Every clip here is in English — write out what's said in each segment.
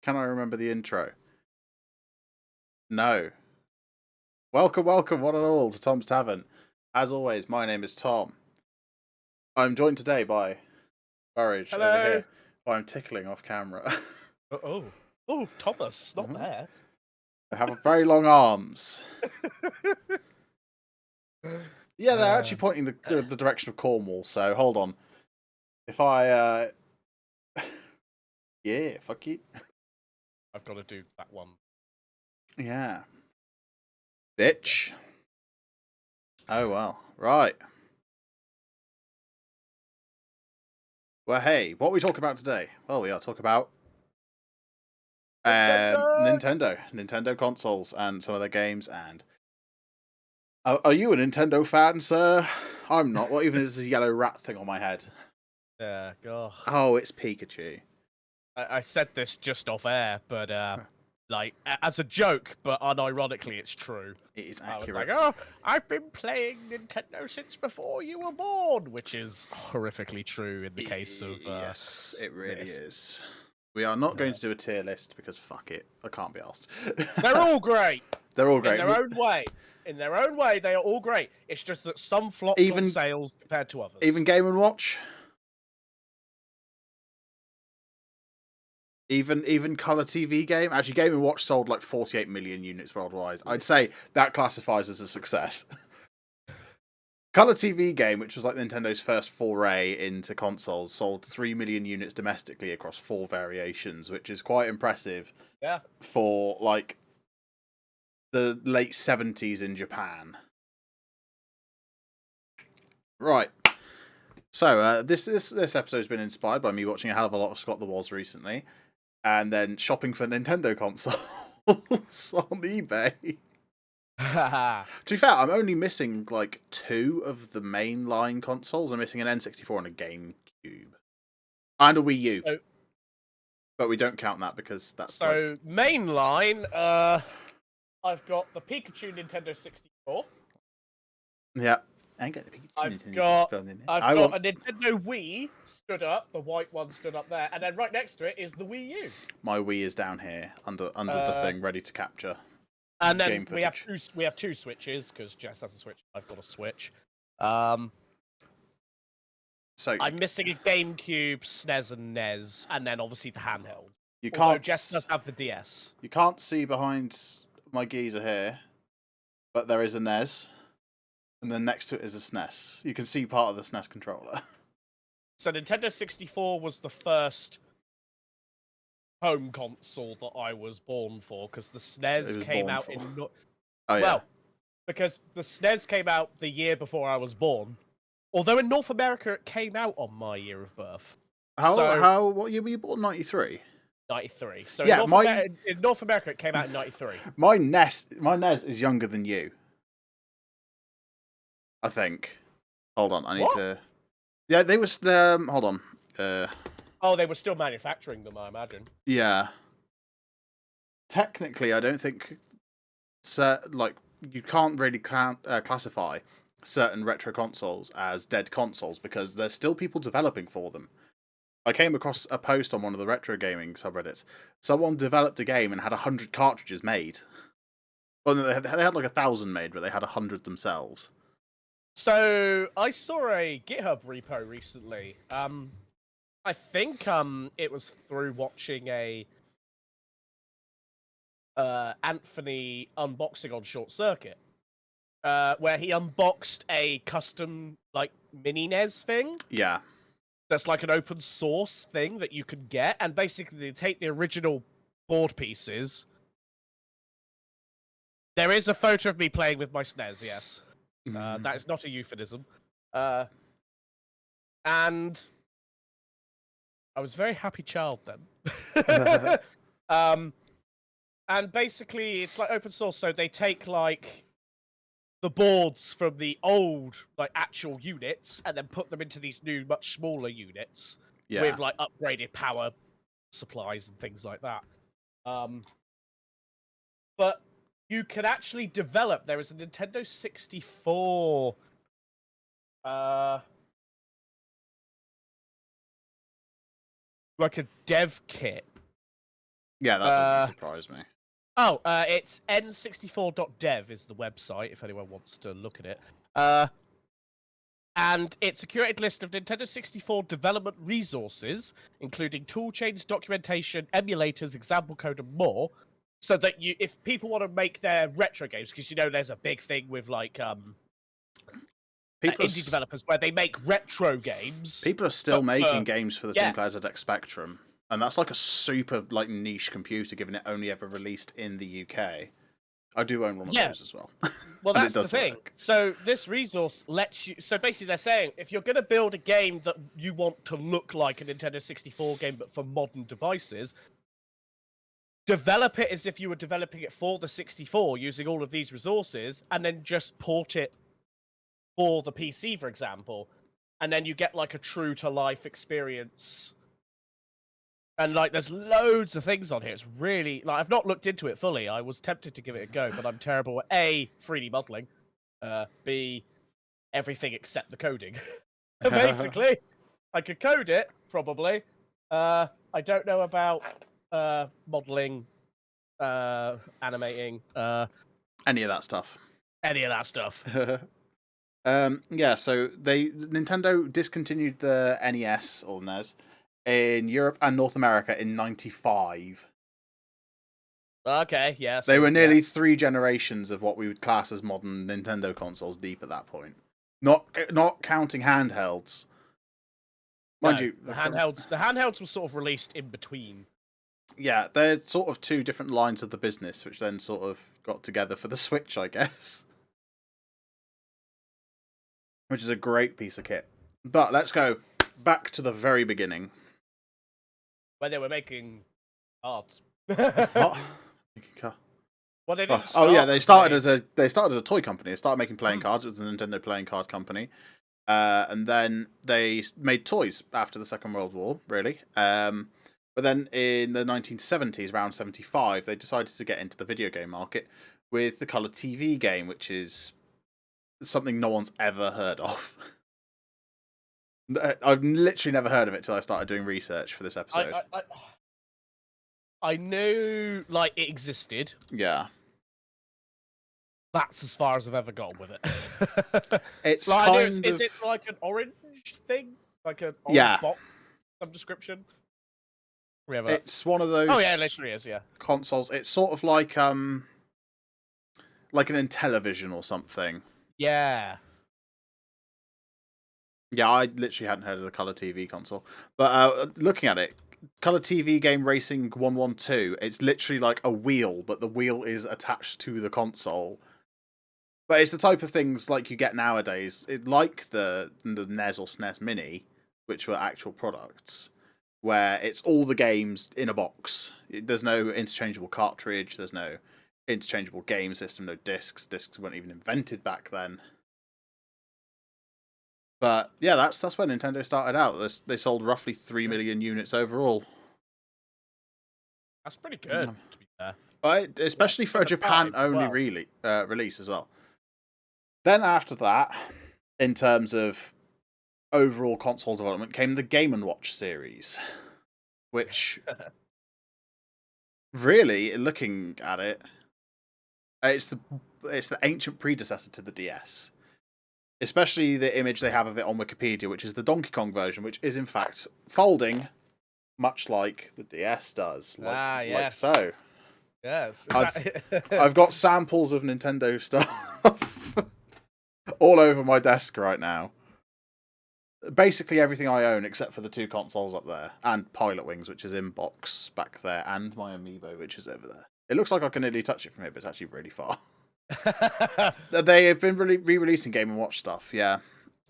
Can I remember the intro? No. Welcome, welcome, one and all, to Tom's Tavern. As always, my name is Tom. I'm joined today by Burridge over here, who I'm tickling off camera. Oh, Thomas, not there. They have very long arms. Yeah, they're actually pointing the direction of Cornwall, so hold on. If I... yeah, fuck you. I've got to do that one. Yeah. Bitch. Oh, well. Right. Well, hey, what are we talking about today? Well, we are talking about Nintendo consoles and some of their games. And are you a Nintendo fan, sir? I'm not. What even is this yellow rat thing on my head? Yeah, God. Oh, it's Pikachu. I said this just off air, but like as a joke, but unironically, it's true. It is accurate. I was like, oh, I've been playing Nintendo since before you were born, which is horrifically true in the case of yes, it really is. We are not going to do a tier list because fuck it, I can't be asked. They're all great. They're all great. In their own way. In their own way, they are all great. It's just that some flopped on sales compared to others. Even Game & Watch? Even Colour TV Game? Actually, Game & Watch sold like 48 million units worldwide. I'd say that classifies as a success. Colour TV Game, which was like Nintendo's first foray into consoles, sold 3 million units domestically across 4 variations, which is quite impressive. Yeah. For like the late 70s in Japan. Right. So this episode's been inspired by me watching a hell of a lot of Scott the Woz recently, and then shopping for Nintendo consoles on eBay. To be fair, I'm only missing like 2 of the mainline consoles. I'm missing an N64 and a GameCube. And a Wii U. But we don't count that because that's so mainline, I've got the Pikachu Nintendo 64. Yeah. I ain't got the Pikachu I've got a Nintendo Wii stood up, the white one stood up there, and then right next to it is the Wii U. My Wii is down here under the thing, ready to capture. And then we have two Switches because Jess has a Switch. I've got a Switch. So I'm missing a GameCube, SNES, and NES, and then obviously the handheld. Jess does have the DS. You can't see behind my geezer here, but there is a NES, and then next to it is a SNES. You can see part of the SNES controller. So Nintendo 64 was the first home console that I was born for, because the SNES came out in... because the SNES came out the year before I was born. Although in North America it came out on my year of birth. What year were you born? 93? 93. So yeah, in North America it came out in 93. My NES is younger than you. I think. Hold on, I need to... Yeah, they was... hold on. Oh, they were still manufacturing them, I imagine. Yeah. Technically, I don't think... you can't really classify certain retro consoles as dead consoles because there's still people developing for them. I came across a post on one of the retro gaming subreddits. Someone developed a game and had 100 cartridges made. Well, no, they had like 1,000 made, but they had 100 themselves. So, I saw a GitHub repo recently. I think it was through watching a Anthony unboxing on Short Circuit, where he unboxed a custom like mini NES thing. Yeah. That's like an open source thing that you can get, and basically they take the original board pieces. There is a photo of me playing with my SNES, yes. That is not a euphemism. And I was a very happy child then. And basically it's like open source, so they take like the boards from the old like actual units and then put them into these new much smaller units with like upgraded power supplies and things like that. But you can actually develop. There is a Nintendo 64 like a dev kit. Yeah, that doesn't surprise me. Oh, it's n64.dev is the website, if anyone wants to look at it. And it's a curated list of Nintendo 64 development resources, including toolchains, documentation, emulators, example code, and more. So that if people want to make their retro games, because you know there's a big thing with like indie developers where they make retro games. People are still making games for the Sinclair ZX Spectrum. And that's like a super like niche computer, given it only ever released in the UK. I do own one of those as well. Well, that's the thing. So this resource lets you... So basically they're saying, if you're going to build a game that you want to look like a Nintendo 64 game, but for modern devices, develop it as if you were developing it for the 64 using all of these resources, and then just port it for the PC, for example. And then you get like a true-to-life experience. And, like, there's loads of things on here. It's really... Like, I've not looked into it fully. I was tempted to give it a go, but I'm terrible at A, 3D modeling. B, everything except the coding. Basically, I could code it, probably. I don't know about modeling, animating, Any of that stuff. any of that stuff. Yeah, so Nintendo discontinued the NES or NES in Europe and North America in '95. Okay, yeah. They So, were yeah. nearly 3 generations of what we would class as modern Nintendo consoles deep at that point. Not counting handhelds. Mind No, you, the handhelds were sort of released in between. yeah, they're sort of 2 different lines of the business, which then sort of got together for the Switch, I guess. Which is a great piece of kit. But let's go back to the very beginning. When they were making cards. What? Well, they Oh, didn't oh yeah, start they as started a- as a toy company. They started making playing cards. It was a Nintendo playing card company, and then they made toys after the Second World War. Really, but then in the 1970s, around 75, they decided to get into the video game market with the color TV game, which is something no one's ever heard of. I've literally never heard of it till I started doing research for this episode. I knew like it existed. Yeah. That's as far as I've ever gone with it. It's like, kind is of... it like an orange thing? Like an orange Yeah. box? Some description? It's one of those... Oh yeah, it literally is, yeah. Consoles. It's sort of like an Intellivision or something. Yeah. Yeah, I literally hadn't heard of the Color TV console. But looking at it, Color TV Game Racing 112, it's literally like a wheel, but the wheel is attached to the console. But it's the type of things like you get nowadays, like the NES or SNES Mini, which were actual products, where it's all the games in a box. There's no interchangeable cartridge, there's no interchangeable game system, no discs. Discs weren't even invented back then. But yeah, that's where Nintendo started out. They sold roughly 3 million units overall. That's pretty good, to be fair. Right, especially for a Japan-only release as well. Then after that, in terms of overall console development, came the Game & Watch series, which really, looking at it, it's the ancient predecessor to the DS. Especially the image they have of it on Wikipedia, which is the Donkey Kong version, which is in fact folding, much like the DS does. Yes. Like so. Yes. I've got samples of Nintendo stuff all over my desk right now. Basically everything I own except for the 2 consoles up there, and Pilot Wings, which is in box back there, and my Amiibo, which is over there. It looks like I can nearly touch it from here, but it's actually really far. They have been re-releasing Game & Watch stuff, yeah.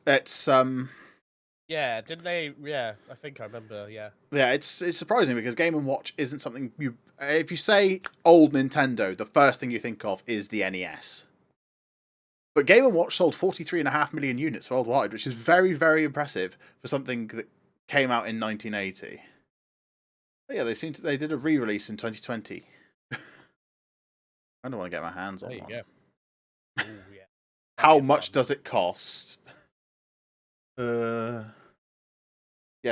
It's Yeah, didn't they? Yeah, I think I remember, yeah. Yeah, it's surprising because Game & Watch isn't something you... If you say old Nintendo, the first thing you think of is the NES. But Game & Watch sold 43.5 million units worldwide, which is very, very impressive for something that came out in 1980. But yeah, they did a re-release in 2020. I don't want to get my hands on one. There you go. Ooh, yeah. How much does it cost? Yeah,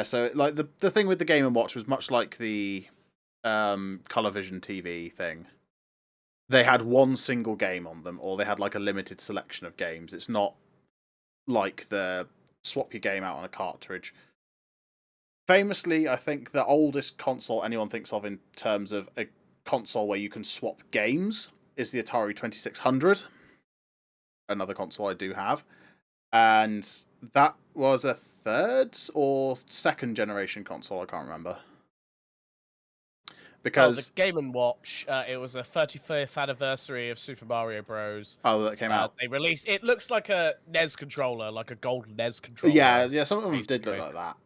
so like the thing with the Game & Watch was much like the ColorVision TV thing. They had one single game on them, or they had like a limited selection of games. It's not like the swap your game out on a cartridge. Famously, I think the oldest console anyone thinks of in terms of a console where you can swap games is the Atari 2600. Another console I do have. And that was a 3rd or 2nd generation console, I can't remember. Because the Game & Watch, it was a 35th anniversary of Super Mario Bros. Oh, that came out. They released... It looks like a NES controller, like a gold NES controller. Yeah, some of them did look like that.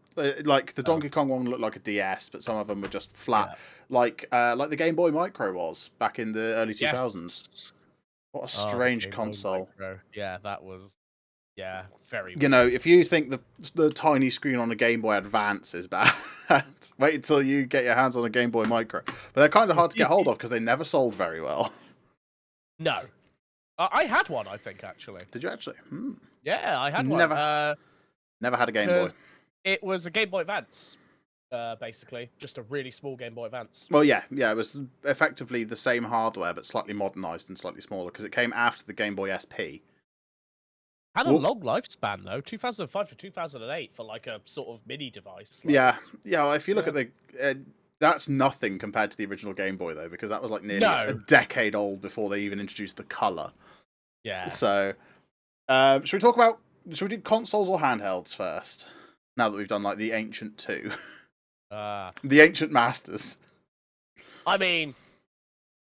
Like the Donkey Kong one looked like a DS, but some of them were just flat, like the Game Boy Micro was back in the early 2000s. Yes. What a strange console. Yeah, that was very. You know, if you think the tiny screen on a Game Boy Advance is bad, wait until you get your hands on a Game Boy Micro. But they're kind of hard to get hold of because they never sold very well. No, I had one. I think actually. Did you actually? Yeah, I had one. Never had a Game Boy. It was a Game Boy Advance. basically. Just a really small Game Boy Advance. Well, yeah, it was effectively the same hardware, but slightly modernised and slightly smaller, because it came after the Game Boy SP. Had a Well, long lifespan, though. 2005 to 2008 for, like, a sort of mini device. Like, yeah. Well, if you look at the... that's nothing compared to the original Game Boy, though, because that was, like, nearly a decade old before they even introduced the colour. Yeah. So, should we do consoles or handhelds first? Now that we've done, like, the Ancient 2. The Ancient Masters. I mean,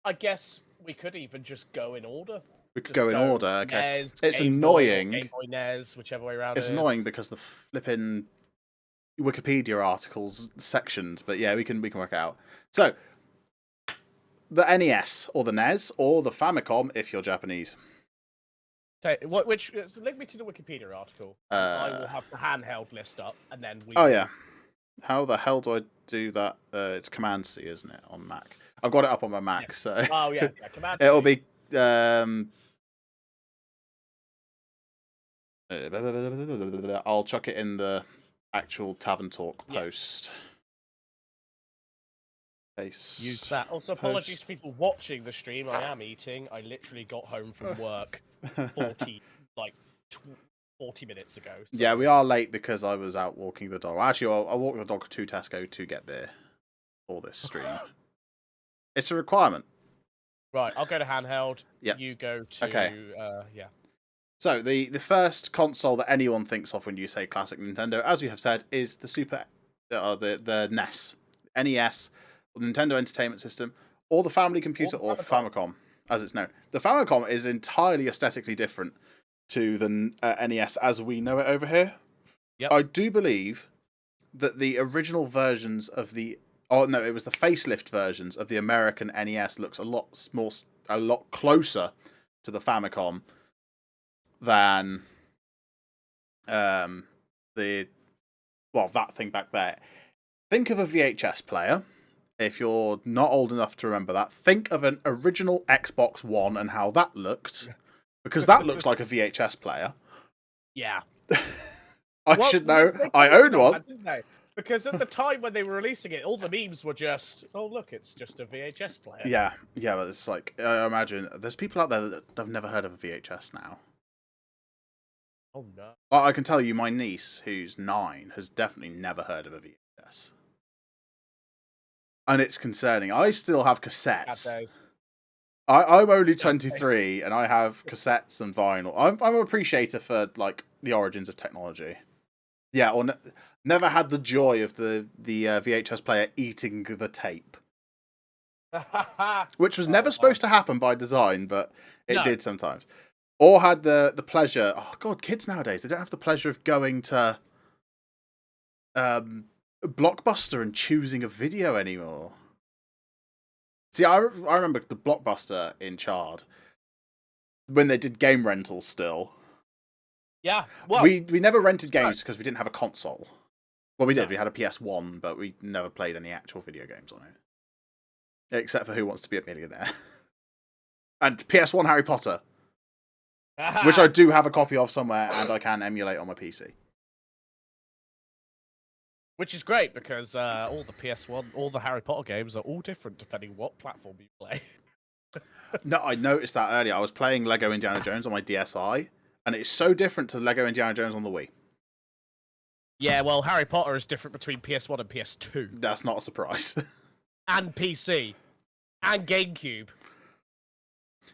I guess we could even just go in order. We could go in order, okay. NES, It's Game annoying. Boy, Game Boy NES, whichever way around. It's annoying because the flipping Wikipedia articles sectioned, but yeah, we can work it out. So, the NES or the NES or the Famicom if you're Japanese. So link me to the Wikipedia article. I will have the handheld list up, and then we. Oh yeah. How the hell do I do that? It's Command C, isn't it, on Mac? I've got it up on my Mac, so. Oh yeah, Command C. It'll be. I'll chuck it in the actual Tavern Talk post. Use that. Also, apologies to people watching the stream. I am eating. I literally got home from work 40 minutes ago. So. Yeah, we are late because I was out walking the dog. Actually, I walked the dog to Tesco to get beer for this stream. It's a requirement. Right, I'll go to handheld. Yeah. You go to yeah. So the first console that anyone thinks of when you say classic Nintendo, as we have said, is the the NES, NES, or the Nintendo Entertainment System, or the Family Computer, or Famicom, as it's known. The Famicom is entirely aesthetically different to the NES as we know it over here. Yep. I do believe that the original versions of the it was the facelift versions of the American NES looks a lot closer to the Famicom than that thing back there. Think of a VHS player. If you're not old enough to remember that, think of an original Xbox One and how that looked, because that looks like a VHS player. Yeah. I should know. I own one. Because at the time when they were releasing it, all the memes were just, oh, look, it's just a VHS player. Yeah, but it's like, I imagine, there's people out there that have never heard of a VHS now. Oh, no. I can tell you my niece, who's 9, has definitely never heard of a VHS. And it's concerning. I still have cassettes. I'm only 23, and I have cassettes and vinyl. I'm an appreciator for, like, the origins of technology. Yeah, or never had the joy of the VHS player eating the tape. Which was never supposed to happen by design, but it did sometimes. Or had the pleasure... Oh, God, kids nowadays, they don't have the pleasure of going to Blockbuster and choosing a video anymore. See, I remember the Blockbuster in Chard, when they did game rentals still. Yeah, well... We never rented games because we didn't have a console. Well, we did. We had a PS1, but we never played any actual video games on it. Except for Who Wants to Be a Millionaire. And PS1 Harry Potter. Which I do have a copy of somewhere, and I can emulate on my PC. Which is great, because all the PS1, all the Harry Potter games are all different depending what platform you play. No, I noticed that earlier. I was playing Lego Indiana Jones on my DSi, and it's so different to Lego Indiana Jones on the Wii. Yeah, well, Harry Potter is different between PS1 and PS2. That's not a surprise. And PC. And GameCube.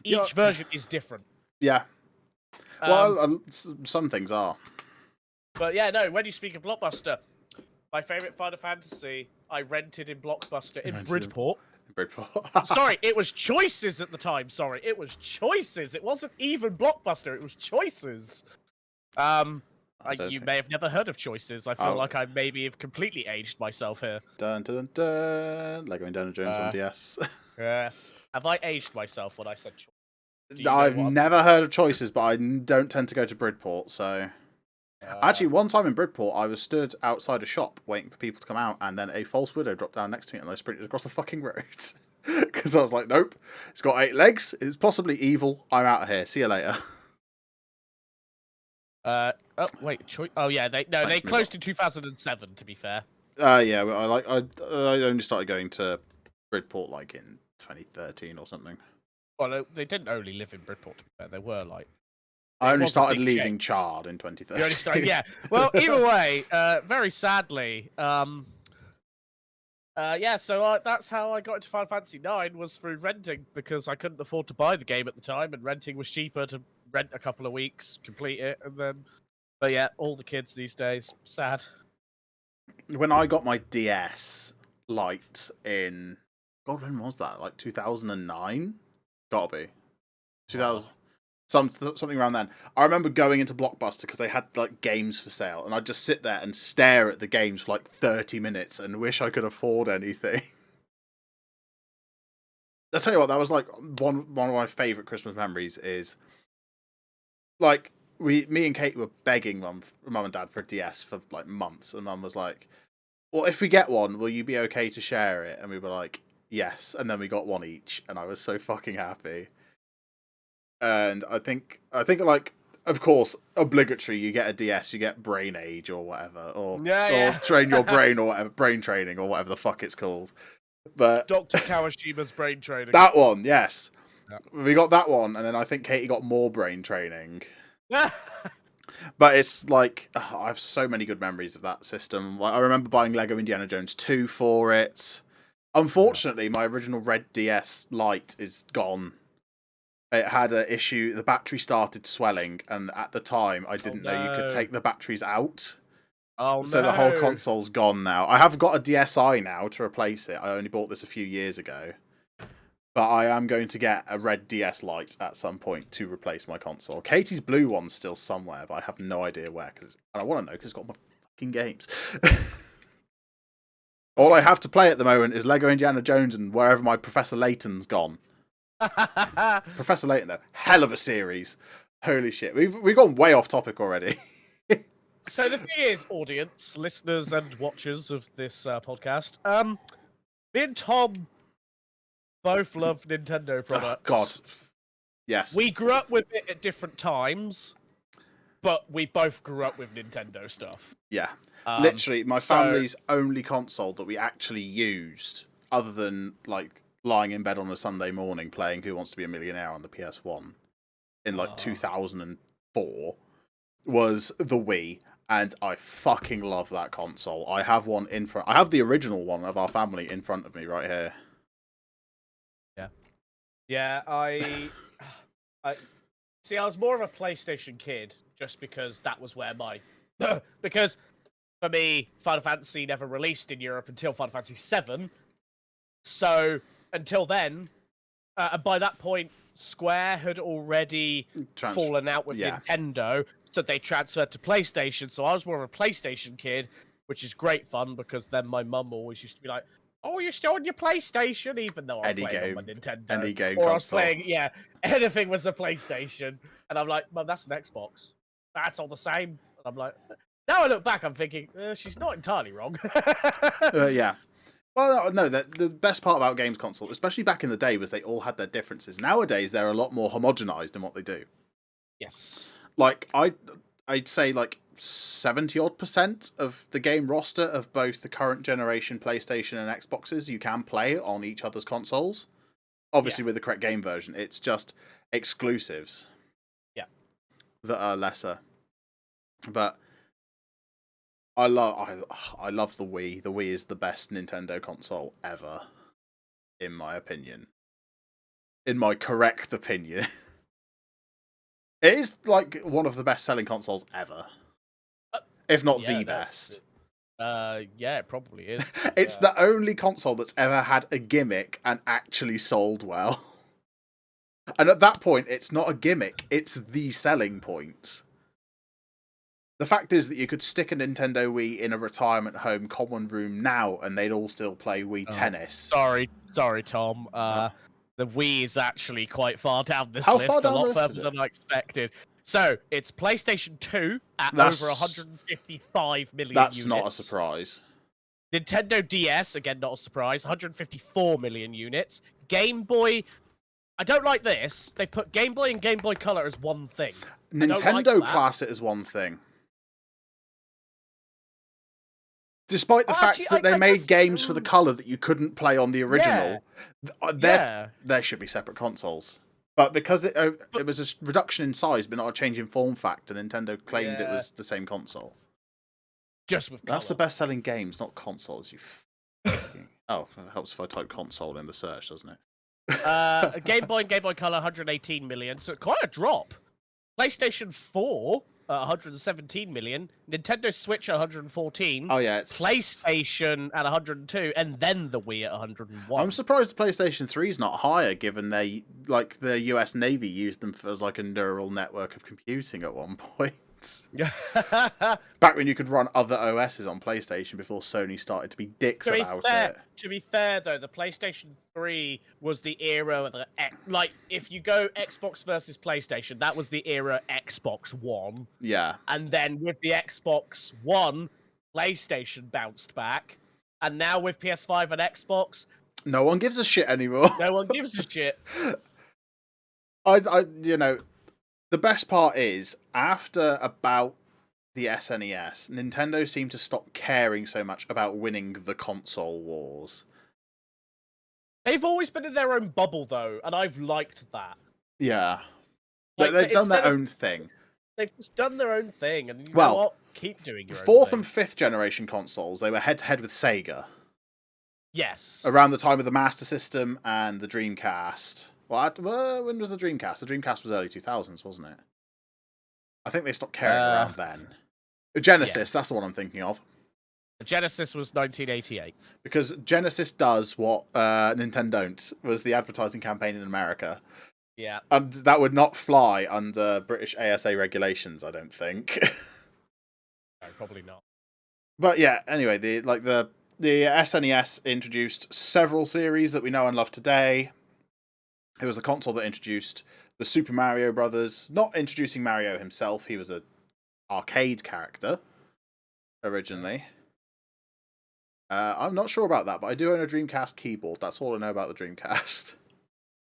Each version is different. Yeah. Well, some things are. But yeah, no, when you speak of Blockbuster, my favourite Final Fantasy I rented in Blockbuster in Bridport. Sorry, it was Choices at the time. Sorry, it was Choices. It wasn't even Blockbuster. It was Choices. You may have never heard of Choices. I feel like I maybe have completely aged myself here. Dun dun dun. Lego Indiana Jones on DS. Yes. Have I aged myself when I said Choices? I've never heard of Choices, but I don't tend to go to Bridport, so... Actually, one time in Bridport, I was stood outside a shop waiting for people to come out, and then a false widow dropped down next to me, and I sprinted across the fucking road. Because I was like, nope, it's got 8 legs, it's possibly evil, I'm out of here, see you later. Oh, wait, oh yeah, they closed in 2007, to be fair. Yeah, I only started going to Bridport like in 2013 or something. Well, they didn't only live in Bridport, to be fair. They were like... I only was a started big leaving change. Chard in 2013. You only started, yeah. Well, either way, very sadly, yeah, so that's how I got into Final Fantasy IX, was through renting, because I couldn't afford to buy the game at the time, and renting was cheaper to rent a couple of weeks, complete it, and then... But yeah, all the kids these days, sad. When I got my DS Lite in... God, when was that? Like 2009? Gotta be. 2000... Something around then. I remember going into Blockbuster because they had like games for sale, and I'd just sit there and stare at the games for like 30 minutes and wish I could afford anything. I'll tell you what, that was like one of my favourite Christmas memories is like me and Kate were begging mum and dad for a DS for like months, and mum was like, well, if we get one, will you be okay to share it? And we were like, yes, and then we got one each, and I was so fucking happy. And I think like, of course, obligatory, you get a DS, you get Brain Age or whatever, or train your brain or whatever, brain training or whatever the fuck it's called. But Dr. Kawashima's brain training. that one, yes. Yeah. We got that one, and then I think Katie got more brain training. But it's like, I have so many good memories of that system. Like, I remember buying Lego Indiana Jones 2 for it. Unfortunately, my original red DS Lite is gone. It had an issue. The battery started swelling, and at the time, I didn't know you could take the batteries out. Oh, so the whole console's gone now. I have got a DSi now to replace it. I only bought this a few years ago. But I am going to get a red DS Lite at some point to replace my console. Katie's blue one's still somewhere, but I have no idea where. And I want to know because it's got my fucking games. All I have to play at the moment is Lego Indiana Jones and wherever my Professor Layton's gone. Professor Layton, though, hell of a series. Holy shit, we've gone way off topic already. So the thing is, audience, listeners, and watchers of this podcast, me and Tom both love Nintendo products. Oh, God, yes. We grew up with it at different times, but we both grew up with Nintendo stuff. Yeah, literally, my family's only console that we actually used, other than like lying in bed on a Sunday morning playing Who Wants to Be a Millionaire on the PS1 in like 2004, was the Wii, and I fucking love that console. I have one in front. I have the original one of our family in front of me right here. Yeah, I see. I was more of a PlayStation kid, just because that was where my because for me, Final Fantasy never released in Europe until Final Fantasy VII. So until then, and by that point, Square had already fallen out with Nintendo, so they transferred to PlayStation. So I was more of a PlayStation kid, which is great fun because then my mum always used to be like, "Oh, you're still on your PlayStation," even though I was playing on my Nintendo. Any game or console. I was playing, anything was a PlayStation. And I'm like, "Mum, that's an Xbox. That's all the same." And I'm like, now I look back, I'm thinking, she's not entirely wrong. Yeah. Well, no, the best part about games console, especially back in the day, was they all had their differences. Nowadays, they're a lot more homogenized in what they do. Yes. Like, I'd say like 70-odd% of the game roster of both the current generation PlayStation and Xboxes you can play on each other's consoles. Obviously, with the correct game version. It's just exclusives. Yeah. That are lesser. But I love the Wii. The Wii is the best Nintendo console ever, in my opinion. In my correct opinion. It is like one of the best selling consoles ever. If not the best. Yeah, it probably is. It's the only console that's ever had a gimmick and actually sold well. And at that point, it's not a gimmick, it's the selling point. The fact is that you could stick a Nintendo Wii in a retirement home common room now and they'd all still play Wii Tennis. Sorry, Tom. The Wii is actually quite far down this How list, far down a lot the list further than I expected. So, it's PlayStation 2 at over 155 million That's units. not a surprise. Nintendo DS, again, not a surprise, 154 million units. Game Boy, I don't like this. They put Game Boy and Game Boy Color as one thing. Nintendo class it as one thing. despite the fact that they made games for the color that you couldn't play on the original, there should be separate consoles. But because it was a reduction in size, but not a change in form factor, Nintendo claimed it was the same console. Just with That's color. the best-selling games, not consoles. Oh, it helps if I type console in the search, doesn't it? Game Boy and Game Boy Color 118 million, so quite a drop. PlayStation 4 117 million, Nintendo Switch 114. Oh yeah, it's PlayStation at 102, and then the Wii at 101. I'm surprised the PlayStation 3 is not higher, given the US Navy used them as like a neural network of computing at one point. Back when you could run other OSs on PlayStation before Sony started to be dicks about it. To be fair, though, the PlayStation 3 was the era of like, if you go Xbox versus PlayStation, that was the era Xbox One. Yeah. And then with the Xbox One, PlayStation bounced back. And now with PS5 and Xbox, no one gives a shit anymore. No one gives a shit. The best part is, after about the SNES, Nintendo seemed to stop caring so much about winning the console wars. They've always been in their own bubble, though, and I've liked that. Yeah. Like, they've done their own thing. They've just done their own thing, and you know what? Keep doing your own fourth thing. and fifth generation consoles, they were head-to-head with Sega. Yes. Around the time of the Master System and the Dreamcast. When was the Dreamcast? The Dreamcast was early 2000s, wasn't it? I think they stopped caring around then. Genesis, that's the one I'm thinking of. Genesis was 1988. Because Genesis does what Nintendo don't, was the advertising campaign in America. Yeah. And that would not fly under British ASA regulations, I don't think. No, probably not. But yeah, anyway, the SNES introduced several series that we know and love today. It was a console that introduced the Super Mario Brothers, not introducing Mario himself, he was an arcade character originally. I'm not sure about that, but I do own a Dreamcast keyboard. That's all I know about the Dreamcast.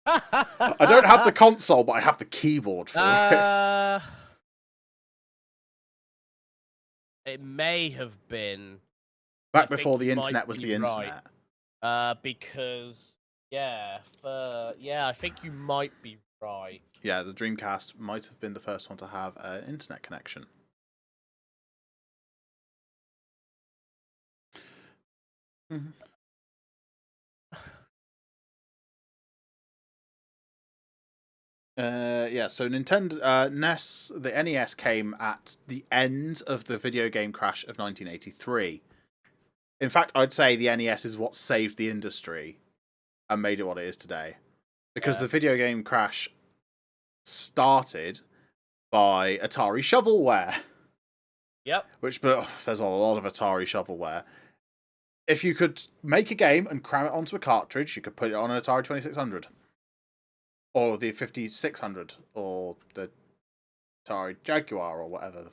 I don't have the console, but I have the keyboard for it. It may have been back before the internet was the internet. Because I think you might be right. Yeah, the Dreamcast might have been the first one to have an internet connection. Mm-hmm. So Nintendo NES, the NES came at the end of the video game crash of 1983. In fact, I'd say the NES is what saved the industry and made it what it is today. Because the video game crash started by Atari shovelware. Yep. There's a lot of Atari shovelware. If you could make a game and cram it onto a cartridge, you could put it on an Atari 2600. Or the 5600. Or the Atari Jaguar, or whatever the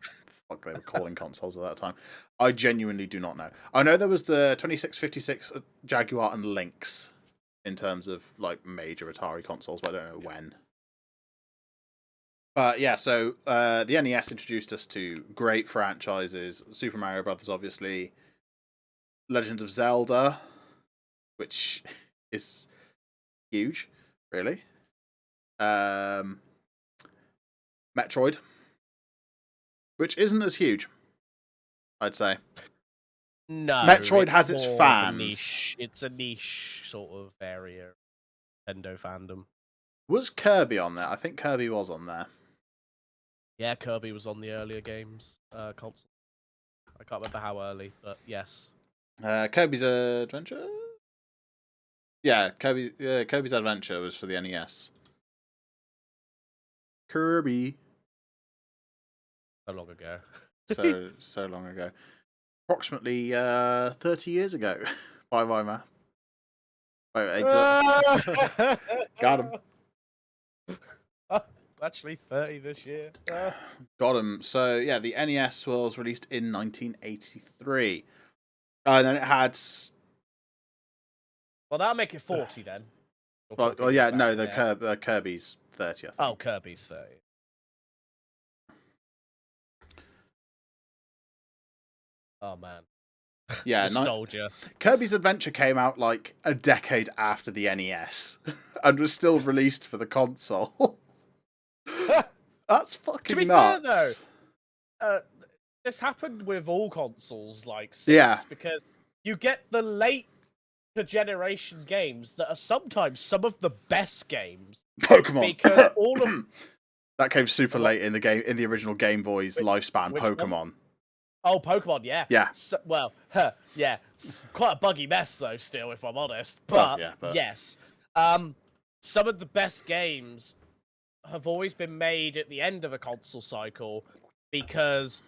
fuck they were calling consoles at that time. I genuinely do not know. I know there was the 2656 Jaguar and Lynx in terms of like major Atari consoles, but I don't know when. But yeah, so the NES introduced us to great franchises. Super Mario Brothers, obviously. Legend of Zelda, which is huge, really. Metroid, which isn't as huge, I'd say. No, Metroid has its fans. It's a niche sort of area. Nintendo fandom. Was Kirby on there? I think Kirby was on there. Yeah, Kirby was on the earlier games console. I can't remember how early, but yes. Kirby's Adventure? Yeah, Kirby's Adventure was for the NES. Kirby. So long ago. so long ago. Approximately 30 years ago. By my math. Wait, got him. Actually, 30 this year. Got him. So yeah, the NES was released in 1983. And then it had. Well, that'll make it 40 then. Well, yeah, no, Kirby's 30. I think. Oh, Kirby's 30. Oh man. Yeah, Nostalgia. Kirby's Adventure came out like a decade after the NES and was still released for the console. That's fucking To be fair, though, nuts. this happened with all consoles like since, Yeah. because you get the late generation games that are sometimes some of the best games Pokemon. because all of That came super what, late in the original Game Boy's lifespan. which one? Pokemon. Oh, Pokemon, yeah. Yeah. So, well, yeah. Quite a buggy mess though, still, if I'm honest. Well, But yeah, but yes, some of the best games have always been made at the end of a console cycle because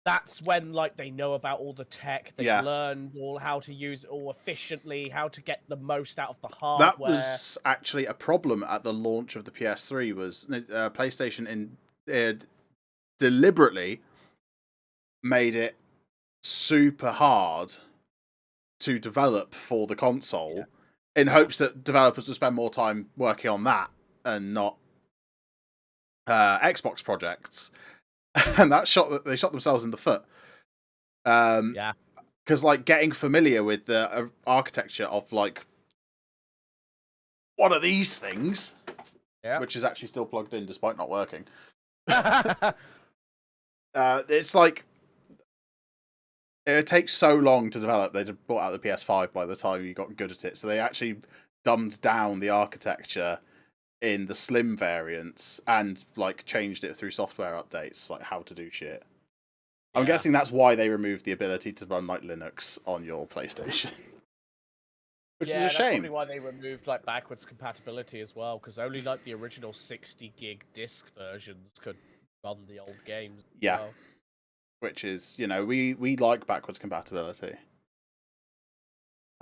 that's when like they know about all the tech, they've yeah. learned all how to use it all efficiently, how to get the most out of the That hardware. was actually a problem at the launch of the PS3. Was PlayStation deliberately made it super hard to develop for the console in hopes that developers would spend more time working on that and not Xbox projects. And they shot themselves in the foot. Yeah. Because like getting familiar with the architecture of like one of these things, which is actually still plugged in despite not working. It's like it takes so long to develop. They brought out the PS5 by the time you got good at it, so they actually dumbed down the architecture in the slim variants and like changed it through software updates, like how to do shit. I'm guessing that's why they removed the ability to run like Linux on your PlayStation. Which is a that's shame. probably why they removed like backwards compatibility as well, because only like the original 60 gig disc versions could run the old games. Yeah. Well. Which is, we like backwards compatibility.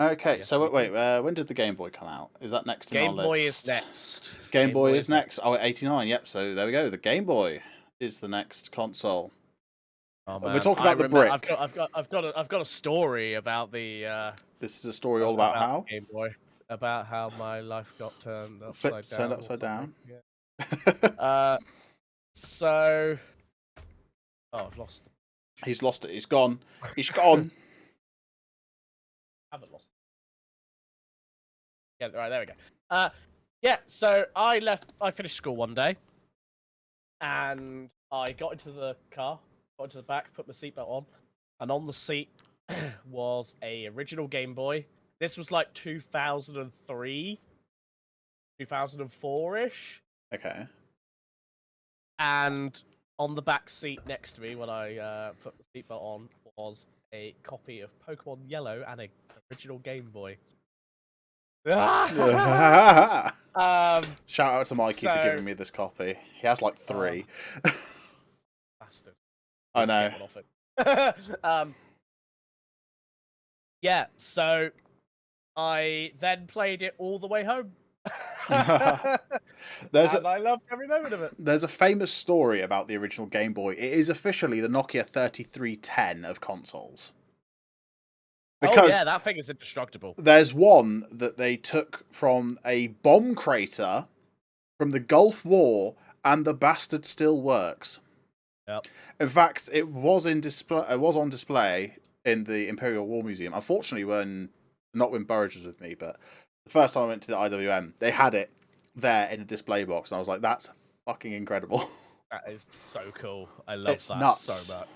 Okay, yes, so wait, when did the Game Boy come out? Is that next in our list? Game Boy is next. Game Boy is next. Oh, 89. Yep. So there we go. The Game Boy is the next console. Oh, we're talking about the brick. I've got a story about the. This is a story all about how Game Boy, about how my life got turned upside down. Turned upside down. Yeah. So. Oh, I've lost it. He's lost it. He's gone. He's gone. I haven't lost it. Yeah, right, there we go. Yeah, so I finished school one day, and I got into the car, got into the back, put my seatbelt on, and on the seat was a original Game Boy. This was like 2003, 2004-ish. Okay. And on the back seat next to me, when I put the seatbelt on, was a copy of Pokemon Yellow and an original Game Boy. Shout out to Mikey for giving me this copy. He has like 3. Bastard. I know. Yeah, so I then played it all the way home. I loved every moment of it. There's a famous story about the original Game Boy. It is officially the Nokia 3310 of consoles. Because that thing is indestructible. There's one that they took from a bomb crater from the Gulf War, and the bastard still works. Yep. In fact, it was on display in the Imperial War Museum. Unfortunately, not when Burridge was with me, but the first time I went to the IWM, they had it there in a display box, and I was like, "That's fucking incredible." That is so cool. I love that nuts. so much.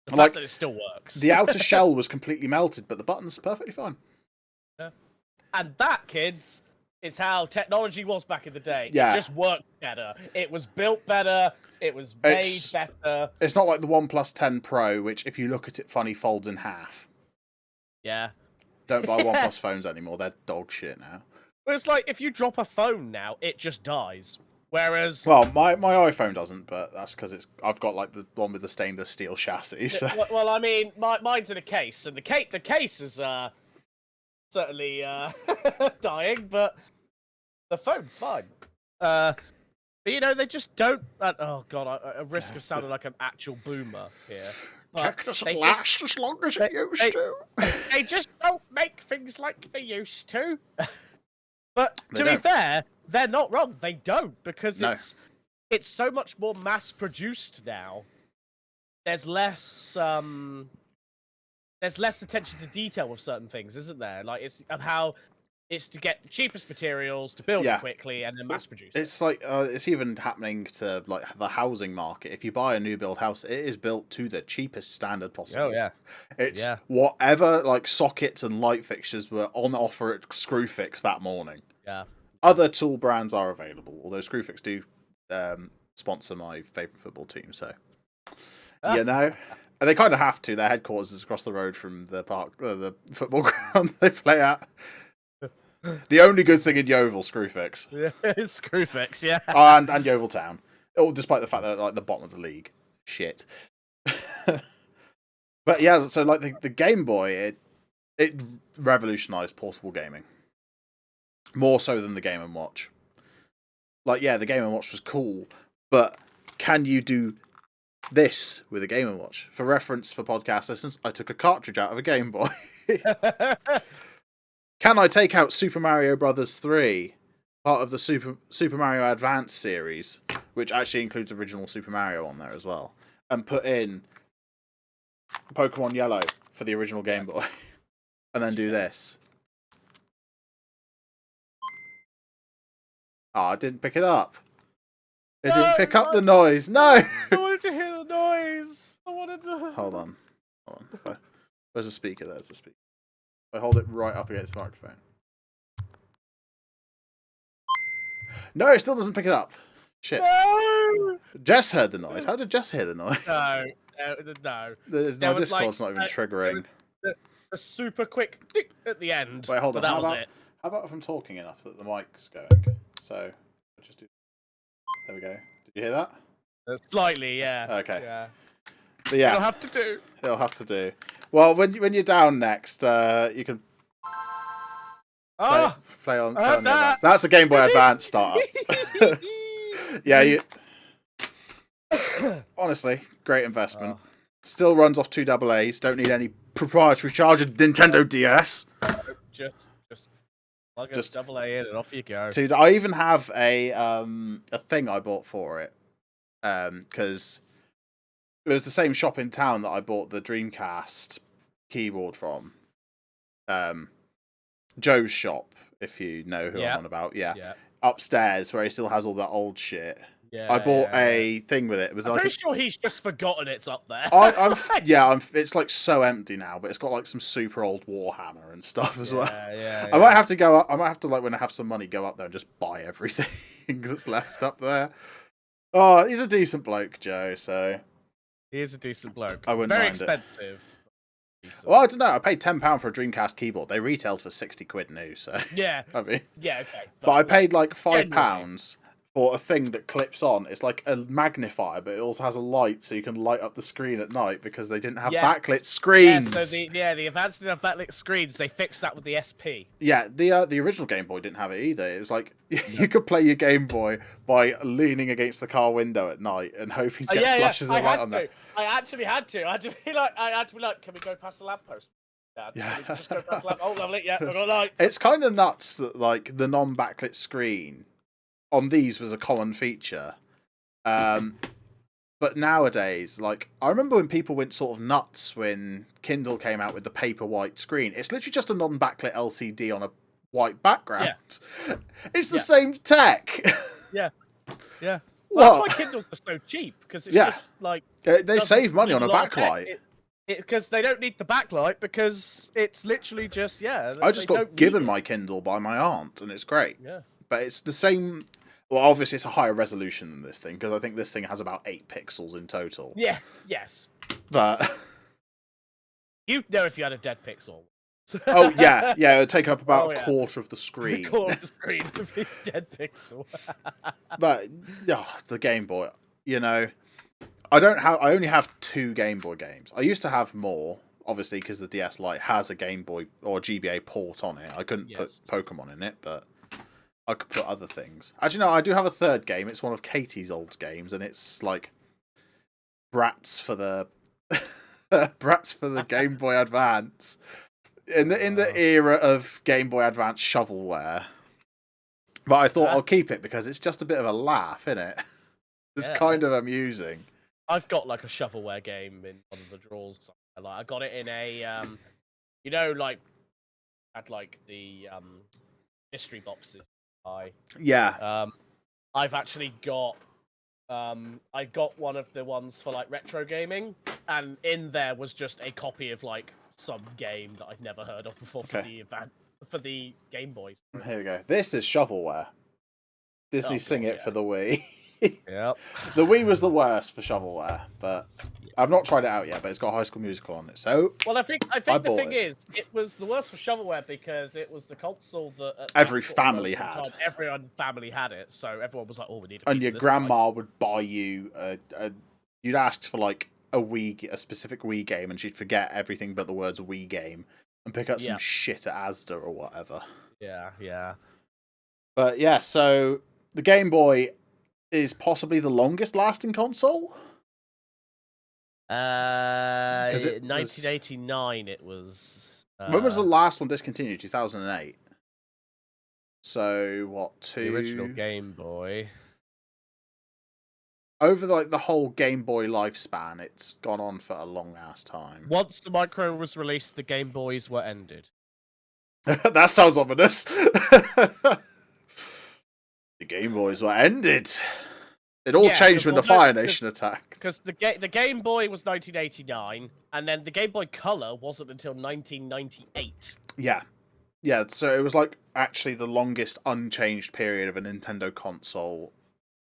The fact that it still works. The outer shell was completely melted, but the button's perfectly fine. Yeah. And that, kids, is how technology was back in the day. Yeah. It just worked better. It was built better. It was made better. It's not like the OnePlus 10 Pro, which, if you look at it funny, folds in half. Yeah. Don't buy OnePlus phones anymore. They're dog shit now. But it's like, if you drop a phone now, it just dies. Whereas... Well, my iPhone doesn't, but that's because I've got like the one with the stainless steel chassis. So. Well, I mean, mine's in a case, and the case is certainly dying, but the phone's fine. But they just don't. Oh god, I risk of sounding like an actual boomer here. Tech doesn't last as long as it used to. They just don't make things like they used to. But to be fair, they're not wrong. They don't, because it's so much more mass produced now. There's less there's less attention to detail with certain things, isn't there? Like it's of how it's to get the cheapest materials to build Yeah. it quickly and then mass produce it. It's like it's even happening to like the housing market. If you buy a new build house, it is built to the cheapest standard possible. Oh yeah, It's yeah. whatever like sockets and light fixtures were on offer at Screwfix that morning. Yeah. Other tool brands are available, although Screwfix do sponsor my favourite football team, so you know. And they kind of have to. Their headquarters is across the road from the park, the football ground they play at. The only good thing in Yeovil, Screwfix. Yeah, it's Screwfix, yeah. And Yeovil Town. Oh, despite the fact that they're like the bottom of the league. Shit. But yeah, so like the Game Boy, it revolutionised portable gaming. More so than the Game & Watch. Like, yeah, the Game & Watch was cool, but can you do this with a Game & Watch? For reference, for podcast listeners, I took a cartridge out of a Game Boy. Can I take out Super Mario Brothers 3, part of the Super Mario Advance series, which actually includes original Super Mario on there as well, and put in Pokemon Yellow for the original Game Boy, and then do this? Oh, it didn't pick it up. It didn't pick up the noise. No! I wanted to hear the noise. I wanted to... Hold on. Where's the speaker? There's the speaker. I hold it right up against the microphone. No, it still doesn't pick it up. Shit. No! Jess heard the noise. How did Jess hear the noise? No. My Discord's not even triggering. A super quick tick at the end. Wait, hold on. That was it. How about if I'm talking enough that the mic's going? So, I'll just do. There we go. Did you hear that? Slightly, yeah. Okay. Yeah. But yeah, It'll have to do. It'll have to do. Well, when you're down next, you can play on the Advance. That's a Game Boy Advance startup. Yeah, honestly, great investment. Still runs off 2 AA's. Don't need any proprietary charger. Nintendo DS. Just plug a AA in and off you go. I even have a thing I bought for it, because it was the same shop in town that I bought the Dreamcast keyboard from. Joe's shop, if you know who I'm on about. Yeah. Upstairs, where he still has all that old shit. Yeah, I bought a thing with it. I'm pretty sure he's just forgotten it's up there. It's like so empty now, but it's got like some super old Warhammer and stuff as well. Yeah. I might have to go up. I might have to, like, when I have some money, go up there and just buy everything that's left up there. Oh, he's a decent bloke, Joe. So he is a decent bloke. I wouldn't Very mind expensive. Well, I don't know. I paid £10 for a Dreamcast keyboard. They retailed for 60 quid new. So yeah, I mean, yeah, okay. But I paid like £5 for a thing that clips on. It's like a magnifier, but it also has a light, so you can light up the screen at night because they didn't have backlit screens. Yeah, so the Advance didn't have backlit screens. They fixed that with the SP. Yeah, the original Game Boy didn't have it either. It was like you could play your Game Boy by leaning against the car window at night and hoping to get flashes of light on there. I actually had to. I had to be like, can we go past the lamppost? Dad? Yeah. Can we just go past the lamp? Oh, lovely. Yeah, I got light. It's kind of nuts that like the non-backlit screen on these was a common feature. But nowadays, like, I remember when people went sort of nuts when Kindle came out with the paper white screen. It's literally just a non-backlit LCD on a white background. Yeah. It's the same tech. Yeah. Yeah. Well, that's why Kindles are so cheap, because it's just like... They save money on a backlight. Because they don't need the backlight, because it's literally just, I just got given my Kindle by my aunt, and it's great. Yeah. But it's the same... Well, obviously, it's a higher resolution than this thing, because I think this thing has about 8 pixels in total. Yeah, yes. But... You'd know if you had a dead pixel. Oh, yeah. Yeah, it would take up about a quarter of the screen. A quarter of the screen would be dead pixel. But, the Game Boy, you know... I only have 2 Game Boy games. I used to have more, obviously, because the DS Lite has a Game Boy or GBA port on it. I couldn't put Pokemon in it, but I could put other things. Actually, no, I do have a 3rd game. It's one of Katie's old games, and it's like Bratz for the Game Boy Advance. In the era of Game Boy Advance shovelware. But I thought I'll keep it because it's just a bit of a laugh, isn't it? It's kind of amusing. I've got like a shovelware game in one of the drawers. Like I got it in a like had like the mystery boxes. Yeah. I've actually got I got one of the ones for like retro gaming, and in there was just a copy of like some game that I'd never heard of before for the Game Boy. Here we go. This is shovelware. Disney Oh, Sing God, It yeah. for the Wii. Yep. The Wii was the worst for shovelware, but I've not tried it out yet. But it's got High School Musical on it, so Well, I think the thing is, it was the worst for shovelware because it was the console that at every that sort of family moment in had. time, everyone family had it, so everyone was like, "Oh, we need a piece And your of this grandma would buy you you'd ask for like a specific Wii game, and she'd forget everything but the words Wii game and pick up some shit at Asda or whatever. Yeah. But yeah, so the Game Boy is possibly the longest lasting console. 1989 it was. When was the last one discontinued? 2008. So what? The original Game Boy. Over like the whole Game Boy lifespan, it's gone on for a long ass time. Once the Micro was released, the Game Boys were ended. That sounds ominous. The Game Boys were ended. It all changed when the Fire Nation attacked. Because the Game Boy was 1989, and then the Game Boy Color wasn't until 1998. Yeah. So it was like actually the longest unchanged period of a Nintendo console.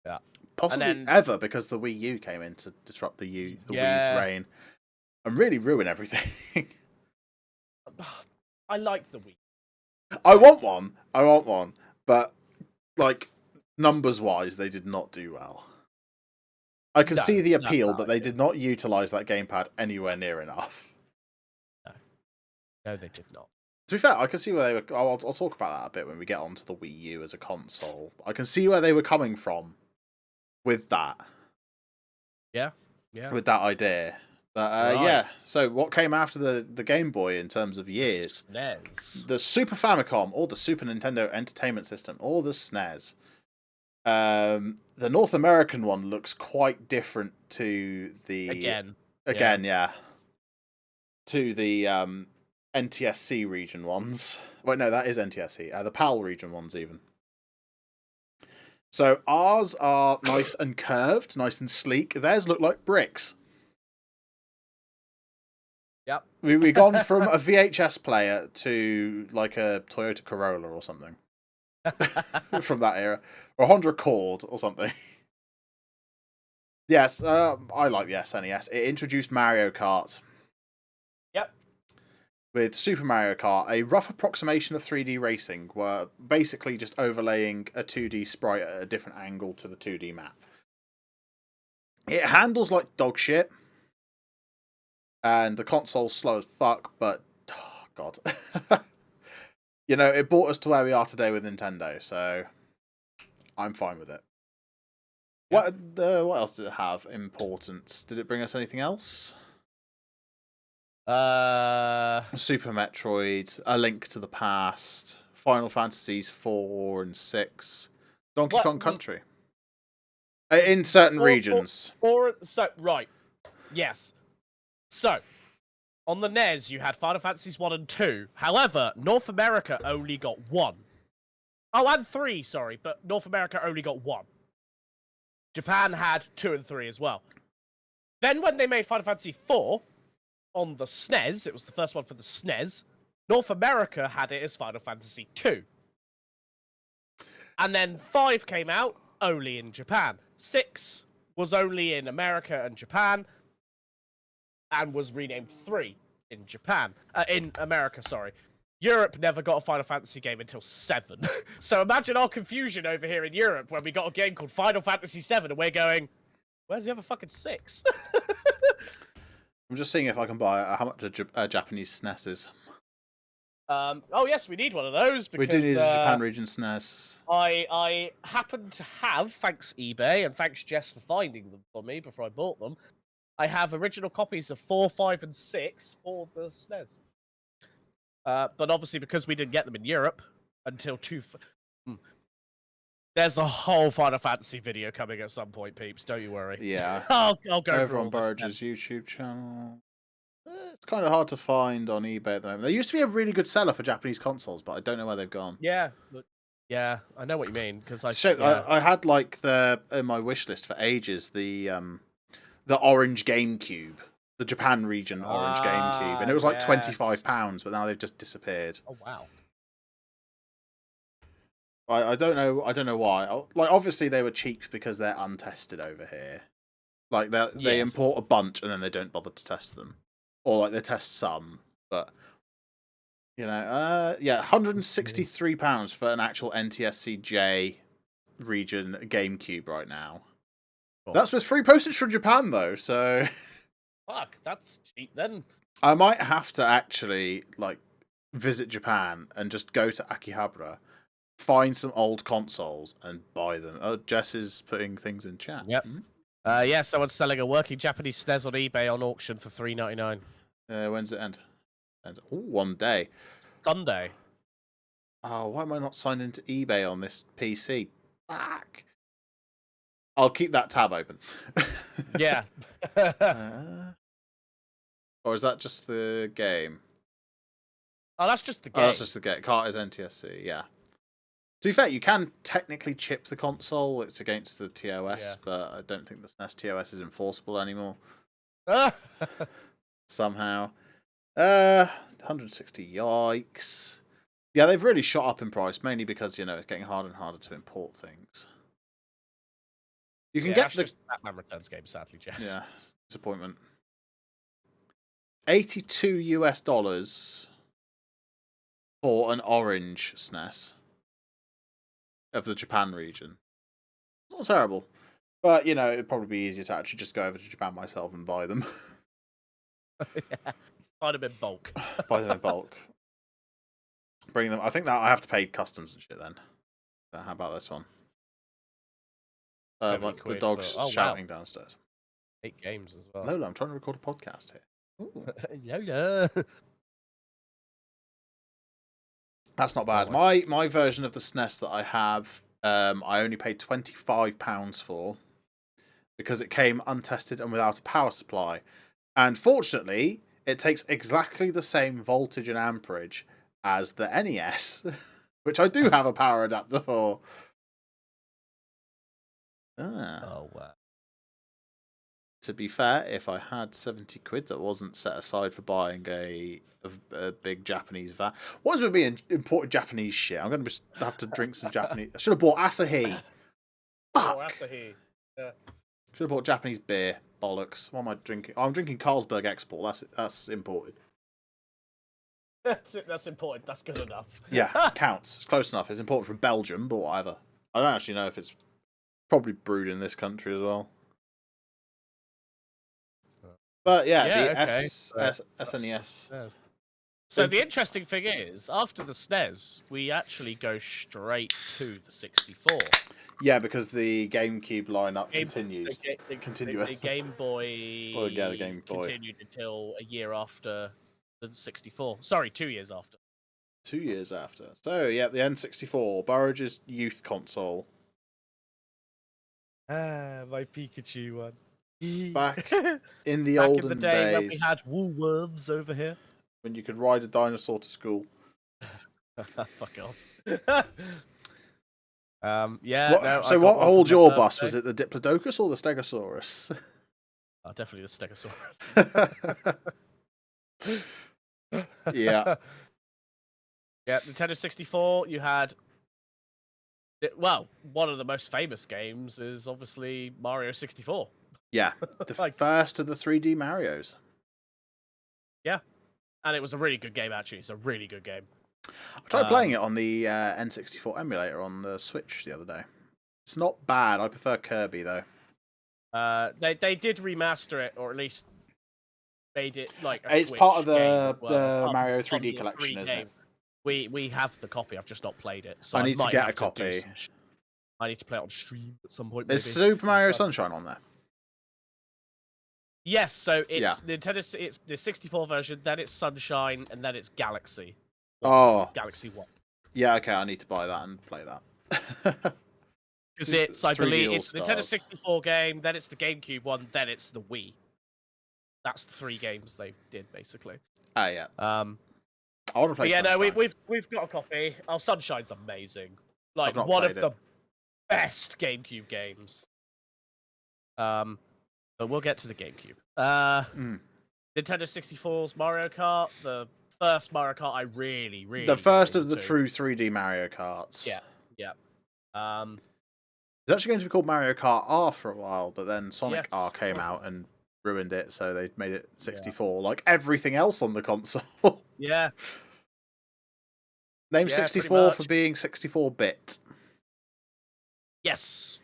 Yeah. Possibly ever, because the Wii U came in to disrupt the Wii's reign and really ruin everything. I like the Wii. I want one, but like numbers wise, they did not do well. I can see the appeal, but they did not utilize that gamepad anywhere near enough. No, they did not. To be fair, I can see where they were. I'll talk about that a bit when we get onto the Wii U as a console. I can see where they were coming from with that. Yeah. With that idea. But yeah, so what came after the Game Boy in terms of years? SNES. The Super Famicom, or the Super Nintendo Entertainment System, or the SNES. The North American one looks quite different to the... Again, yeah. To the NTSC region ones. Wait, no, that is NTSC. The PAL region ones, even. So ours are nice and curved, nice and sleek. Theirs look like bricks. Yep. We've gone from a VHS player to like a Toyota Corolla or something. From that era. Or a Honda Accord or something. Yes, I like the SNES. It introduced Mario Kart. Yep. With Super Mario Kart, a rough approximation of 3D racing, were basically just overlaying a 2D sprite at a different angle to the 2D map. It handles like dog shit. And the console's slow as fuck, but... Oh, God. You know, it brought us to where we are today with Nintendo, so... I'm fine with it. What else did it have importance? Did it bring us anything else? Super Metroid, A Link to the Past, Final Fantasies 4 and 6, Donkey Kong Country. In certain regions. Yes. So, on the NES, you had Final Fantasies 1 and 2. However, North America only got 1. Oh, and 3, sorry, but North America only got 1. Japan had 2 and 3 as well. Then when they made Final Fantasy 4 on the SNES, it was the first one for the SNES, North America had it as Final Fantasy 2. And then 5 came out only in Japan. 6 was only in America and Japan, and was renamed 3 in Japan. In America, sorry. Europe never got a Final Fantasy game until 7. So imagine our confusion over here in Europe when we got a game called Final Fantasy 7 and we're going, where's the other fucking 6? I'm just seeing if I can buy how much a Japanese SNES is. Oh yes, we need one of those. Because, we do need a Japan region SNES. I happen to have, thanks eBay, and thanks Jess for finding them for me before I bought them, I have original copies of 4, 5, and 6 for the SNES. But obviously, because we didn't get them in Europe until there's a whole Final Fantasy video coming at some point, peeps. Don't you worry. Yeah. I'll go over for on Burridge's YouTube channel. It's kind of hard to find on eBay at the moment. There used to be a really good seller for Japanese consoles, but I don't know where they've gone. Yeah, yeah, I know what you mean because I had like in my wish list for ages the orange GameCube, the Japan region orange GameCube, and it was like yes. £25, but now they've just disappeared. Oh wow. I don't know. I don't know why. Like, obviously they were cheap because they're untested over here. Like they Yes. import a bunch and then they don't bother to test them, or like they test some. But yeah, £163 for an actual NTSC-J region GameCube right now. Cool. That's with free postage from Japan though, so Fuck, that's cheap then. I might have to actually like visit Japan and just go to Akihabara, find some old consoles and buy them. Oh, Jess is putting things in chat. Yep. Yeah, someone's selling a working Japanese SNES on eBay on auction for $3.99. When's it end? Ooh, 1 day. Sunday. Oh, why am I not signed into eBay on this PC? Fuck. I'll keep that tab open. Yeah. Or is that just the game? Oh, that's just the game. Oh, that's just the game. Carter's NTSC, yeah. To be fair, you can technically chip the console. It's against the TOS, but I don't think the SNES TOS is enforceable anymore. Somehow. 160, yikes. Yeah, they've really shot up in price, mainly because, it's getting harder and harder to import things. You can get the... just Batman Returns game, sadly, Jess. Yeah, disappointment. $82 for an orange SNES of the Japan region. It's not terrible. But, it'd probably be easier to actually just go over to Japan myself and buy them. Yeah. Buy them in bulk. Buy them in bulk. Bring them. I think that I have to pay customs and shit then. So how about this one? The dog's shouting downstairs. 8 games as well. Lola, I'm trying to record a podcast here. Lola. That's not bad. My version of the SNES that I have, I only paid £25 for because it came untested and without a power supply. And fortunately, it takes exactly the same voltage and amperage as the NES, which I do have a power adapter for. Oh, wow. To be fair, if I had £70 that wasn't set aside for buying a big Japanese van, what is with me importing Japanese shit? I'm going to have to drink some Japanese. I should have bought Asahi. Fuck. Oh, Asahi. Yeah. Should have bought Japanese beer. Bollocks. What am I drinking? Oh, I'm drinking Carlsberg Export. That's imported. That's important. That's good enough. Yeah, counts. It's close enough. It's imported from Belgium, but whatever. I don't actually know if it's probably brewed in this country as well. But yeah, the SNES. So the interesting thing is, after the SNES, we actually go straight to the 64. Yeah, because the GameCube lineup continues. The Game Boy. Oh yeah, the Game Boy continued until a year after the 64. Sorry, 2 years after. 2 years after. So yeah, the N64, Burridge's youth console. My Pikachu one. Back in the olden days, when we had Woolworms over here, when you could ride a dinosaur to school. Fuck off. Yeah. So what holds your bus? Was it the Diplodocus or the Stegosaurus? Oh, definitely the Stegosaurus. Yeah. Yeah, Nintendo 64, you had... Well, one of the most famous games is obviously Mario 64. Yeah, the first of the 3D Marios. Yeah, and it was a really good game, actually. It's a really good game. I tried playing it on the N64 emulator on the Switch the other day. It's not bad. I prefer Kirby, though. They did remaster it, or at least made it like a It's Switch part of the Mario 3D collection, isn't it? We have the copy. I've just not played it. So I need to get a copy. I need to play it on stream at some point. Is Super Mario Sunshine on there? Yes, so it's Nintendo. It's the 64 version, then it's Sunshine, and then it's Galaxy. Oh, Galaxy 1. Yeah, okay. I need to buy that and play that. Because it's, I believe, it's the Nintendo 64 game, then it's the GameCube one, then it's the Wii. That's the 3 games they did basically. Ah, yeah. I want to play. Yeah, Sunshine. no, we've got a copy. Oh, Sunshine's amazing. Like I've not one of played the best GameCube games. But we'll get to the GameCube. Nintendo 64's Mario Kart, the first Mario Kart I really the first of the into. true 3D Mario Karts. Yeah. It's actually going to be called Mario Kart R for a while, but then Sonic Yes, R came was it? out and ruined it, so they made it 64, like everything else on the console. Yeah. Name Yeah, 64 for being 64-bit. Yes.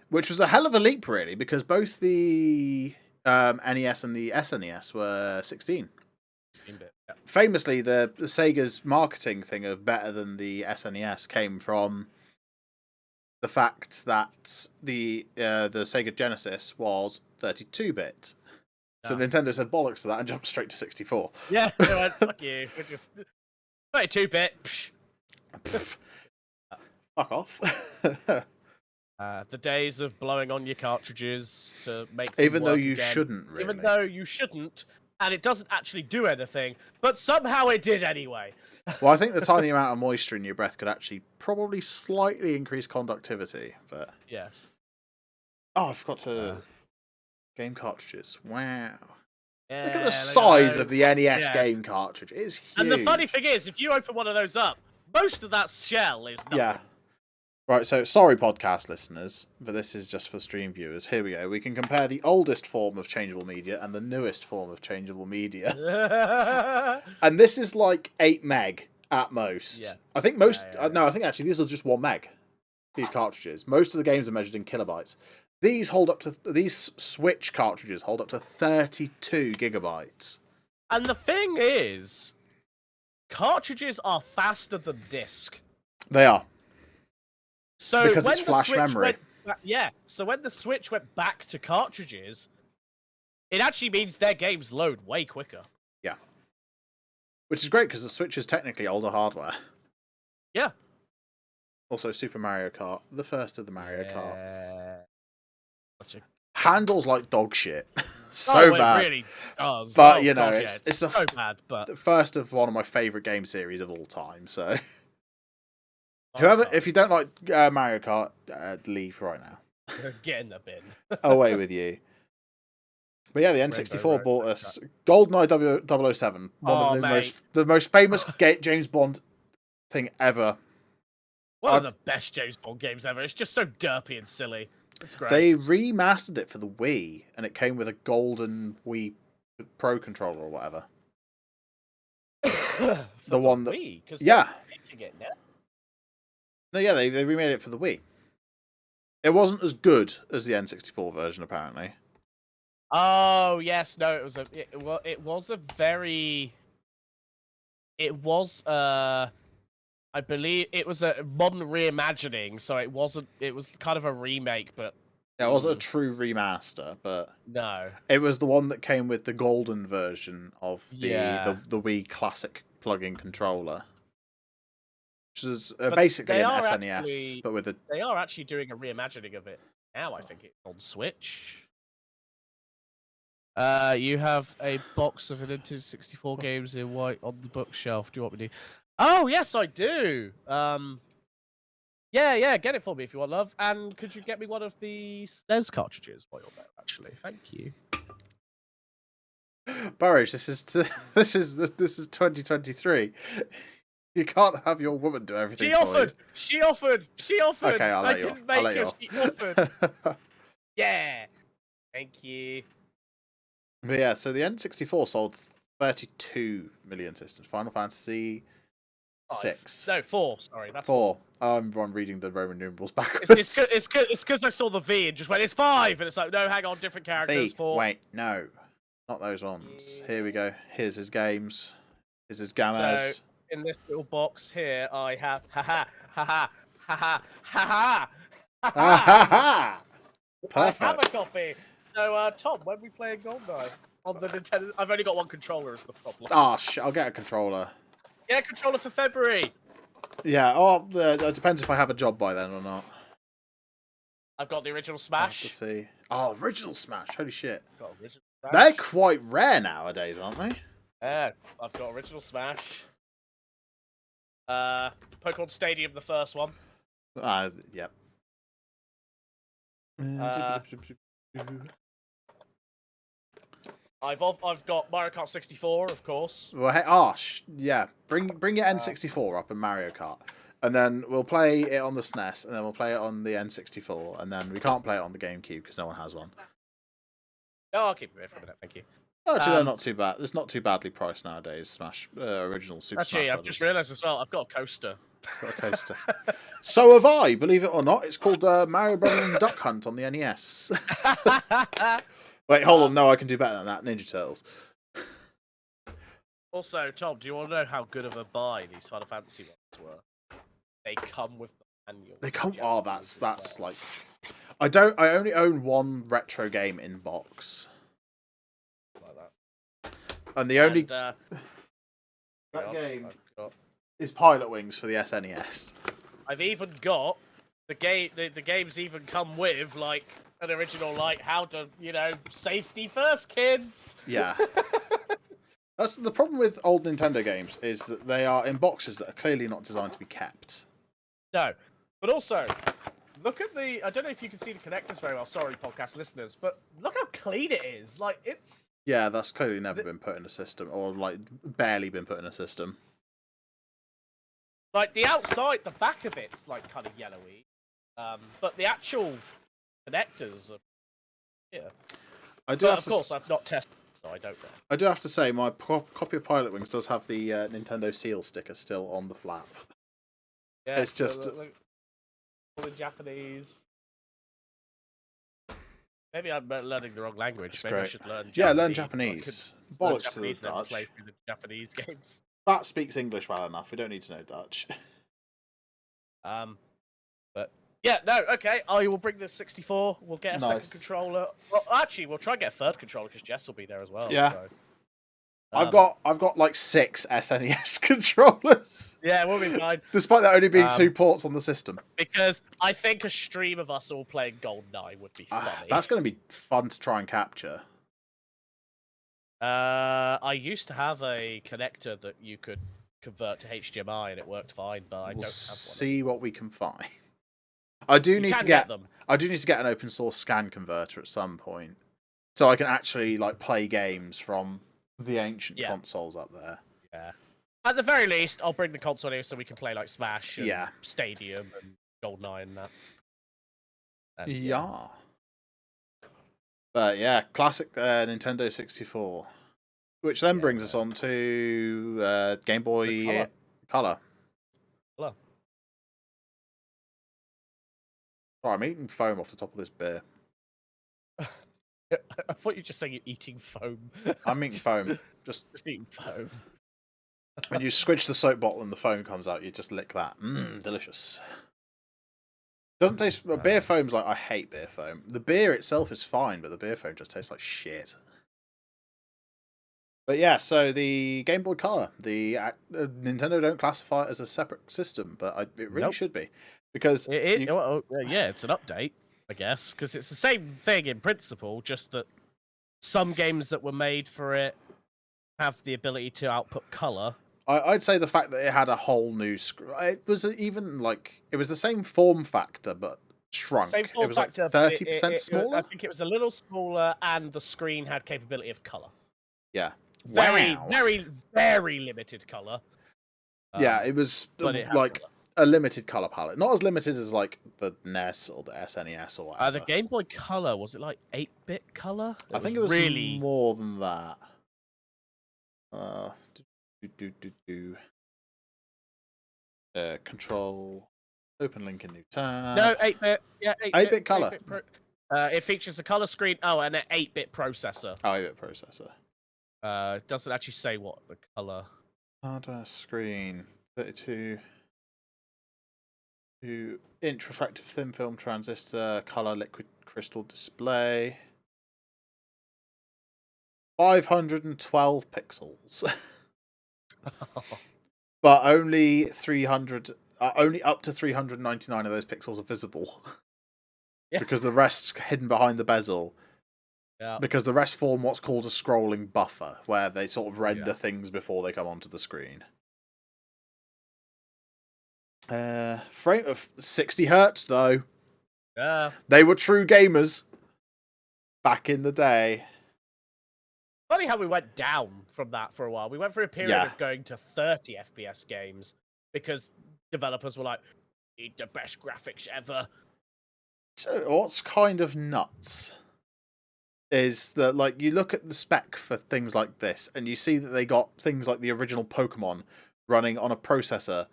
Which was a hell of a leap, really, because both the NES and the SNES were 16. 16-bit. Yeah. Famously, the Sega's marketing thing of better than the SNES came from the fact that the Sega Genesis was 32-bit. So Nintendo said bollocks to that and jumped straight to 64. Yeah, they went, fuck you. We're just 32-bit. Fuck off. The days of blowing on your cartridges to make them Even though work you again. shouldn't, really. Even though you shouldn't, and it doesn't actually do anything, but somehow it did anyway. Well, I think the tiny amount of moisture in your breath could actually probably slightly increase conductivity, but... Yes. Oh, I forgot to... Game cartridges. Wow. Yeah, look at the size of the NES game cartridge. It's huge. And the funny thing is, if you open one of those up, most of that shell is nothing. Yeah. Right, so sorry podcast listeners, but this is just for stream viewers. Here we go. We can compare the oldest form of changeable media and the newest form of changeable media. And this is like 8 meg at most. Yeah. I think most... No, I think actually these are just 1 meg. These cartridges. Most of the games are measured in kilobytes. These hold up to... These Switch cartridges hold up to 32 gigabytes. And the thing is, cartridges are faster than disc. They are. So because when it's flash memory. So when the Switch went back to cartridges, it actually means their games load way quicker. Yeah. Which is great because the Switch is technically older hardware. Yeah. Also, Super Mario Kart, the first of the Mario Karts. Handles Handles like dog shit. So bad. It really does. But, you know, God, it's so bad, but... the first of one of my favourite game series of all time, so... Whoever, if you don't like Mario Kart, leave right now. Get in the bin. Away with you. But yeah, the N64 bought us GoldenEye 007, one of the most famous James Bond thing ever. One of the best James Bond games ever. It's just so derpy and silly. It's great. They remastered it for the Wii, and it came with a golden Wii Pro controller or whatever. the one that... Wii? Yeah. It now. No, yeah, they remade it for the Wii. It wasn't as good as the N64 version, apparently. Oh yes, no, it was I believe it was a modern reimagining, so it wasn't. It was kind of a remake, but it wasn't a true remaster. But no, it was the one that came with the golden version of the Wii Classic plug-in controller. Which is basically an SNES, but with a... They are actually doing a reimagining of it now, I think it's on Switch. You have a box of Nintendo 64 games in white on the bookshelf. Do you want me to... Oh, yes, I do! Yeah, get it for me if you want, love. And could you get me one of the SNES cartridges while you're there, actually? Thank you. Burridge, this is 2023. You can't have your woman do everything. She offered. Okay, I'll let you off. I'll let you off. She offered. Yeah. Thank you. But yeah, so the N64 sold 32 million systems. Final Fantasy 6. No, 4. Sorry, that's 4. I'm reading the Roman numerals backwards. It's because I saw the V and just went, it's 5, and it's like, no, hang on, different characters. 4. Wait, no, not those ones. Yeah. Here we go. Here's his games. Here's his gamas. So, in this little box here, I have ha. Perfect. I have a copy. So, Tom, when we play GoldenEye on the Nintendo, I've only got one controller. Is the problem? Oh shit! I'll get a controller. Get a controller for February. Yeah. Oh, it depends if I have a job by then or not. I've got the original Smash. To see. Oh, original Smash! Holy shit! I've got original They're quite rare nowadays, aren't they? Yeah, I've got original Smash. Pokemon Stadium, the first one. Yep. I've got Mario Kart 64, of course. Well, hey, yeah. Bring your N64 up and Mario Kart, and then we'll play it on the SNES, and then we'll play it on the N64, and then we can't play it on the GameCube because no one has one. No, I'll keep it for a minute, thank you. Actually, they're not too bad. It's not too badly priced nowadays. Smash original Super Smash Actually, I've Brothers. just realised as well, I've got a coaster. Got a coaster. So have I, believe it or not. It's called Mario Brothers and Duck Hunt on the NES. Wait, hold on. No, I can do better than that. Ninja Turtles. Also, Tom, do you want to know how good of a buy these Final Fantasy ones were? They come with the manuals. They come. Oh, that's like. I only own one retro game in box. Like that. And the only that game is Pilot Wings for the SNES. I've even got the game. The games even come with like an original, like how to, safety first, kids. Yeah. That's the problem with old Nintendo games, is that they are in boxes that are clearly not designed to be kept. No, but also look at the. I don't know if you can see the connectors very well. Sorry, podcast listeners, but look how clean it is. Like it's. Yeah, that's clearly never been put in a system, or like barely been put in a system. Like the outside, the back of it's like kind of yellowy, but the actual connectors are. Yeah. I do. Of course, I've not tested, so I don't know. I do have to say, my copy of Pilot Wings does have the Nintendo seal sticker still on the flap. Yeah, it's just all in Japanese. Maybe I'm learning the wrong language. Maybe I should learn Japanese. Yeah, learn Japanese. Bollocks to the Dutch. Play through the Japanese games. That speaks English well enough. We don't need to know Dutch. But yeah, no, okay. I will bring the 64. We'll get a second controller. Well, actually, we'll try and get a third controller because Jess will be there as well. Yeah. So. I've got like 6 SNES controllers. Yeah, we'll be fine. Despite there only being 2 ports on the system. Because I think a stream of us all playing GoldenEye would be funny. That's going to be fun to try and capture. I used to have a connector that you could convert to HDMI and it worked fine, but I don't have one. See what we can find. I do need to get them. I do need to get an open source scan converter at some point, so I can actually like play games from the ancient consoles up there. Yeah. At the very least, I'll bring the console here so we can play like Smash, and Stadium, and GoldenEye, and that. And, But yeah, classic Nintendo 64, which then brings us on to Game Boy Color. Sorry, I'm eating foam off the top of this beer. I thought you were just saying you're eating foam. I'm eating foam. Just eating foam. When you squidge the soap bottle and the foam comes out, you just lick that. Delicious. Doesn't taste. Beer foam's like, I hate beer foam. The beer itself is fine, but the beer foam just tastes like shit. But yeah, so the Game Boy Color, Nintendo don't classify it as a separate system, but it really should be, because it's an update, I guess, because it's the same thing in principle, just that some games that were made for it have the ability to output color. I'd say the fact that it had a whole new screen, it was even like, it was the same form factor but shrunk. Same form it was factor, like 30% smaller. I think it was a little smaller, and the screen had capability of color. Yeah, very, very limited color. Yeah, it was like a limited color palette, not as limited as like the NES or the SNES or whatever. The Game Boy Color, was it like 8-bit color? I think it was really more than that. Control, open link in new tab. No, 8-bit. Yeah, 8-bit color. It features a color screen. Oh, and an 8-bit processor. Oh, 8-bit processor. It doesn't actually say what the color. Hardware screen 32. 2-inch refractive thin film transistor, color liquid crystal display. 512 pixels. But only 300, only up to 399 of those pixels are visible. Yeah. Because the rest's hidden behind the bezel. Yeah. Because the rest form what's called a scrolling buffer, where they sort of render Yeah. things before they come onto the screen. Frame of 60 hertz though. Yeah. They were true gamers back in the day. Funny how we went down from that for a while. We went through a period Yeah. of going to 30 FPS games because developers were like, "Need the best graphics ever." So what's kind of nuts is that, like, you look at the spec for things like this, and you see that they got things like the original Pokemon running on a processor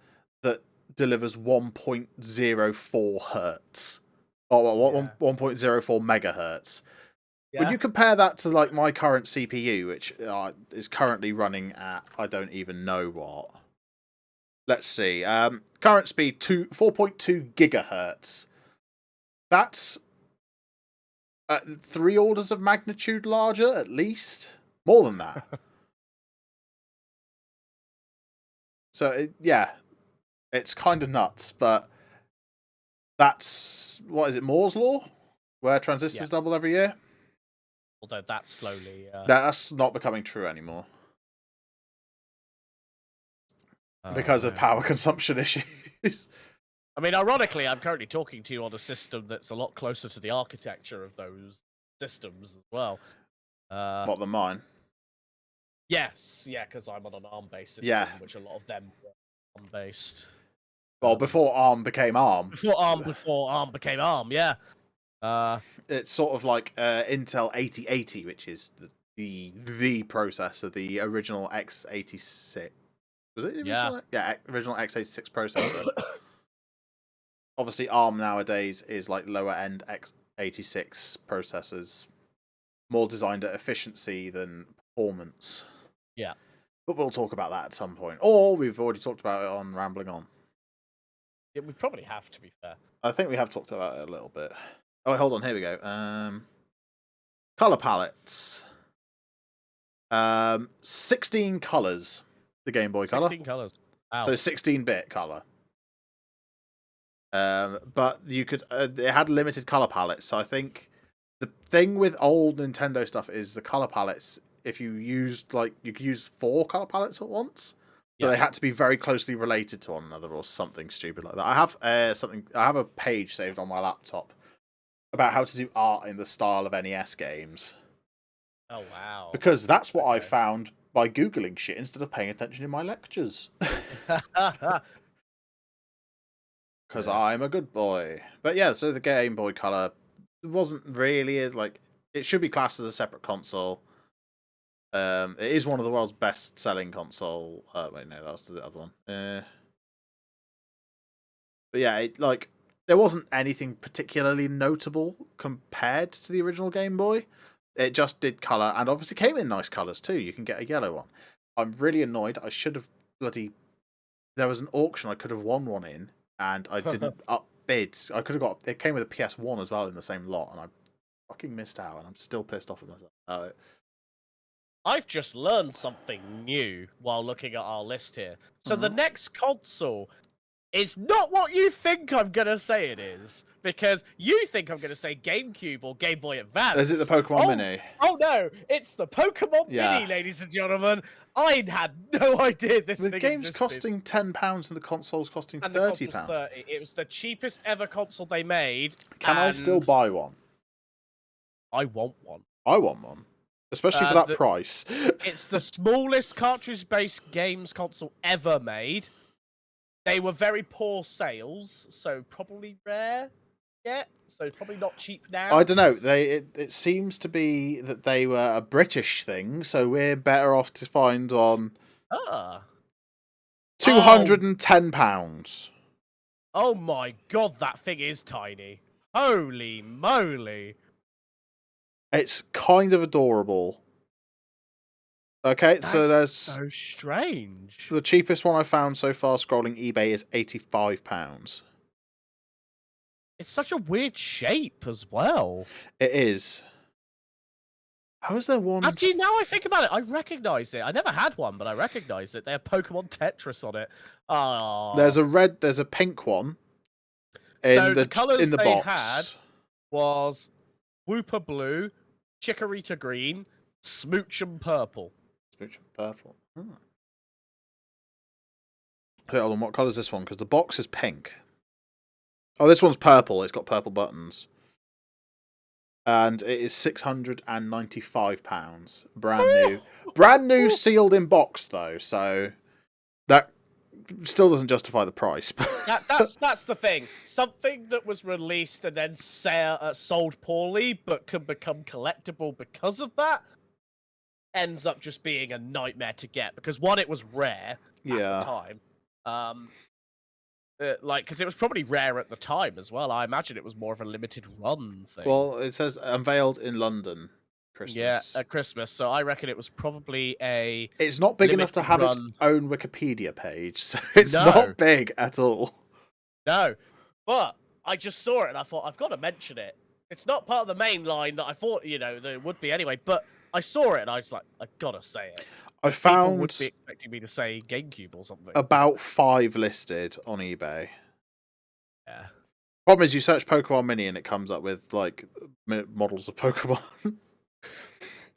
that delivers 1.04 hertz. Or Yeah. 1.04 megahertz. When Yeah. you compare that to, like, my current CPU, which is currently running at, I don't even know what. Let's see. Current speed 4.2 gigahertz. That's 3 orders of magnitude larger, at least. More than that. So, yeah, it's kind of nuts, but that's, what is it, Moore's Law? Where transistors double every year? Although that's slowly. That's not becoming true anymore. Because of power consumption issues. I mean, ironically, I'm currently talking to you on a system that's a lot closer to the architecture of those systems as well. More than mine. Yes, yeah, because I'm on an ARM-based system, Yeah. which a lot of them were ARM-based. Well, before ARM became ARM. Before ARM became ARM, yeah. It's sort of like Intel 8080, which is the processor, the original x86. Was it the original? Yeah, original x86 processor. Obviously, ARM nowadays is like lower end x86 processors, more designed at efficiency than performance. Yeah. But we'll talk about that at some point. Or we've already talked about it on Rambling On. Yeah, we probably have, to be fair. I think we have talked about it a little bit. Oh, hold on. Here we go. Color palettes. 16 colors. The Game Boy Color. 16 colors. Wow. So 16-bit color. But you could. It had limited color palettes. So I think the thing with old Nintendo stuff is the color palettes. If you used, like, you could use 4 color palettes at once, but they had to be very closely related to one another or something stupid like that. I have I have a page saved on my laptop about how to do art in the style of NES games. Oh, wow. Because that's what I found by Googling shit instead of paying attention in my lectures. Because I'm a good boy. But yeah, so the Game Boy Color wasn't really, like, it should be classed as a separate console. It is one of the world's best-selling console. Wait, no, that was the other one. But yeah, there wasn't anything particularly notable compared to the original Game Boy. It just did colour, and obviously came in nice colours too. You can get a yellow one. I'm really annoyed. I should have there was an auction I could have won one in, and I didn't upbid. I could have got. It came with a PS1 as well in the same lot, and I fucking missed out, and I'm still pissed off at myself. I've just learned something new while looking at our list here. So the next console is not what you think I'm going to say it is. Because you think I'm going to say GameCube or Game Boy Advance. Is it the Pokemon Mini? Oh no, it's the Pokemon Mini, ladies and gentlemen. I had no idea this thing The game's existed. costing £10 and the console's costing £30. £30. It was the cheapest ever console they made. Can I still buy one? I want one. I want one. Especially for that price. It's the smallest cartridge-based games console ever made. They were very poor sales, so probably rare yet. So it's probably not cheap now. I don't know. It seems to be that they were a British thing, so we're better off to find on £210. Oh my god, that thing is tiny. Holy moly. It's kind of adorable. Okay, so there's so strange. The cheapest one I found so far scrolling eBay is £85. It's such a weird shape as well. It is. How is there one? Actually, now I think about it, I recognise it. I never had one, but I recognise it. They have Pokemon Tetris on it. Oh. There's a pink one. So the colours in the they box had was Wooper Blue, Chikorita green, Smoochum purple. Smoochum purple. Hmm. Wait, hold on, what colour is this one? Because the box is pink. Oh, this one's purple. It's got purple buttons. And it is £695. Brand new. Brand new, sealed in box, though. So that still doesn't justify the price. That's the thing. Something that was released and then sold poorly, but can become collectible because of that, ends up just being a nightmare to get. Because one, it was rare at the time. Because it was probably rare at the time as well. I imagine it was more of a limited run thing. Well, it says unveiled in London Christmas. Yeah, at Christmas. So I reckon it was probably a. It's not big enough to have its own Wikipedia page, so it's not big at all. No, but I just saw it and I thought I've got to mention it. It's not part of the main line that I thought there would be anyway. But I saw it and I was like, I gotta say it. I found people would be expecting me to say GameCube or something. About 5 listed on eBay. Yeah. Problem is, you search Pokemon Mini and it comes up with like models of Pokemon.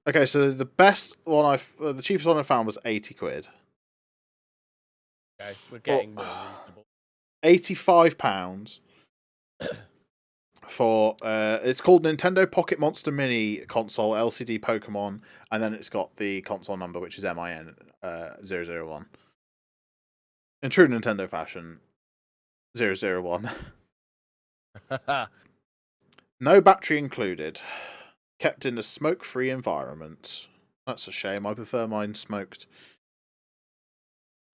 Okay, so the best one the cheapest one I found was £80. Okay, we're getting more reasonable. £85 for it's called Nintendo Pocket Monster Mini Console LCD Pokemon, and then it's got the console number, which is MIN 001. In true Nintendo fashion, 001. No battery included. Kept in a smoke-free environment. That's a shame. I prefer mine smoked.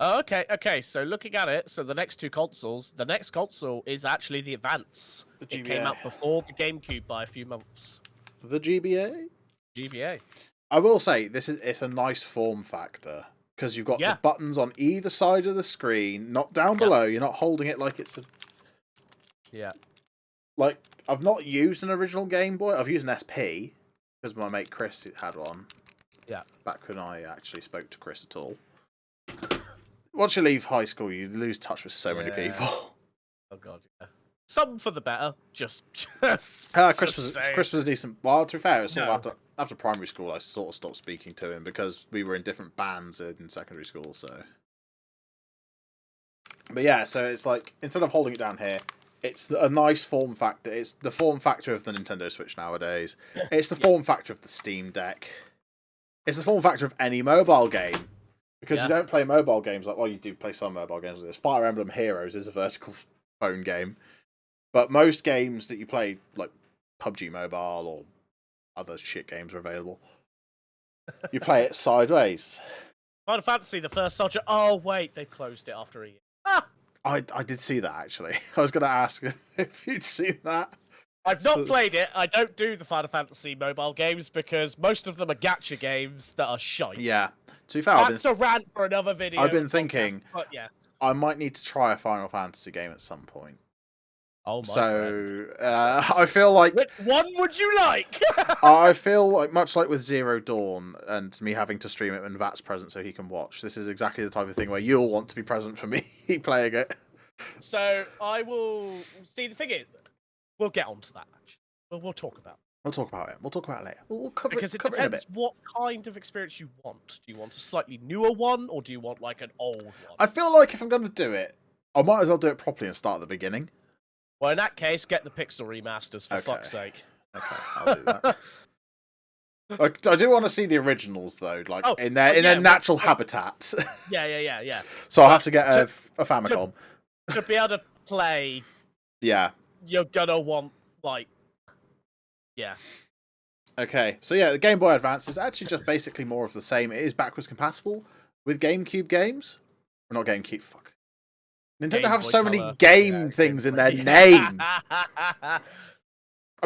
Oh, okay. So looking at it, the next two consoles, the next console is actually the Advance. It came out before the GameCube by a few months. The GBA? GBA. I will say, it's a nice form factor. Because you've got the buttons on either side of the screen, not down below. You're not holding it like it's a... Yeah. Like, I've not used an original Game Boy. I've used an SP, because my mate Chris had one. Yeah. Back when I actually spoke to Chris at all. Once you leave high school, you lose touch with so many people. Oh god, yeah. Some for the better. Just Chris was a decent. Well, to be fair, it was sort of after primary school, I sort of stopped speaking to him because we were in different bands in secondary school. So, but yeah, so it's like instead of holding it down here, it's a nice form factor. It's the form factor of the Nintendo Switch nowadays. It's the form factor of the Steam Deck. It's the form factor of any mobile game. Because you don't play mobile games you do play some mobile games with this. Fire Emblem Heroes is a vertical phone game. But most games that you play, like PUBG Mobile or other shit games are available, you play it sideways. Final Fantasy, the first Soldier. Oh, wait, they closed it after a year. Ah! I did see that, actually. I was going to ask if you'd seen that. I've not played it. I don't do the Final Fantasy mobile games because most of them are gacha games that are shite. Yeah. To be fair, that's a rant for another video. I've been thinking, but yeah, I might need to try a Final Fantasy game at some point. Oh my friend. I feel like... Which one would you like? I feel like, much like with Zero Dawn and me having to stream it when Vat's present so he can watch, this is exactly the type of thing where you'll want to be present for me playing it. So I will... See, the thing is, we'll get onto that. We'll talk about it. We'll talk about it. We'll talk about it later. We'll cover because it depends in a bit. What kind of experience you want. Do you want a slightly newer one, or do you want like an old one? I feel like if I'm going to do it, I might as well do it properly and start at the beginning. Well, in that case, get the pixel remasters for fuck's sake. Okay, I'll do that. I do want to see the originals though, like in their natural habitat. Yeah. So I'll have to get a Famicom to be able to play. Yeah, you're gonna want Okay, so yeah, the Game Boy Advance is actually just basically more of the same. It is backwards compatible with GameCube games. Or not GameCube, fuck. Nintendo have so many game things in their name. I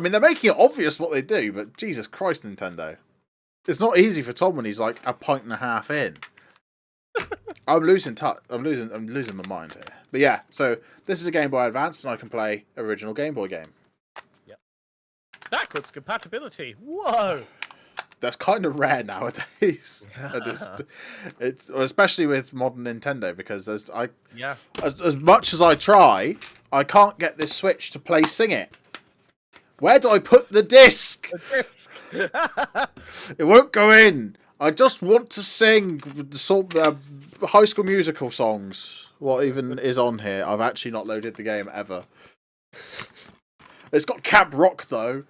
mean, they're making it obvious what they do, but Jesus Christ, Nintendo. It's not easy for Tom when he's like a pint and a half in. I'm losing touch. I'm losing my mind here. But yeah, so this is a Game Boy Advance, and I can play original Game Boy game. Yep. Backwards compatibility. Whoa. That's kind of rare nowadays. It's especially with modern Nintendo because as much as I try, I can't get this Switch to play Sing It. Where do I put the disc? It won't go in. I just want to sing the High School Musical songs. What even is on here? I've actually not loaded the game ever. It's got Camp Rock though.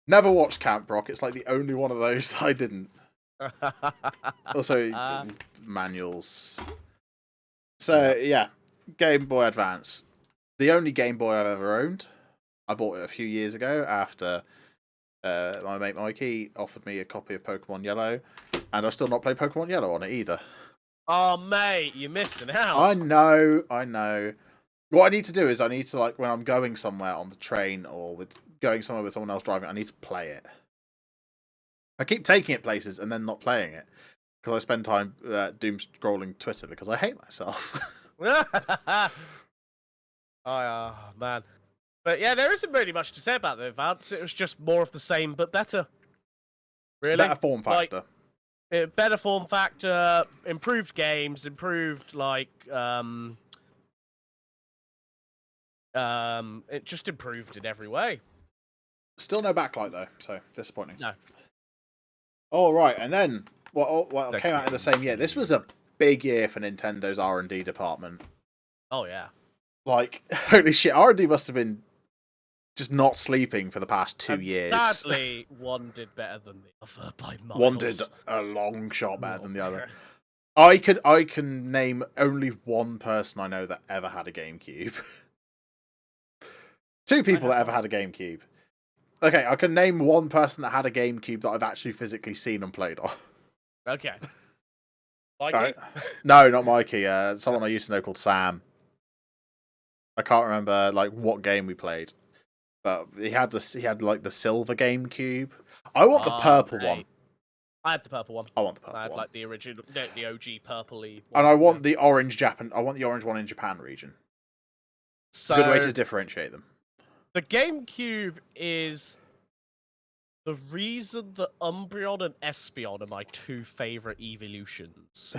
Never watched Camp Rock. It's like the only one of those that I didn't. Also, manuals. So yeah, Game Boy Advance. The only Game Boy I've ever owned. I bought it a few years ago after my mate Mikey offered me a copy of Pokemon Yellow, and I've still not played Pokemon Yellow on it either. Oh, mate, you're missing out. I know. What I need to do is I need to, like, when I'm going somewhere on the train or going somewhere with someone else driving, I need to play it. I keep taking it places and then not playing it because I spend time doom scrolling Twitter because I hate myself. Oh, man. But yeah, there isn't really much to say about the Advance. It was just more of the same, but better. Really? Better form factor. Better form factor, improved games, improved, like, it just improved in every way. Still no backlight, though, so disappointing. No. All right, and then what came out in the same year. This was a big year for Nintendo's R&D department. Oh, yeah. Like, holy shit, R&D must have been just not sleeping for the past 2 years. Sadly, one did better than the other by miles. One did a long shot better than the other. I can name only one person I know that ever had a GameCube. 2 people that ever had a GameCube. Okay, I can name one person that had a GameCube that I've actually physically seen and played on. Okay. Mikey? No, not Mikey. Someone I used to know called Sam. I can't remember like what game we played, but he had like the silver GameCube. I want the purple one. I had the purple one. I want the purple one. I had like the original, the OG purpley one. And I want the orange I want the orange one in Japan region. So, good way to differentiate them. The GameCube is the reason that Umbreon and Espeon are my 2 favorite evolutions.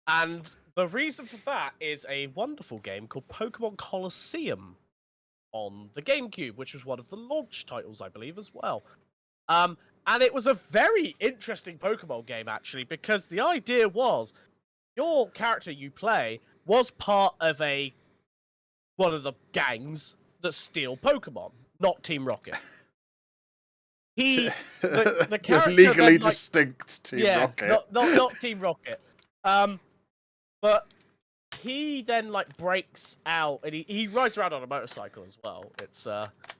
And the reason for that is a wonderful game called Pokemon Colosseum on the GameCube, which was one of the launch titles, I believe, as well. And it was a very interesting Pokemon game, actually, because the idea was your character you play was part of one of the gangs that steal Pokemon, not Team Rocket. The character legally then, distinct Team Rocket. Not Team Rocket. But he then breaks out and he rides around on a motorcycle as well. It's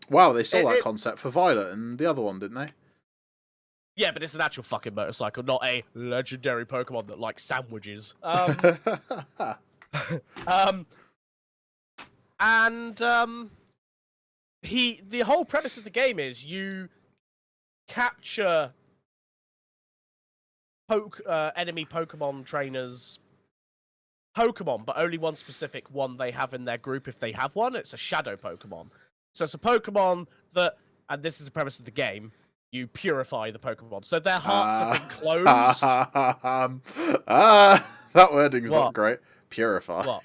wow, they stole that concept for Violet and the other one, didn't they? Yeah, but it's an actual fucking motorcycle, not a legendary Pokemon that likes sandwiches. The whole premise of the game is you capture enemy Pokemon trainers' Pokemon, but only one specific one they have in their group if they have one. It's a shadow Pokemon. So it's a Pokemon that, and this is the premise of the game, you purify the Pokemon. So their hearts have been closed. That wording's not great. Purify. What?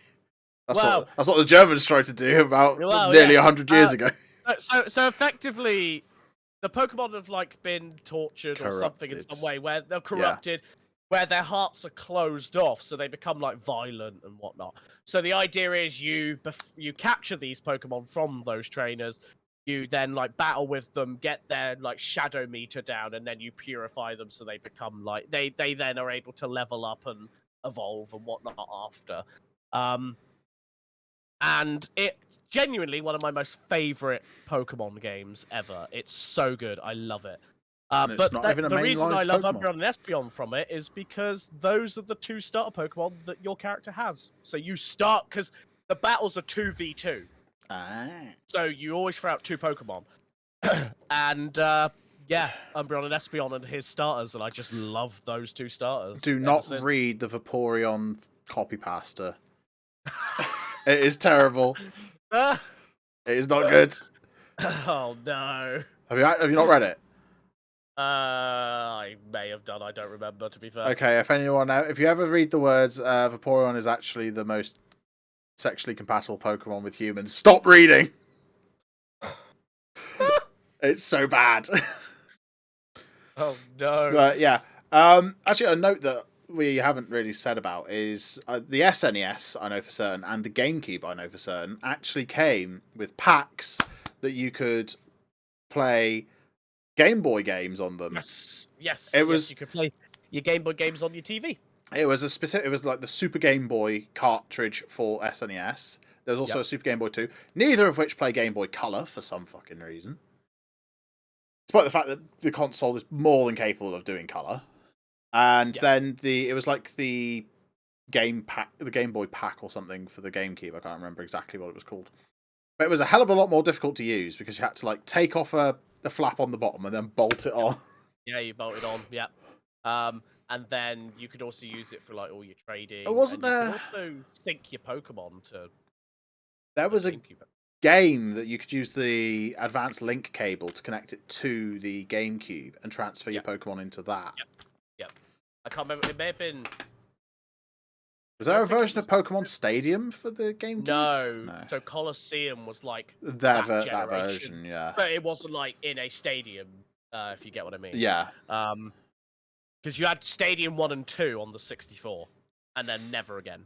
That's what the Germans tried to do about nearly 100 years ago. So effectively, the Pokemon have been tortured or something in some way, where they're corrupted, where their hearts are closed off, so they become violent and whatnot. So the idea is you capture these Pokemon from those trainers, you then battle with them, get their shadow meter down, and then you purify them so they become they then are able to level up and evolve and whatnot after. And it's genuinely one of my most favorite Pokemon games ever. It's so good. I love it. But the reason I love Umbreon and Espeon from it is because those are the 2 starter Pokemon that your character has. So you start, because the battles are 2v2. So you always throw out 2 Pokemon. And Umbreon and Espeon and his starters, and I just love those 2 starters. Do not read the Vaporeon copy pasta. It is terrible. It is not good. Oh no. Have you not read it? I may have done. I don't remember, to be fair. Okay, if you ever read the words, Vaporeon is actually the most sexually compatible Pokemon with humans, stop reading. It's so bad. Oh no. But yeah, actually, a note that we haven't really said about is the SNES, I know for certain, and the GameCube, I know for certain, actually came with packs that you could play Game Boy games on them. Yes. Yes. It yes, was you could play your Game Boy games on your TV. it was a specific. It was like the Super Game Boy cartridge for SNES. There was also Yep. a Super Game Boy 2, neither of which play Game Boy Color for some fucking reason. Despite the fact that the console is more than capable of doing color. And Yeah. then it was like the Game Boy pack or something for the GameCube. I can't remember exactly what it was called. But it was a hell of a lot more difficult to use because you had to like take off the flap on the bottom and then bolt it on. Yeah, you bolt it on. Yeah. And then you could also use it for like all your trading. Wasn't and there? You could also sync your Pokemon to. There was a GameCube. game that you could use the advanced link cable to connect it to the GameCube and transfer your Pokemon into that. Yep. I can't remember. It may have been. Was there a version of Pokemon Stadium for the GameCube? No. So Colosseum was like that generation. version, yeah. But it wasn't like in a stadium, if you get what I mean. Yeah. Because you had Stadium 1 and 2 on the 64, and then never again.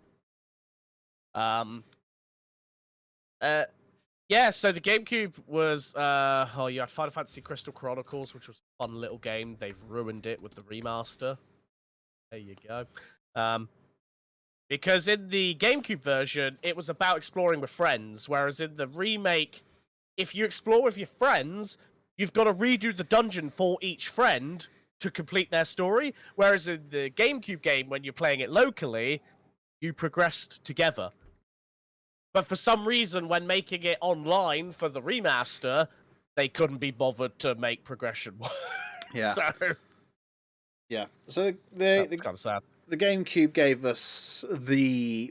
Yeah, so the GameCube was, you had Final Fantasy Crystal Chronicles, which was a fun little game. They've ruined it with the remaster. There you go. Because in the GameCube version, it was about exploring with friends, whereas in the remake, if you explore with your friends, you've got to redo the dungeon for each friend to complete their story, whereas in the GameCube game, when you're playing it locally, you progressed together. But for some reason, when making it online for the remaster, they couldn't be bothered to make progression work. Yeah. So that's kind of sad. The GameCube gave us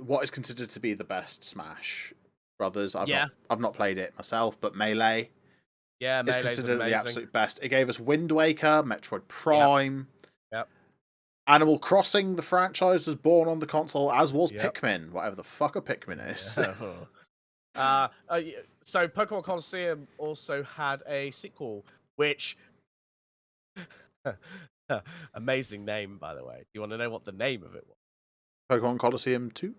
what is considered to be the best Smash Brothers. I've not played it myself, but Melee is considered the absolute best. It gave us Wind Waker, Metroid Prime. Yep. Animal Crossing, the franchise, was born on the console, as was Pikmin, whatever the fuck a Pikmin is. So Pokemon Colosseum also had a sequel, which amazing name, by the way. Do you want to know what the name of it was? Pokemon Colosseum 2?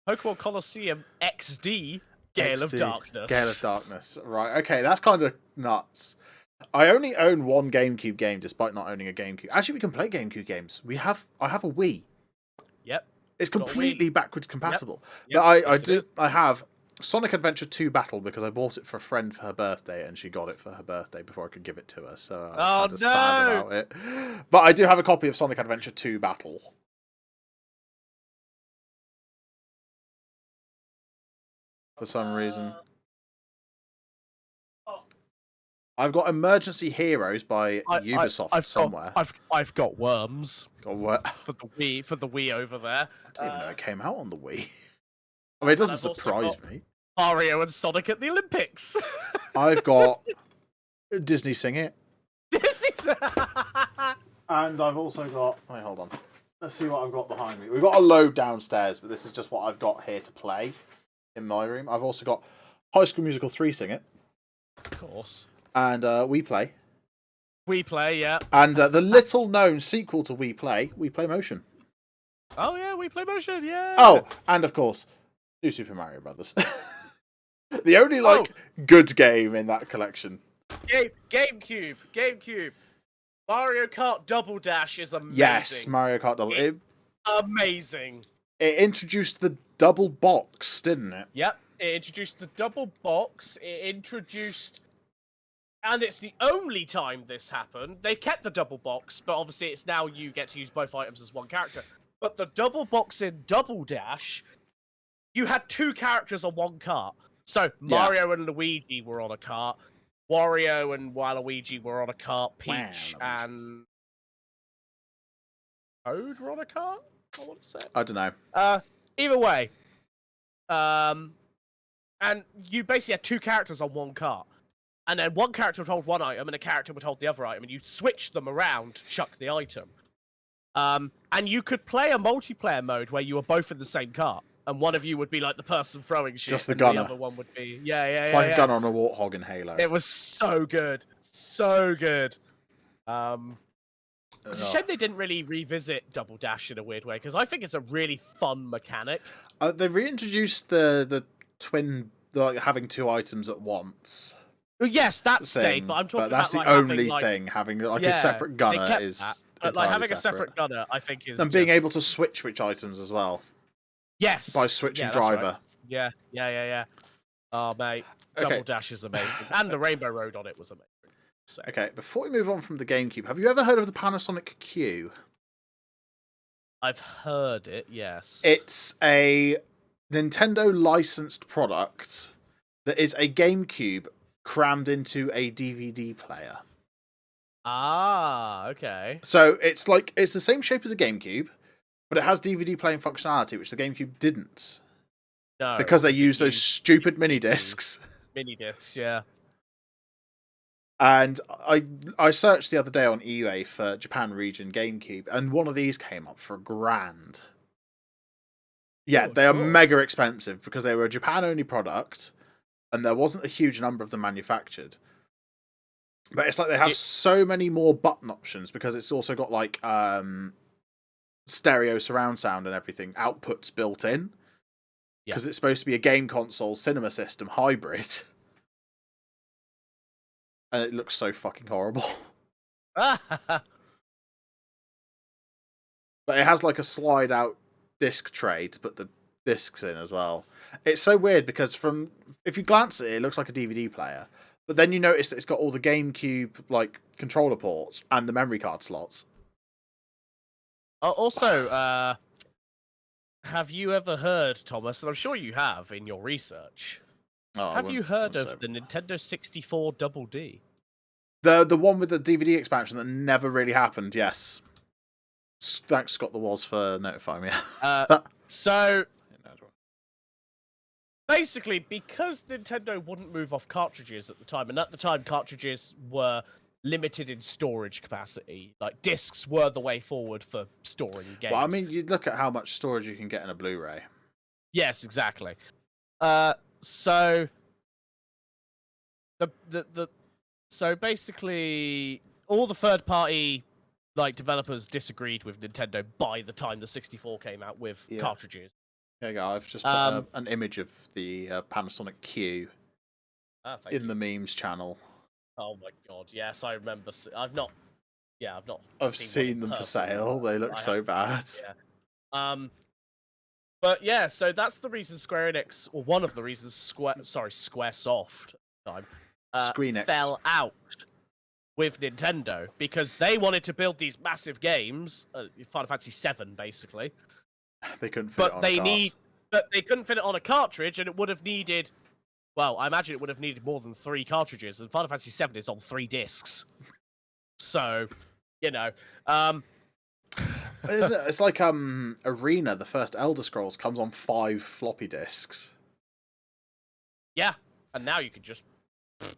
Pokemon Colosseum XD, Gale of Darkness. Gale of Darkness. Right, okay, that's kind of nuts. I only own one GameCube game, despite not owning a GameCube. Actually, we can play GameCube games. I have a Wii. Yep. It's completely backwards compatible. Yep. But I have Sonic Adventure 2 Battle because I bought it for a friend for her birthday and she got it for her birthday before I could give it to her. So I was sad about it. But I do have a copy of Sonic Adventure 2 Battle. For some reason. I've got Emergency Heroes by Ubisoft somewhere. I've got Worms. Got what? For the Wii over there. I didn't even know it came out on the Wii. I mean, it doesn't surprise me. Mario and Sonic at the Olympics. I've got Disney Sing It. Disney. And I've also got. Wait, hold on. Let's see what I've got behind me. We've got a load downstairs, but this is just what I've got here to play in my room. I've also got High School Musical 3 Sing It. Of course. And We Play. We Play, yeah. And the little known sequel to We Play Motion. Oh yeah, We Play Motion, yeah. Oh, and of course, New Super Mario Brothers. The only good game in that collection. GameCube. Mario Kart Double Dash is amazing. Yes, Mario Kart Double. Amazing. It introduced the double box, didn't it? Yep. It introduced the double box. And it's the only time this happened. They kept the double box, but obviously it's now you get to use both items as one character. But the double box in Double Dash, you had two characters on one cart. So Mario and Luigi were on a cart. Wario and Waluigi were on a cart. Peach and Toad were on a cart, I want to say. I don't know. Either way. And you basically had two characters on one cart. And then one character would hold one item, and a character would hold the other item, and you switch them around to chuck the item. And you could play a multiplayer mode where you were both in the same cart. and one of you would be like the person throwing shit, Just the and gunner. the other one would be yeah. It's like a gun on a warthog in Halo. It was so good, so good. It's a shame they didn't really revisit Double Dash in a weird way, because I think it's a really fun mechanic. They reintroduced the twin, like having 2 items at once. Yes, that stayed, but I'm talking But that's about the like, only having, thing. Having like yeah, a separate gunner kept is that, but like entirely having a separate separate. gunner, I think is And being able to switch which items as well. Yes, By switching that's right. driver. Yeah. Oh mate, Double Dash is amazing, and the Rainbow Road on it was amazing. So. Okay, before we move on from the GameCube, have you ever heard of the Panasonic Q? I've heard it, yes. It's a Nintendo licensed product that is a GameCube crammed into a DVD player. Ah, okay. So it's the same shape as a GameCube, but it has DVD playing functionality, which the GameCube didn't. No, because they use those stupid mini discs. Mini discs, yeah. And I searched the other day on eBay for Japan region GameCube, and one of these came up for $1,000. Yeah, they are mega expensive because they were a Japan only product, and there wasn't a huge number of them manufactured. But it's like they have so many more button options because it's also got like stereo surround sound and everything, outputs built in. Because it's supposed to be a game console cinema system hybrid. And it looks so fucking horrible. But it has like a slide out disc tray to put the discs in as well. It's so weird because if you glance at it, it looks like a DVD player. But then you notice that it's got all the GameCube like controller ports and the memory card slots. Also, have you ever heard, Thomas, and I'm sure you have in your research, have you heard of the Nintendo 64 Double D? The one with the DVD expansion that never really happened, yes. Thanks, Scott the Woz, for notifying me. So, basically, because Nintendo wouldn't move off cartridges at the time, and at the time cartridges were limited in storage capacity, like discs were the way forward for storing games. Well, I mean, you'd look at how much storage you can get in a Blu-ray. Yes, exactly. So so basically, all the third-party like developers disagreed with Nintendo by the time the 64 came out with cartridges. There you go. I've just put an image of the Panasonic Q in the memes channel. Oh my god! Yes, I remember. I've not I've seen them for sale. They look so bad. Yeah. But yeah, so that's the reason Square Enix, or one of the reasons SquareSoft fell out with Nintendo, because they wanted to build these massive games, Final Fantasy VII, basically. They couldn't fit it on a cart. But they couldn't fit it on a cartridge, and it would have needed. Well, I imagine it would have needed more than 3 cartridges, and Final Fantasy VII is on 3 discs. So, you know, it's like Arena, the first Elder Scrolls, comes on 5 floppy disks. Yeah, and now you can just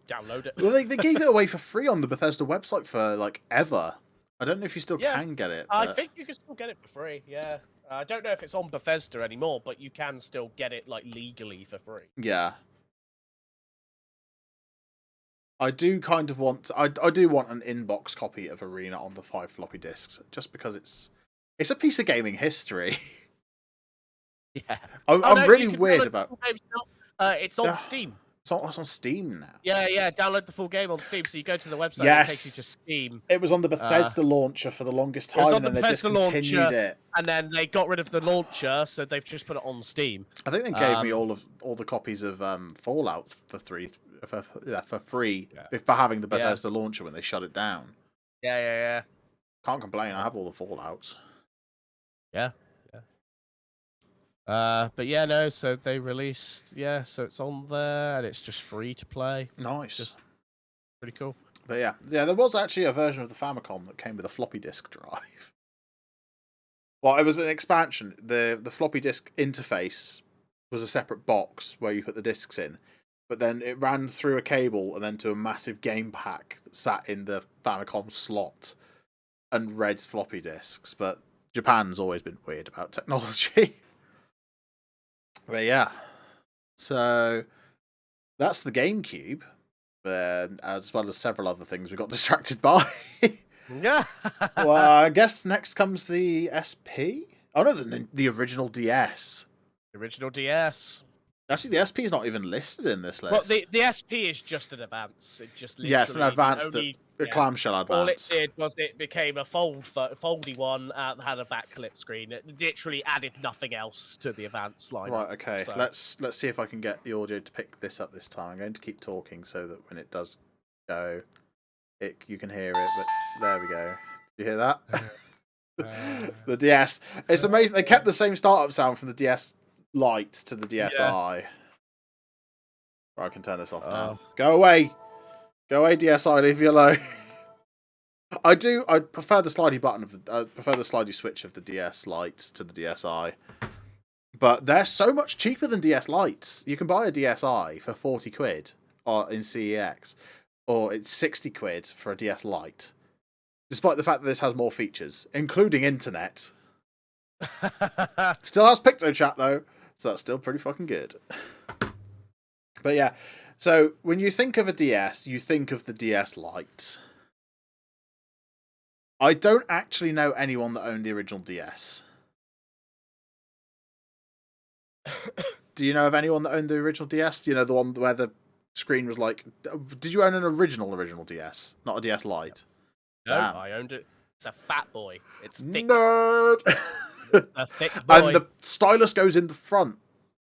download it. Well, they gave it away for free on the Bethesda website for like ever. I don't know if you still can get it. I think you can still get it for free. Yeah, I don't know if it's on Bethesda anymore, but you can still get it like legally for free. Yeah. I do kind of want. I do want an inbox copy of Arena on the 5 floppy disks, just because it's a piece of gaming history. Yeah, I'm really weird about. It's on Steam. It's on Steam now. Yeah. Download the full game on Steam. So you go to the website, yes. And it takes you to Steam. It was on the Bethesda launcher for the longest time, and then they discontinued it. And then they got rid of the launcher, so they've just put it on Steam. I think they gave me all the copies of Fallout for free for having the Bethesda launcher when they shut it down. Yeah. Can't complain. I have all the Fallouts. Yeah. But yeah, no, so they released, so it's on there, and it's just free to play. Nice. Just pretty cool. But yeah, there was actually a version of the Famicom that came with a floppy disk drive. Well, it was an expansion. The floppy disk interface was a separate box where you put the discs in, but then it ran through a cable and then to a massive game pack that sat in the Famicom slot and read floppy disks. But Japan's always been weird about technology. But yeah, so that's the GameCube, as well as several other things we got distracted by. Yeah. Well, I guess next comes the SP. Oh no, the original DS. Original DS. Actually, the SP is not even listed in this Well, list. the SP is just an advance. It just literally Yes, an advanced, only a clamshell all it advance. did was it became a foldy one that had a backlit screen. It literally added nothing else to the advanced lineup. Right, okay. So. Let's see if I can get the audio to pick this up this time. I'm going to keep talking so that when it does go, you can hear it. But there we go. You hear that? The DS. It's amazing. They kept the same startup sound from the DS Lite to the DSi. Right, I can turn this off now. Go away. Go away, DSi. Leave me alone. I prefer the slidey button of the. I prefer the slidey switch of the DS Lite to the DSi. But they're so much cheaper than DS Lites. You can buy a DSi for 40 quid in CEX, or it's 60 quid for a DS Lite. Despite the fact that this has more features, including internet. Still has PictoChat though, so that's still pretty fucking good. But yeah, so when you think of a DS, you think of the DS Lite. I don't actually know anyone that owned the original DS. Do you know of anyone that owned the original DS? Do you know the one where the screen was like... Did you own an original DS? Not a DS Lite? No, Damn. I owned it. It's a fat boy. It's thick. Nerd! It's a thick boy. And the stylus goes in the front.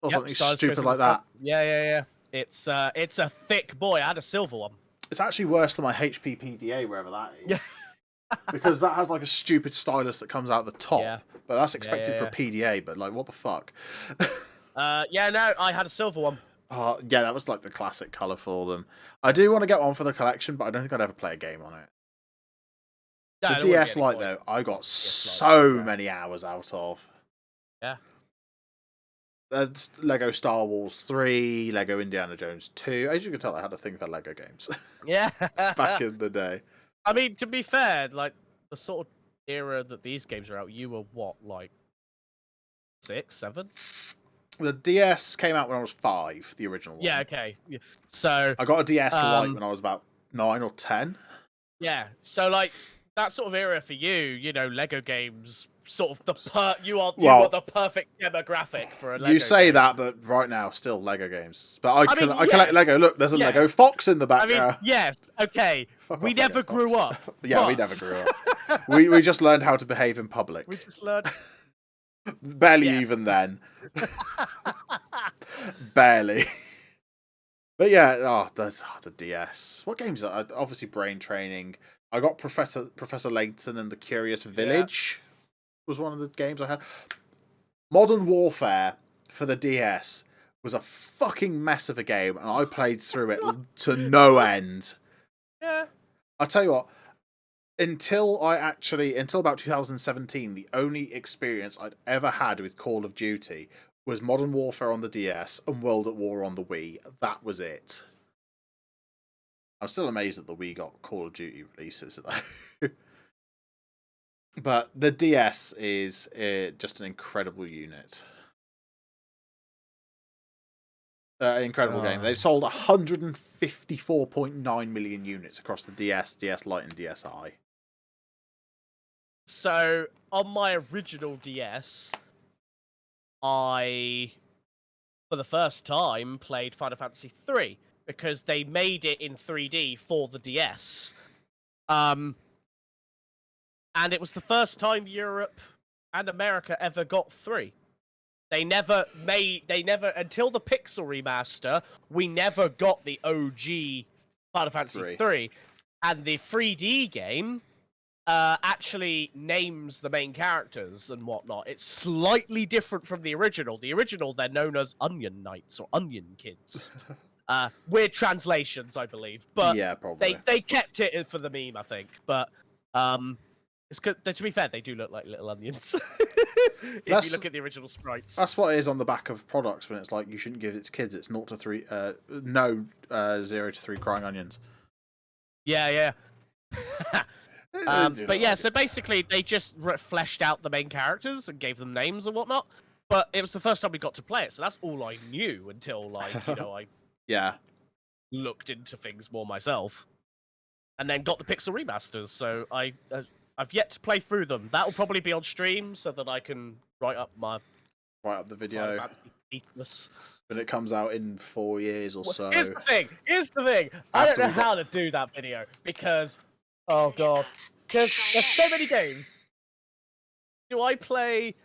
Or something stupid like that. Yeah. It's a thick boy. I had a silver one. It's actually worse than my HP PDA, wherever that is. Because that has like a stupid stylus that comes out the top. Yeah. But that's expected for a PDA, but like, what the fuck? Yeah, no, I had a silver one. Yeah, that was like the classic colour for them. I do want to get one for the collection, but I don't think I'd ever play a game on it. No, the DS Lite, though, I got so many hours out of. Yeah. Lego Star Wars 3, Lego Indiana Jones 2. As you can tell, I had a thing for Lego games. Yeah. Back in the day. I mean, to be fair, like, the sort of era that these games are out, you were what, like, 6, 7? The DS came out when I was 5, the original one. Yeah, okay. So... I got a DS Lite when I was about 9 or 10. Yeah, so, like, that sort of era for you know, Lego games... Sort of you are the perfect demographic for a Lego You say game. that, but right now, still Lego games. But I collect Lego. Look, there's a Lego Fox in the background. I mean, yes, okay. We never grew up. Yeah, we never grew up. we just learned how to behave in public. We just learned. Barely even then. Barely. But yeah, the DS. What games are obviously Brain Training. I got Professor Layton and the Curious Village. Was one of the games I had. Modern Warfare for the DS was a fucking mess of a game, and I played through it to no end. Yeah. I'll tell you what, until about 2017, the only experience I'd ever had with Call of Duty was Modern Warfare on the DS and World at War on the Wii. That was it. I'm still amazed that the Wii got Call of Duty releases, though. But the DS is just an incredible unit. Incredible game. They've sold 154.9 million units across the DS, DS Lite, and DSi. So, on my original DS, I, for the first time, played Final Fantasy III, because they made it in 3D for the DS. And it was the first time Europe and America ever got 3. They never, until the Pixel remaster, we never got the OG Final Fantasy 3. And the 3D game actually names the main characters and whatnot. It's slightly different from the original. The original, they're known as Onion Knights or Onion Kids. Weird translations, I believe. But yeah, probably. They kept it for the meme, I think. But... it's good. To be fair, they do look like little onions. If you look at the original sprites. That's what it is on the back of products when it's like you shouldn't give it to kids. It's 0 to 3, 0 to 3 crying onions. Yeah. But yeah, so basically they just fleshed out the main characters and gave them names and whatnot. But it was the first time we got to play it, so that's all I knew until, like, I Yeah. looked into things more myself. And then got the Pixel remasters, so I've yet to play through them. That'll probably be on stream so that I can write up the Final video. Fantasy when it comes out in 4 years or so. Here's the thing. I don't know how to do that video because, oh god, because there's so many games. Do I play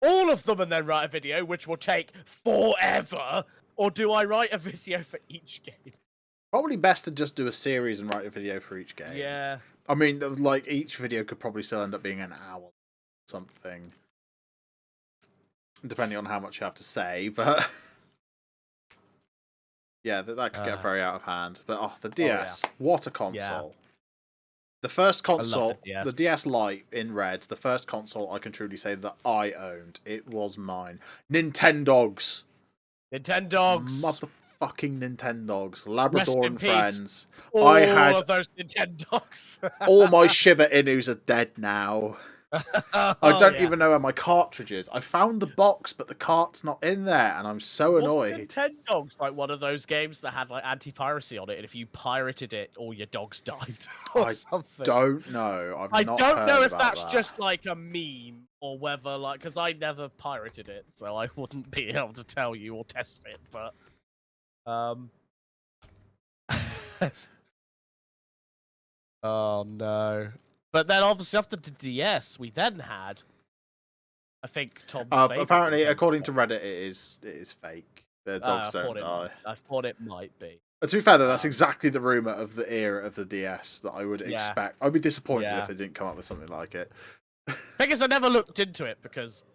all of them and then write a video, which will take forever, or do I write a video for each game? Probably best to just do a series and write a video for each game. Yeah. I mean, like, each video could probably still end up being an hour or something. Depending on how much you have to say, but... yeah, that could get very out of hand. But, the DS. Oh, yeah. What a console. Yeah. The first console, the DS Lite in red, the first console I can truly say that I owned. It was mine. Nintendogs. Motherfucking Nintendogs. Labrador and Friends. I had all of those Nintendogs. all my Shiba Inus are dead now. I don't even know where my cartridge is. I found the box, but the cart's not in there, and I'm so annoyed. Nintendogs like one of those games that had like anti-piracy on it, and if you pirated it, all your dogs died or something. Don't know. I don't know if that's just like a meme or whether because I never pirated it, so I wouldn't be able to tell you or test it. But oh no. But then, obviously, after the DS, we then had, I think, Tom's favorite. Apparently, according to Reddit, it is fake. The dogs don't die. I thought it might be. But to be fair, though, that's exactly the rumor of the era of the DS that I would expect. I'd be disappointed if they didn't come up with something like it. I guess I never looked into it because,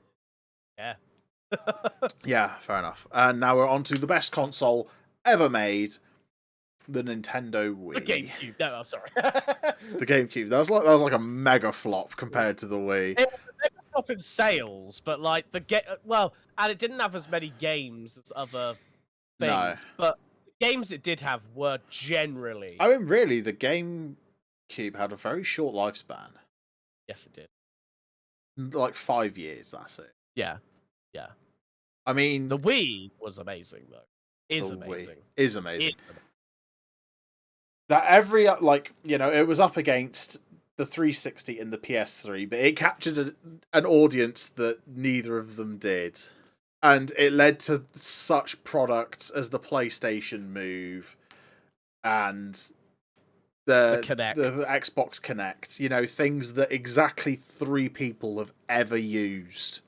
yeah, fair enough. And now we're on to the best console ever made. The Nintendo Wii. The GameCube. No, I'm sorry. The GameCube. That was like a mega flop compared to the Wii. It was a mega flop in sales, but like and it didn't have as many games as other things. No. But the games it did have were generally. I mean, really, the GameCube had a very short lifespan. Yes, it did. Like 5 years. That's it. Yeah. I mean, the Wii was amazing though. Is amazing. That every, it was up against the 360 and the PS3, but it captured an audience that neither of them did. And it led to such products as the PlayStation Move and the Xbox Kinect. Things that exactly 3 people have ever used.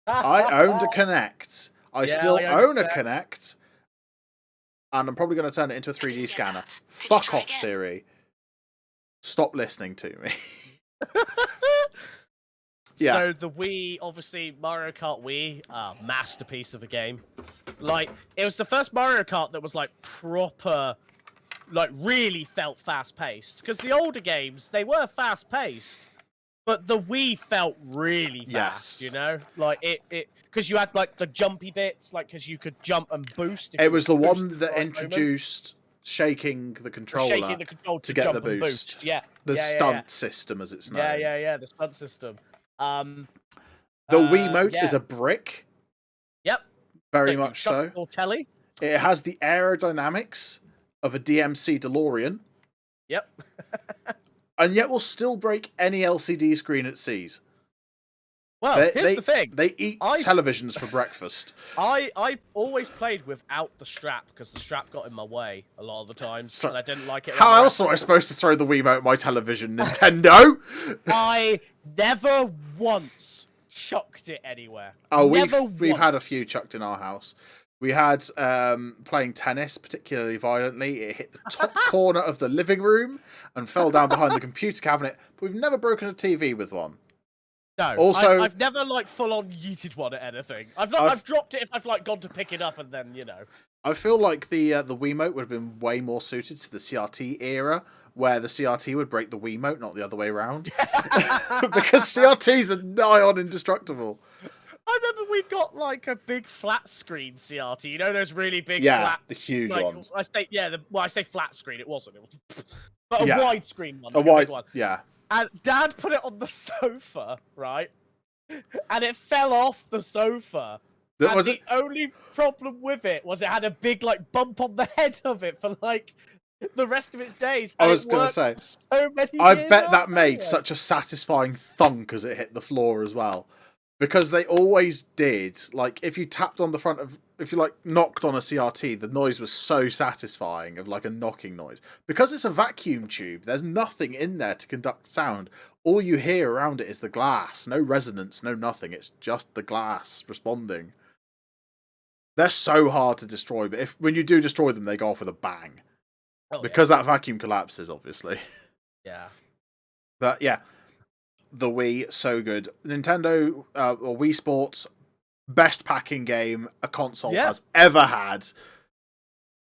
I owned a Kinect. I still own a Kinect. And I'm probably going to turn it into a 3D scanner. Fuck off, Siri. Stop listening to me. Yeah. So the Wii, obviously, Mario Kart Wii, masterpiece of a game. Like, it was the first Mario Kart that was, like, proper, like, really felt fast-paced. Because the older games, they were fast-paced. But the Wii felt really fast, Like, because you had, like, the jumpy bits, like, because you could jump and boost. It was the one that introduced shaking the controller to get the boost. Yeah. The stunt system, as it's known. Yeah, the stunt system. The Wiimote is a brick. Yep. Very much so. Or telly. It has the aerodynamics of a DMC DeLorean. Yep. And yet will still break any LCD screen it sees. Well, here's the thing. They eat televisions for breakfast. I always played without the strap because the strap got in my way a lot of the times, and I didn't like it. How else am I supposed to throw the Wiimote at my television, Nintendo? I never once chucked it anywhere. Oh, we've had a few chucked in our house. We had playing tennis particularly violently. It hit the top corner of the living room and fell down behind the computer cabinet. But we've never broken a TV with one. No, also, I've never full on yeeted one at anything. I've dropped it if I've gone to pick it up and then I feel like the Wiimote would have been way more suited to the CRT era, where the CRT would break the Wiimote, not the other way around. Because CRTs are nigh on indestructible. I remember we got a big flat screen CRT. Those really big flat, the huge ones. I say flat screen. It wasn't. But a widescreen one. A wide one. Yeah. And Dad put it on the sofa, right? and it fell off the sofa. That And was the it. only problem with it was it had a big like bump on the head of it for like the rest of its days. I And was it gonna worked say, for so many I years bet that made afterwards. such a satisfying thunk as it hit the floor as well. Because they always did. Like, if you tapped on the front of, if you like knocked on a CRT, the noise was so satisfying of like a knocking noise. Because it's a vacuum tube, there's nothing in there to conduct sound. All you hear around it is the glass. No resonance, no nothing. It's just the glass responding. They're so hard to destroy, but when you do destroy them, they go off with a bang. Oh, Because that vacuum collapses, obviously. yeah. But yeah, the Wii, so good. Nintendo or Wii Sports, best packing game a console has ever had.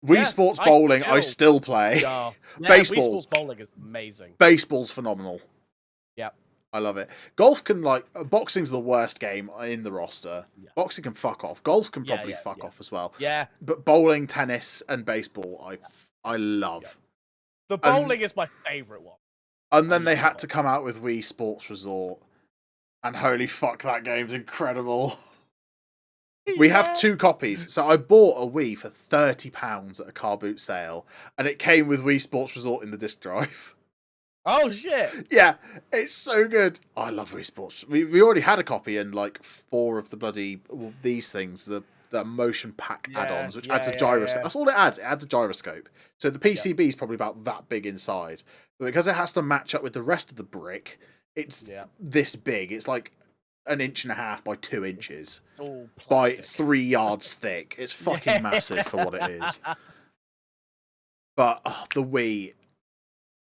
Wii Sports Bowling, I still play. Yeah. Baseball. Wii Sports Bowling is amazing. Baseball's phenomenal. Yeah. I love it. Golf can boxing's the worst game in the roster. Yeah. Boxing can fuck off. Golf can probably fuck off as well. Yeah. But bowling, tennis, and baseball, I love. Yeah. The bowling is my favourite one. And then they had to come out with Wii Sports Resort. And holy fuck, that game's incredible. We have 2 copies. So I bought a Wii for £30 at a car boot sale. And it came with Wii Sports Resort in the disc drive. Oh, shit. Yeah, it's so good. I love Wii Sports. We already had a copy and like 4 of the bloody, these things, the motion pack add-ons, which adds a gyroscope. That's all it adds. It adds a gyroscope. So the PCB is probably about that big inside. But because it has to match up with the rest of the brick, it's this big. It's like 1.5 inches by 2 inches by 3 yards thick. It's fucking massive for what it is. But the Wii,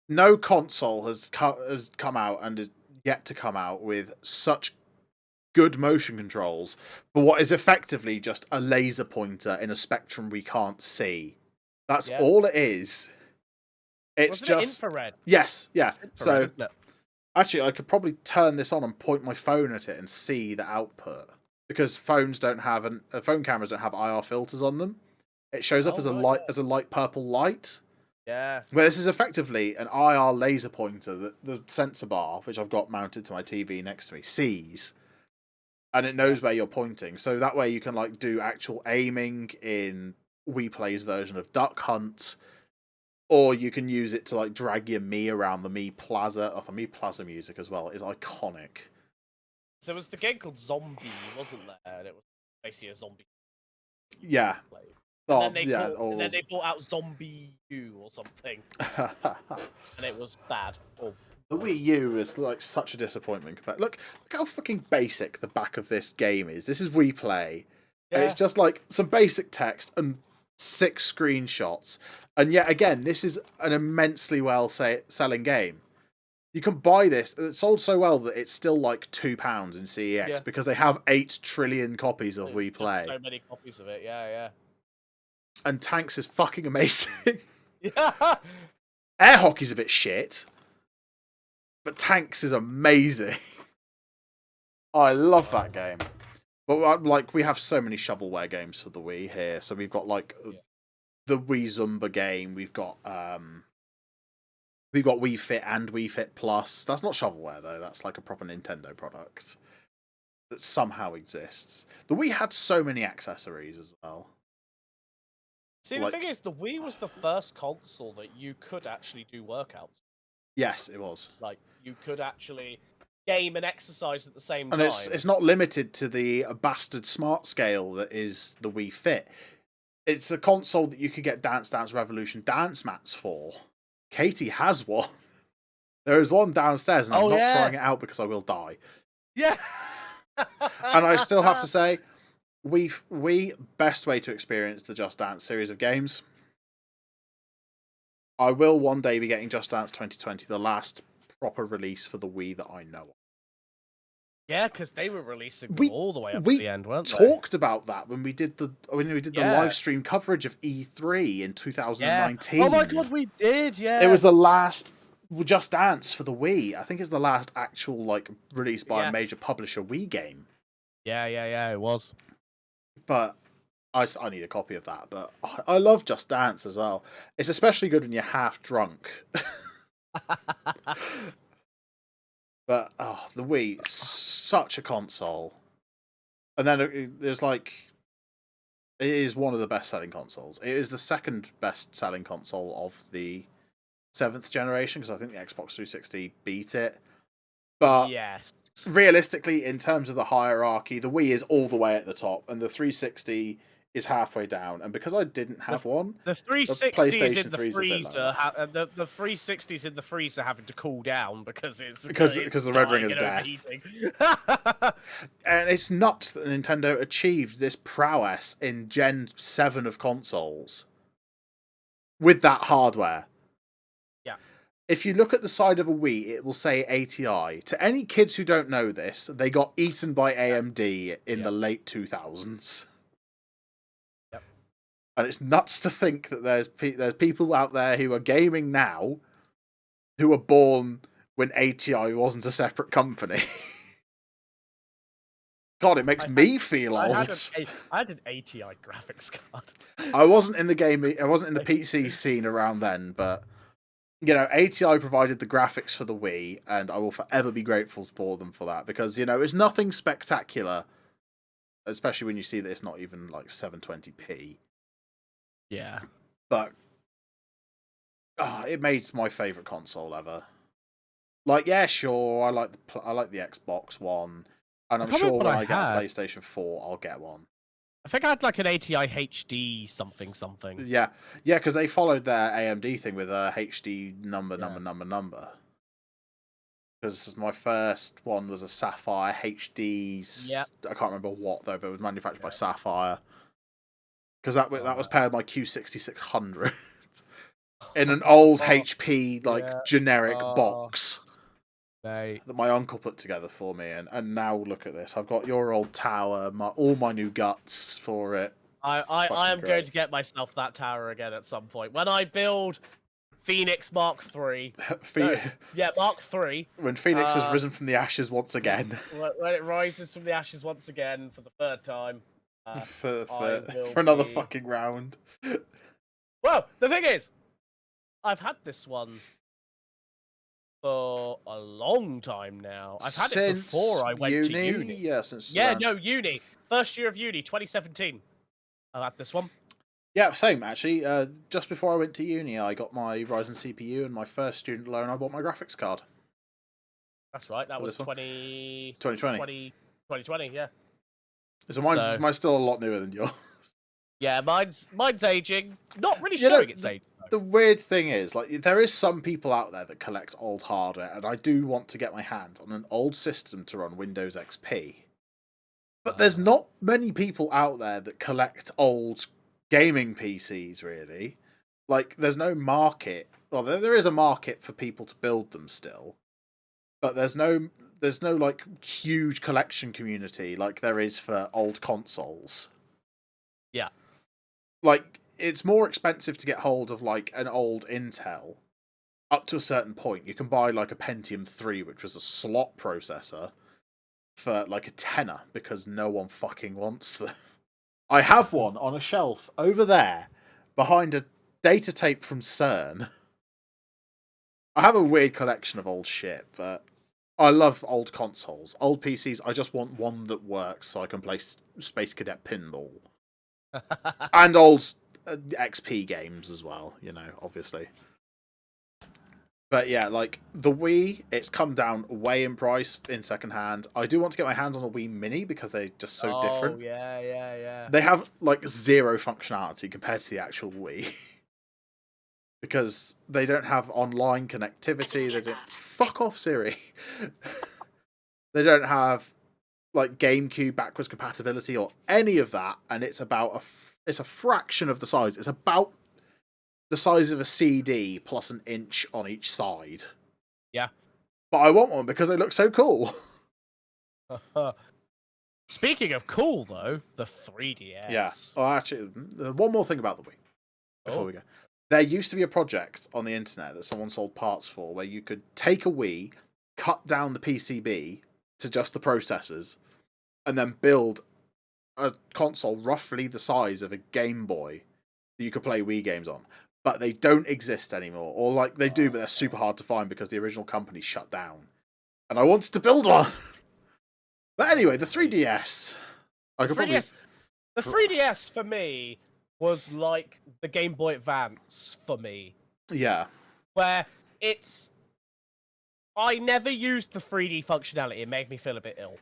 no console has come out and is yet to come out with such good motion controls for what is effectively just a laser pointer in a spectrum we can't see. That's all it is. It's just infrared. Yes, yeah. Infrared, so isn't it? Actually, I could probably turn this on and point my phone at it and see the output because phones don't have phone cameras don't have IR filters on them. It shows up as a light purple light. Yeah. Well, this is effectively an IR laser pointer that the sensor bar, which I've got mounted to my TV next to me, sees, and it knows where you're pointing. So that way you can like do actual aiming in Wii Play's version of Duck Hunt, or you can use it to like drag your Mii around the Mii Plaza. Oh, the Mii Plaza music as well is iconic. So it was the game called Zombie, wasn't there? And it was basically a zombie. Yeah. And then they brought out Zombie U or something, and it was bad. The Wii U is like such a disappointment. Look how fucking basic the back of this game is. This is Wii Play. Yeah. It's just like some basic text and 6 screenshots. And yet again, this is an immensely selling game. You can buy this. It's sold so well that it's still like £2 in CEX because they have 8 trillion copies of Wii Play. Just so many copies of it, yeah. And Tanks is fucking amazing. Yeah. Air Hockey's a bit shit, but Tanks is amazing. I love that game. But like, we have so many shovelware games for the Wii here. So we've got like the Wii Zumba game. We've got Wii Fit and Wii Fit Plus. That's not shovelware though. That's like a proper Nintendo product that somehow exists. The Wii had so many accessories as well. See, the thing is, the Wii was the first console that you could actually do workouts. Yes, it was. Like, you could actually game and exercise at the same time. And it's not limited to the bastard smart scale that is the Wii Fit. It's a console that you could get Dance Dance Revolution dance mats for. Katie has one. There is one downstairs, and I'm not trying it out because I will die. Yeah. And I still have to say, Wii best way to experience the Just Dance series of games. I will one day be getting Just Dance 2020, the last proper release for the Wii that I know of. Yeah, because they were releasing them all the way up to the end, weren't they? We talked about that when we did the live stream coverage of E3 in 2019. Yeah. Oh my god, we did, yeah. It was the last Just Dance for the Wii. I think it's the last actual like release by a major publisher Wii game. Yeah, it was. But I need a copy of that. But I love Just Dance as well. It's especially good when you're half drunk. But the Wii, such a console. And then there's like, it is one of the best-selling consoles. It is the second best-selling console of the 7th generation, because I think the Xbox 360 beat it. But Yes. realistically, in terms of the hierarchy, the Wii is all the way at the top, and the 360 is halfway down. And because I didn't have one, The the 360 is in PlayStation the 3 is a bit freezer. lower. The 360 is in the freezer, having to cool down because it's Because the red ring dying of and death. overheating. And it's nuts that Nintendo achieved this prowess in Gen 7 of consoles with that hardware. Yeah. If you look at the side of a Wii, it will say ATI. To any kids who don't know this, they got eaten by AMD in the late 2000s. Yep. And it's nuts to think that there's people out there who are gaming now who were born when ATI wasn't a separate company. God, it makes me feel old. I had an ATI graphics card. I wasn't in the game. I wasn't in the PC scene around then, but you know, ATI provided the graphics for the Wii, and I will forever be grateful for them for that, because you know it's nothing spectacular, especially when you see that it's not even like 720p. Yeah, but it made my favorite console ever. Like, yeah, sure, I like the Xbox One, and I'm sure when I get a PlayStation 4, I'll get one. I think I had like an ATI HD something. Yeah, because they followed their AMD thing with a HD number. Because my first one was a Sapphire HD. Yeah, I can't remember what though, but it was manufactured by Sapphire. Because that was paired my Q6600 in an old HP generic box that my uncle put together for me. And now look at this. I've got your old tower, all my new guts for it. I am going to get myself that tower again at some point when I build Phoenix Mark III. Mark III. When Phoenix has risen from the ashes once again. When it rises from the ashes once again for the third time. For another fucking round. Well, the thing is, I've had this one for a long time now. I've had it before I went to uni. Yeah, since uni. First year of uni, 2017. I had this one. Yeah, same actually. Just before I went to uni, I got my Ryzen CPU, and my first student loan, I bought my graphics card. That's right. That was 2020. 2020, yeah. So mine's still a lot newer than yours. Yeah, mine's aging. Not really showing its age. The weird thing is, like, there is some people out there that collect old hardware, and I do want to get my hands on an old system to run Windows XP. But there's not many people out there that collect old gaming PCs, really. Like, there's no market. Well, there is a market for people to build them still, but there's no like huge collection community like there is for old consoles. Yeah. Like, it's more expensive to get hold of like an old Intel up to a certain point. You can buy like a Pentium 3, which was a slot processor, for like a tenner because no one fucking wants them. I have one on a shelf over there behind a data tape from CERN. I have a weird collection of old shit, but I love old consoles. Old PCs, I just want one that works so I can play Space Cadet Pinball. And old XP games as well, you know, obviously. But yeah, like the Wii, it's come down way in price in secondhand. I do want to get my hands on a Wii Mini because they're just so different. Oh, yeah. They have like zero functionality compared to the actual Wii. Because they don't have online connectivity. They don't. Fuck off, Siri. They don't have like GameCube backwards compatibility or any of that, and it's about it's a fraction of the size. It's about the size of a CD plus an inch on each side. Yeah. But I want one because they look so cool. Speaking of cool, though, the 3DS. Yeah. Oh, actually, one more thing about the Wii before we go. There used to be a project on the internet that someone sold parts for where you could take a Wii, cut down the PCB to just the processors, and then build a console roughly the size of a Game Boy that you could play Wii games on. But they don't exist anymore. Or like they do, but they're super hard to find because the original company shut down. and I wanted to build one. But anyway, the 3DS. I could probably. 3DS. The 3DS for me was like the Game Boy Advance for me, Yeah. where it's. I never used the 3D functionality. It made me feel a bit ill.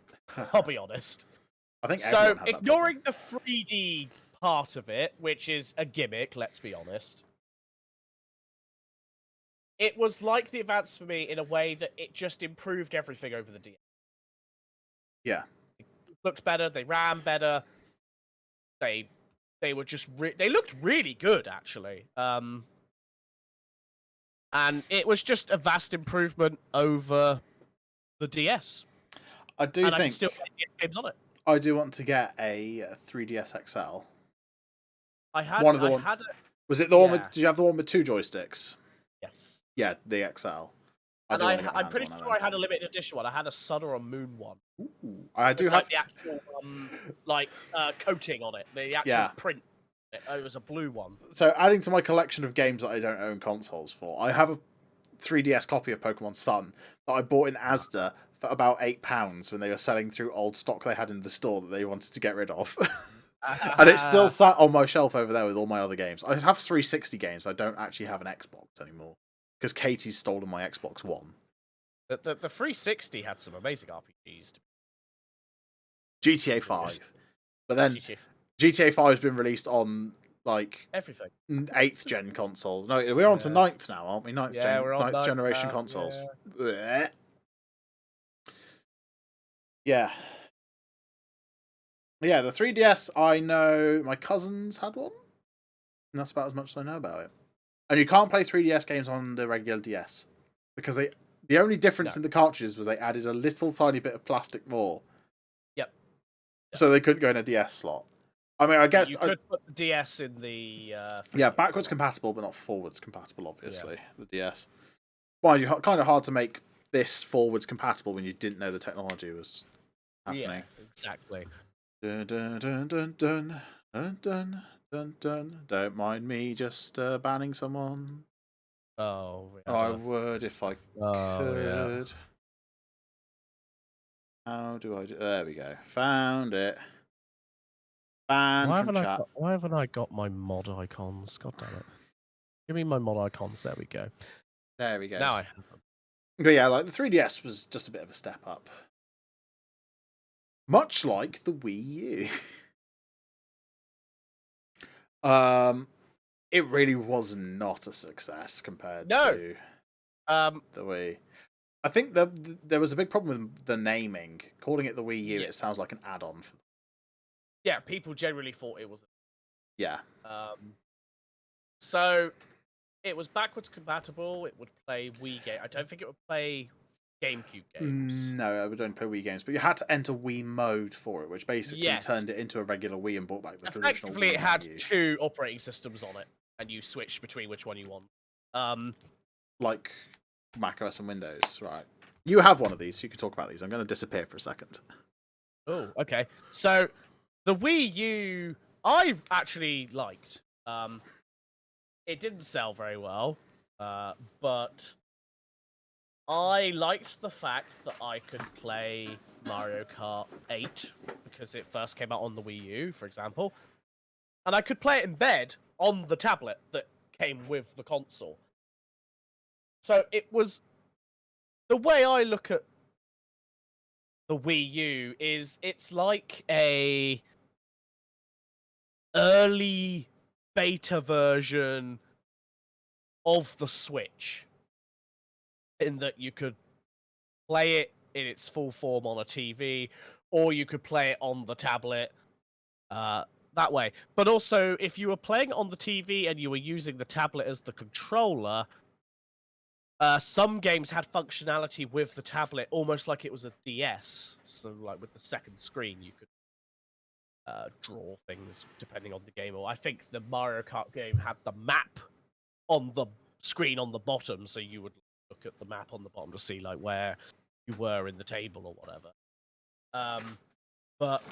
I'll be honest. I think So, everyone had that ignoring the 3D part of it, which is a gimmick, let's be honest, it was like the Advance for me in a way that it just improved everything over the DS. Yeah. It looked better, they ran better, they were just... they looked really good, actually. And it was just a vast improvement over the DS. I do and I can think still play DS games on it. I do want to get a 3DS XL. I had One of the I one. had a, Was it the one with? yeah. Did you have the one with 2 joysticks? Yes. Yeah, the XL. And do want to get my I'm hands pretty on sure I had a limited edition one. I had a Sun or a Moon one. Ooh, I do With, have like, the actual coating on it, the actual Yeah. print. It was a blue one. So adding to my collection of games that I don't own consoles for, I have a 3DS copy of Pokemon Sun that I bought in Asda for about £8 when they were selling through old stock they had in the store that they wanted to get rid of. And it's still sat on my shelf over there with all my other games. I have 360 games. I don't actually have an Xbox anymore because Katie's stolen my Xbox One. The 360 had some amazing RPGs. GTA 5. But then GTA, GTA 5 has been released on like everything. 8th gen consoles. No, we're on to 9th now, aren't we? 9th, Yeah, we're on 9th 9th generation now, consoles. yeah. Blech. Yeah. Yeah, the 3DS, I know my cousins had one. And that's about as much as I know about it. And you can't play 3DS games on the regular DS. Because the only difference in the cartridges was they added a little tiny bit of plastic more. Yep. So they couldn't go in a DS slot. I mean, I guess... You could put the DS in the... yeah, backwards compatible, but not forwards compatible, obviously, the DS. Mind you, kind of hard to make this forwards compatible when you didn't know the technology was happening. Yeah, exactly. Dun, dun, dun, dun, dun, dun, dun, dun, dun. Don't mind me just banning someone. Oh, I would if I could. Yeah. How do I do? There we go. Found it. Ban from chat. Why haven't I got my mod icons? God damn it. Give me my mod icons. There we go. There we go. Now I have them. But yeah, like the 3DS was just a bit of a step up. Much like the Wii U. It really was not a success compared to the Wii. I think there was a big problem with the naming. Calling it the Wii U, it sounds like an add-on. Yeah, people generally thought it was. Yeah. So it was backwards compatible. It would play Wii game. I don't think it would play GameCube games. No, I would only play Wii games, but you had to enter Wii mode for it, which basically turned it into a regular Wii and brought back the traditional Wii. Effectively, it had 2 operating systems on it, and you switched between which one you want. Like macOS and Windows, right? You have one of these. So you can talk about these. I'm going to disappear for a second. Oh, okay. So the Wii U, I actually liked. It didn't sell very well, but I liked the fact that I could play Mario Kart 8 because it first came out on the Wii U, for example, and I could play it in bed on the tablet that came with the console. So it was... the way I look at the Wii U is it's like a early beta version of the Switch, in that you could play it in its full form on a TV, or you could play it on the tablet that way. But also, if you were playing on the TV and you were using the tablet as the controller, some games had functionality with the tablet, almost like it was a DS. So, like with the second screen, you could draw things depending on the game. Or I think the Mario Kart game had the map on the screen on the bottom, so you would look at the map on the bottom to see like where you were in the table or whatever. But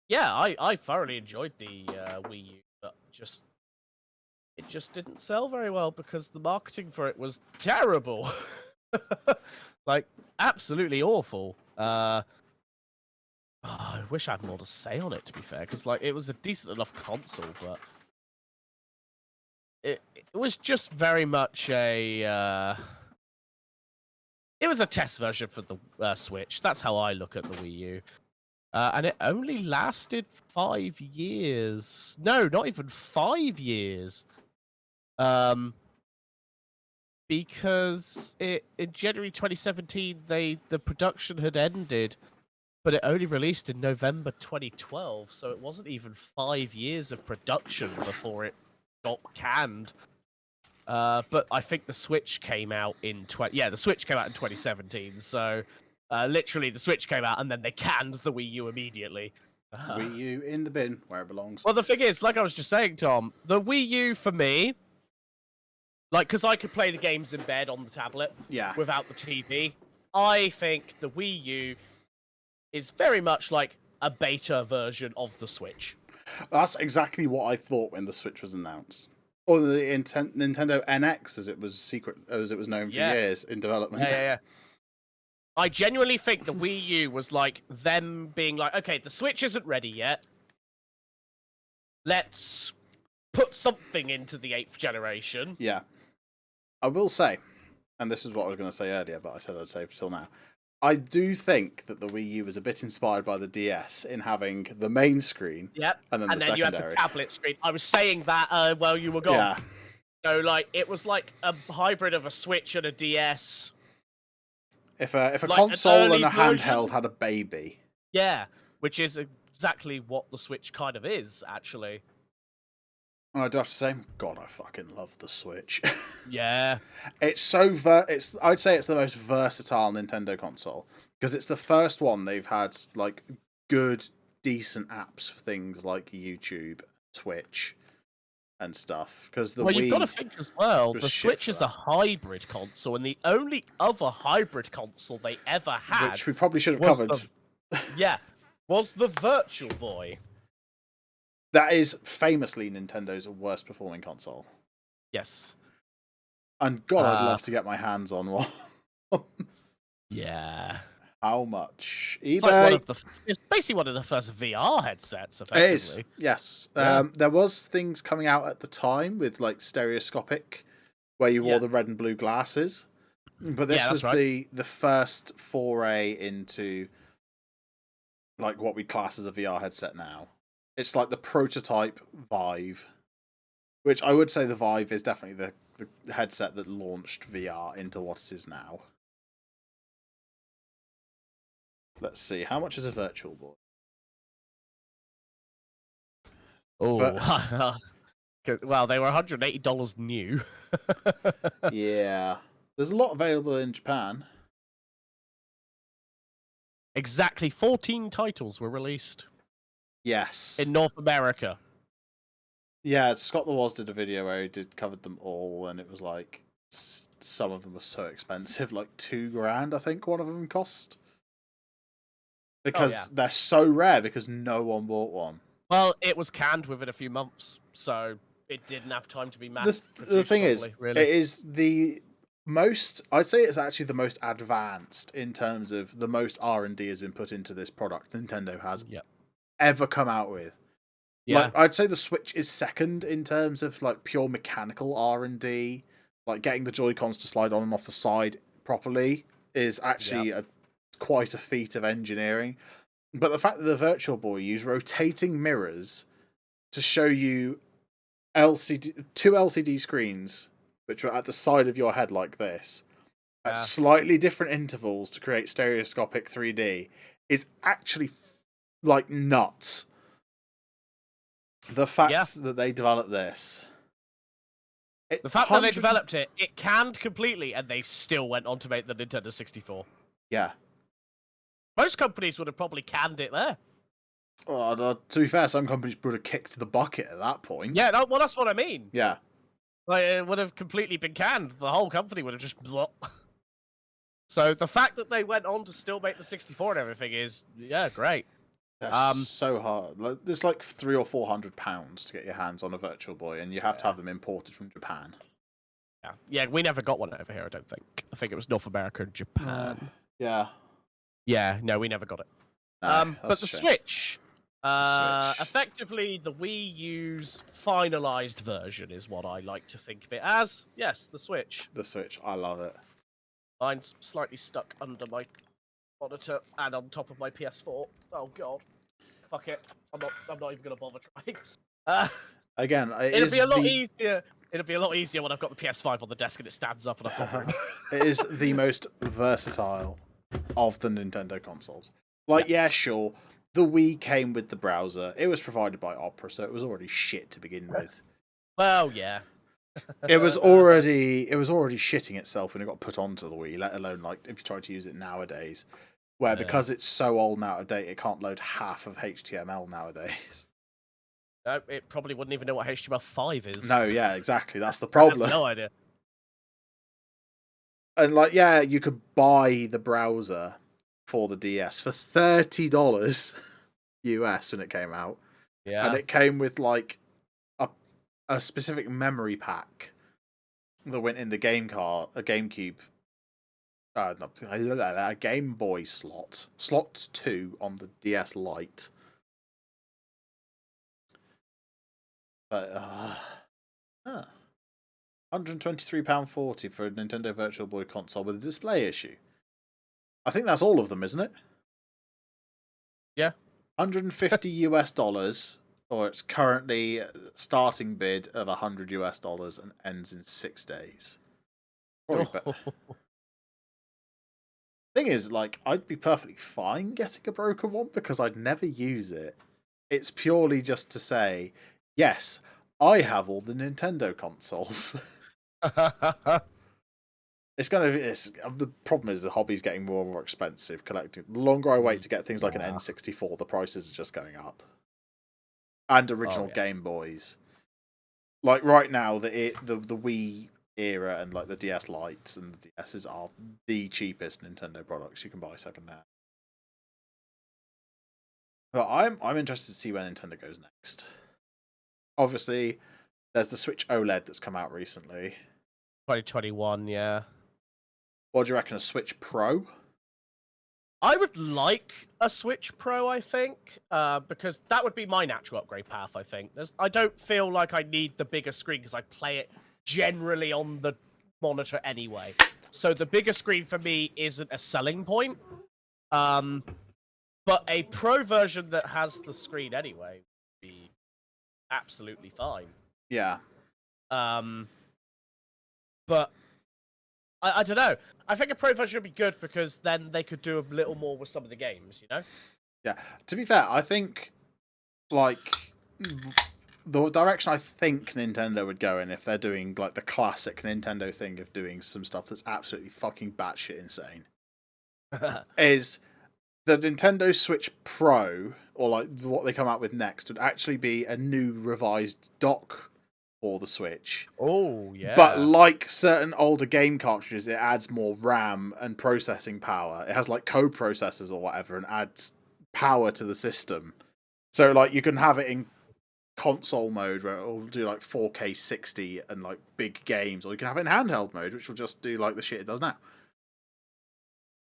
yeah, I thoroughly enjoyed the Wii U, but it just didn't sell very well because the marketing for it was terrible. Like, absolutely awful. I wish I had more to say on it, to be fair, because like it was a decent enough console, but it was just very much a it was a test version for the Switch. That's how I look at the Wii U. And it only lasted 5 years. No, not even 5 years. Because in January 2017, the production had ended, but it only released in November 2012, so it wasn't even 5 years of production before it got canned. But I think the Switch came out in the Switch came out in 2017. So literally, the Switch came out and then they canned the Wii U immediately. Wii U in the bin where it belongs. Well, the thing is, like I was just saying, Tom, the Wii U for me, like, because I could play the games in bed on the tablet, without the TV. I think the Wii U is very much like a beta version of the Switch. That's exactly what I thought when the Switch was announced. Or the Nintendo NX, as it was known for years in development. Yeah. I genuinely think the Wii U was like them being like, okay, the Switch isn't ready yet. Let's put something into the 8th generation. Yeah. I will say, and this is what I was going to say earlier, but I said I'd save it till now. I do think that the Wii U was a bit inspired by the DS in having the main screen, and then the secondary. You had the tablet screen. I was saying that while you were gone. Yeah. So, like, it was like a hybrid of a Switch and a DS. If a like console and a handheld had a baby. Yeah, which is exactly what the Switch kind of is, actually. And I do have to say, God, I fucking love the Switch. Yeah. It's I'd say it's the most versatile Nintendo console. Because it's the first one they've had, like, good, decent apps for things like YouTube, Twitch, and stuff. Because the Wii, you've got to think as well, the Switch is a hybrid console, and the only other hybrid console they ever had... Which we probably should have covered. Was the Virtual Boy. That is famously Nintendo's worst performing console. Yes. And God, I'd love to get my hands on one. Yeah. How much? It's like it's basically one of the first VR headsets, effectively. It is, yes. Yeah. There was things coming out at the time with like stereoscopic, where you wore the red and blue glasses. But this was the first foray into like what we class as a VR headset now. It's like the prototype Vive, which I would say the Vive is definitely the headset that launched VR into what it is now. Let's see, how much is a Virtual Boy? Oh, well, they were $180 new. Yeah, there's a lot available in Japan. Exactly 14 titles were released. Yes. In North America. Yeah, Scott the Woz did a video where he covered them all, and it was like some of them were so expensive, like $2,000, I think one of them cost. Because they're so rare because no one bought one. Well, it was canned within a few months, so it didn't have time to be mass produced. The thing is, really. It is the most, I'd say it's actually the most advanced in terms of the most R&D has been put into this product Nintendo has ever come out with. Yeah. Like, I'd say the Switch is second in terms of like pure mechanical R&D, like getting the Joy-Cons to slide on and off the side properly is actually quite a feat of engineering. But the fact that the Virtual Boy used rotating mirrors to show you two LCD screens, which were at the side of your head like this, at slightly different intervals to create stereoscopic 3D, is actually like nuts. The fact that they developed this. The fact that they developed it canned completely, and they still went on to make the Nintendo 64. Yeah. Most companies would have probably canned it there. Well, to be fair, some companies would have kicked the bucket at that point. Yeah, well, that's what I mean. Yeah. Like, it would have completely been canned. The whole company would have just... So the fact that they went on to still make the 64 and everything is, great. That's so hard. There's like £300 or £400 to get your hands on a Virtual Boy, and you have to have them imported from Japan. Yeah, we never got one over here, I don't think. I think it was North America and Japan. Yeah. Yeah, no, we never got it. No, But that's the a shame. Switch, The Switch. effectively the Wii U's finalized version is what I like to think of it as. Yes, the Switch. The Switch. I love it. Mine's slightly stuck under my monitor and on top of my PS4. Oh god, fuck it. I'm not even gonna bother trying. Uh, Again, it it'll is be a lot the easier. It'll be a lot easier when I've got the PS5 on the desk and it stands up and I've got room. it is the most versatile of the Nintendo consoles. Like, yeah, sure, the Wii came with the browser. It was provided by Opera, so it was already shit to begin with. Well, yeah. It was already shitting itself when it got put onto the Wii, let alone like if you try to use it nowadays. Where because it's so old and out of date, it can't load half of HTML nowadays. It probably wouldn't even know what HTML5 is. No, yeah, exactly. That's the It problem. has no idea. And like, yeah, you could buy the browser for the DS for $30 US when it came out. Yeah. And it came with like a specific memory pack that went in the game card, a GameCube, a Game Boy slot, slots 2 on the DS Lite. But £123.40 for a Nintendo Virtual Boy console with a display issue. I think that's all of them, isn't it? Yeah. $150 US, or it's currently starting bid of $100 US and ends in 6 days. Probably Thing is, like, I'd be perfectly fine getting a broken one because I'd never use it. It's purely just to say, yes, I have all the Nintendo consoles. The problem is the hobby's getting more and more expensive collecting. The longer I wait to get things like an N64, the prices are just going up. And original Game Boys. Like right now, the Wii era and like the DS Lites and the DSs are the cheapest Nintendo products you can buy secondhand. But I'm interested to see where Nintendo goes next. Obviously, there's the Switch OLED that's come out recently. 2021, yeah. What do you reckon, a Switch Pro? I would like a Switch Pro, I think, because that would be my natural upgrade path, I think. I don't feel like I need the bigger screen because I play it generally on the monitor anyway. So the bigger screen for me isn't a selling point. But a Pro version that has the screen anyway would be absolutely fine. Yeah. But I don't know. I think a Pro version would be good because then they could do a little more with some of the games, you know? Yeah. To be fair, I think, like, the direction I think Nintendo would go in if they're doing, like, the classic Nintendo thing of doing some stuff that's absolutely fucking batshit insane, is the Nintendo Switch Pro, or, like, what they come out with next, would actually be a new revised dock for the Switch. Oh, yeah. But like certain older game cartridges, it adds more RAM and processing power. It has like co-processors or whatever and adds power to the system. So like you can have it in console mode where it'll do like 4K 60 and like big games, or you can have it in handheld mode, which will just do like the shit it does now.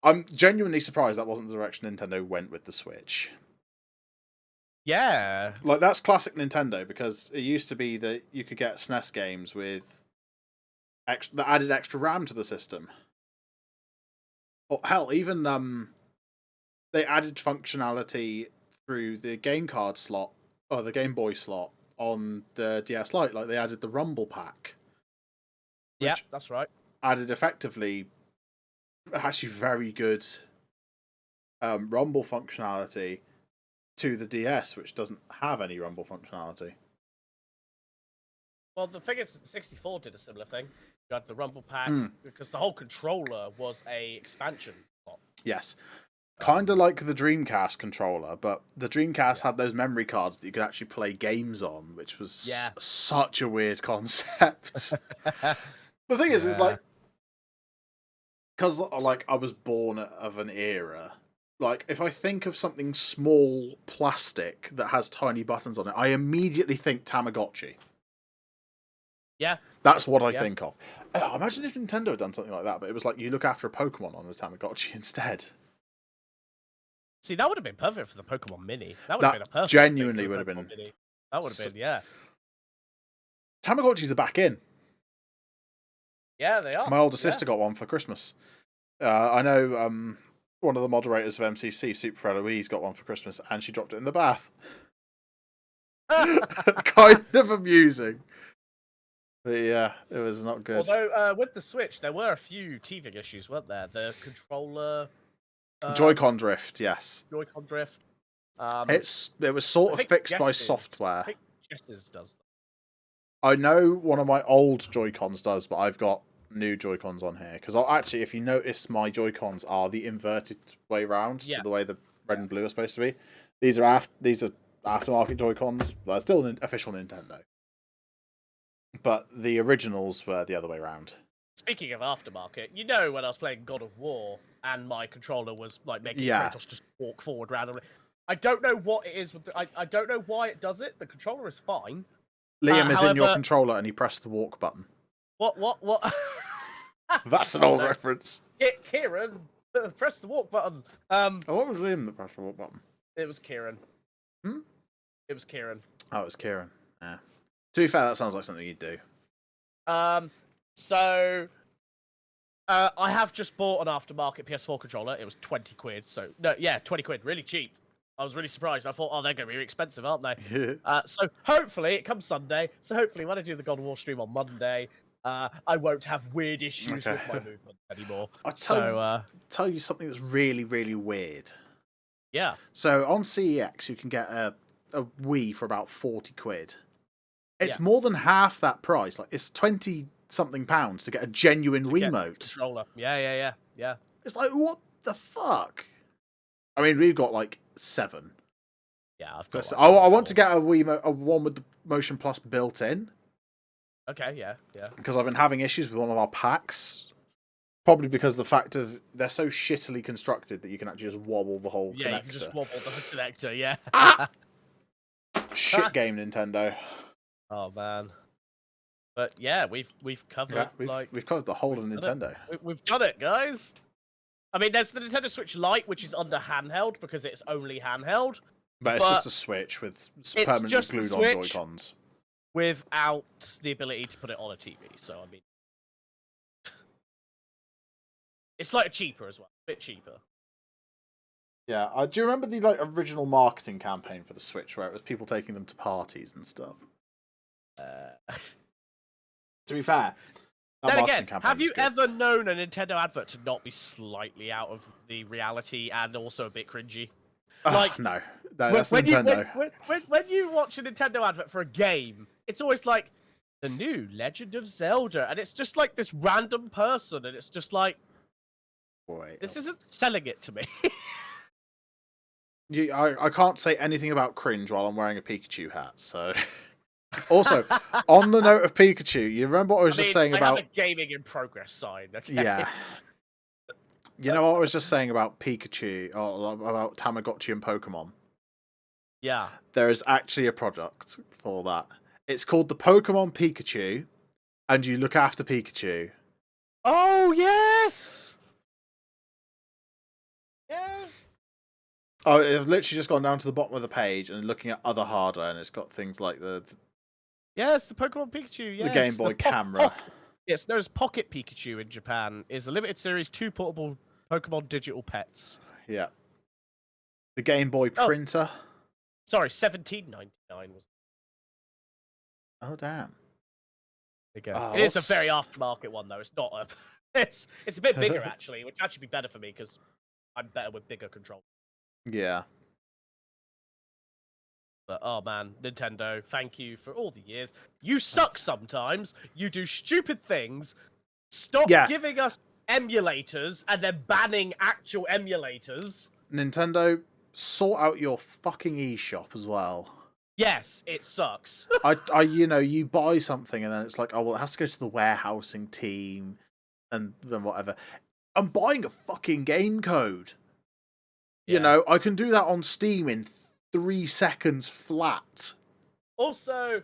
I'm genuinely surprised that wasn't the direction Nintendo went with the Switch. Yeah. Like, that's classic Nintendo, because it used to be that you could get SNES games with that added extra RAM to the system. Or hell, even they added functionality through the game card slot, or the Game Boy slot, on the DS Lite. Like, they added the Rumble Pack. Yeah, that's right. Added effectively, actually very good Rumble functionality to the DS, which doesn't have any Rumble functionality. Well, the thing is, 64 did a similar thing. You had the Rumble Pack, because the whole controller was a expansion slot. Yes. Kind of like the Dreamcast controller, but the Dreamcast had those memory cards that you could actually play games on, which was such a weird concept. The thing is, it's like, because like I was born of an era, like if I think of something small plastic that has tiny buttons on it, I immediately think Tamagotchi. Yeah. That's what I think of. Imagine if Nintendo had done something like that, but it was like you look after a Pokemon on a Tamagotchi instead. See, that would have been perfect for the Pokemon Mini. That would have That been a perfect genuinely thing for would the have Pokemon been. Mini. That would have been, yeah. Tamagotchis are back in. Yeah, they are. My older sister got one for Christmas. I know one of the moderators of MCC, Super for Eloise, got one for Christmas, and she dropped it in the bath. Kind of amusing. But yeah, it was not good. Although, with the Switch, there were a few teething issues, weren't there? The controller... Joy-Con drift, yes. Joy-Con drift. It was sort of fixed by software. I think Jess's does that. I know one of my old Joy-Cons does, but I've got new Joy-Cons on here. Because actually, if you notice, my Joy-Cons are the inverted way round to the way the red and blue are supposed to be. These are aftermarket Joy-Cons. They're still an official Nintendo. But the originals were the other way round. Speaking of aftermarket, you know when I was playing God of War and my controller was like making Kratos just walk forward randomly. I don't know what it is. I don't know why it does it. The controller is fine. Liam is in your controller and you press the walk button. What? That's an old reference. Kieran, press the walk button. What was Liam that pressed the walk button? It was Kieran. Hmm? It was Kieran. Oh, it was Kieran. Yeah. To be fair, that sounds like something you'd do. So I have just bought an aftermarket PS4 controller. It was 20 quid. So, no, yeah, 20 quid. Really cheap. I was really surprised. I thought, oh, they're going to be expensive, aren't they? So, hopefully, it comes Sunday. So, hopefully, when I do the God of War stream on Monday, I won't have weird issues with my movement anymore. I'll tell you something that's really, really weird. Yeah. So, on CEX, you can get a Wii for about 40 quid. It's more than half that price. Like, it's 20-something pounds to get a genuine Wiimote. Controller. Yeah. It's like, what the fuck? I mean, we've got like 7. Yeah, I've got. I want to get a Wiimote, a one with the Motion Plus built in. Okay, yeah. Because I've been having issues with one of our packs. Probably because of the fact of they're so shittily constructed that you can actually just wobble the whole connector. Yeah, you can just wobble the connector, yeah. Shit game, Nintendo. Oh man. But yeah, we've covered we've covered the whole of Nintendo. We've done it, guys. I mean, there's the Nintendo Switch Lite, which is under handheld because it's only handheld. But it's just a Switch with permanently glued on Joy-Cons. Without the ability to put it on a TV. So, I mean... It's like cheaper as well. A bit cheaper. Yeah. Do you remember the original marketing campaign for the Switch where it was people taking them to parties and stuff? To be fair... Then again, have you ever known a Nintendo advert to not be slightly out of the reality and also a bit cringy? Like, no, that's Nintendo. When you watch a Nintendo advert for a game, it's always like, the new Legend of Zelda, and it's just like this random person, and it's just like, this isn't selling it to me. I can't say anything about cringe while I'm wearing a Pikachu hat, so... Also, on the note of Pikachu, you remember what I was just saying about... I have a gaming in progress sign, okay? Yeah. You know what I was just saying about Pikachu, or about Tamagotchi and Pokemon? Yeah. There is actually a product for that. It's called the Pokemon Pikachu, and you look after Pikachu. Oh, yes! Yes! Oh, I've literally just gone down to the bottom of the page and looking at other hardware, and it's got things like the... Yes, the Pokemon Pikachu, yes. The Game Boy camera. Yes, known as Pocket Pikachu in Japan, is a limited series 2 portable Pokemon digital pets. Yeah. The Game Boy printer. Sorry, $17.99 was. Oh damn. There you go. It is a very aftermarket one though. It's not a. It's a bit bigger actually, which actually be better for me because I'm better with bigger controls. Yeah. But oh man, Nintendo, thank you for all the years. You suck sometimes. You do stupid things. Stop giving us emulators and then banning actual emulators. Nintendo, sort out your fucking eShop as well. Yes, it sucks. You buy something and then it's like, oh well, it has to go to the warehousing team and then whatever. I'm buying a fucking game code. Yeah. You know, I can do that on Steam in 3 seconds flat. Also,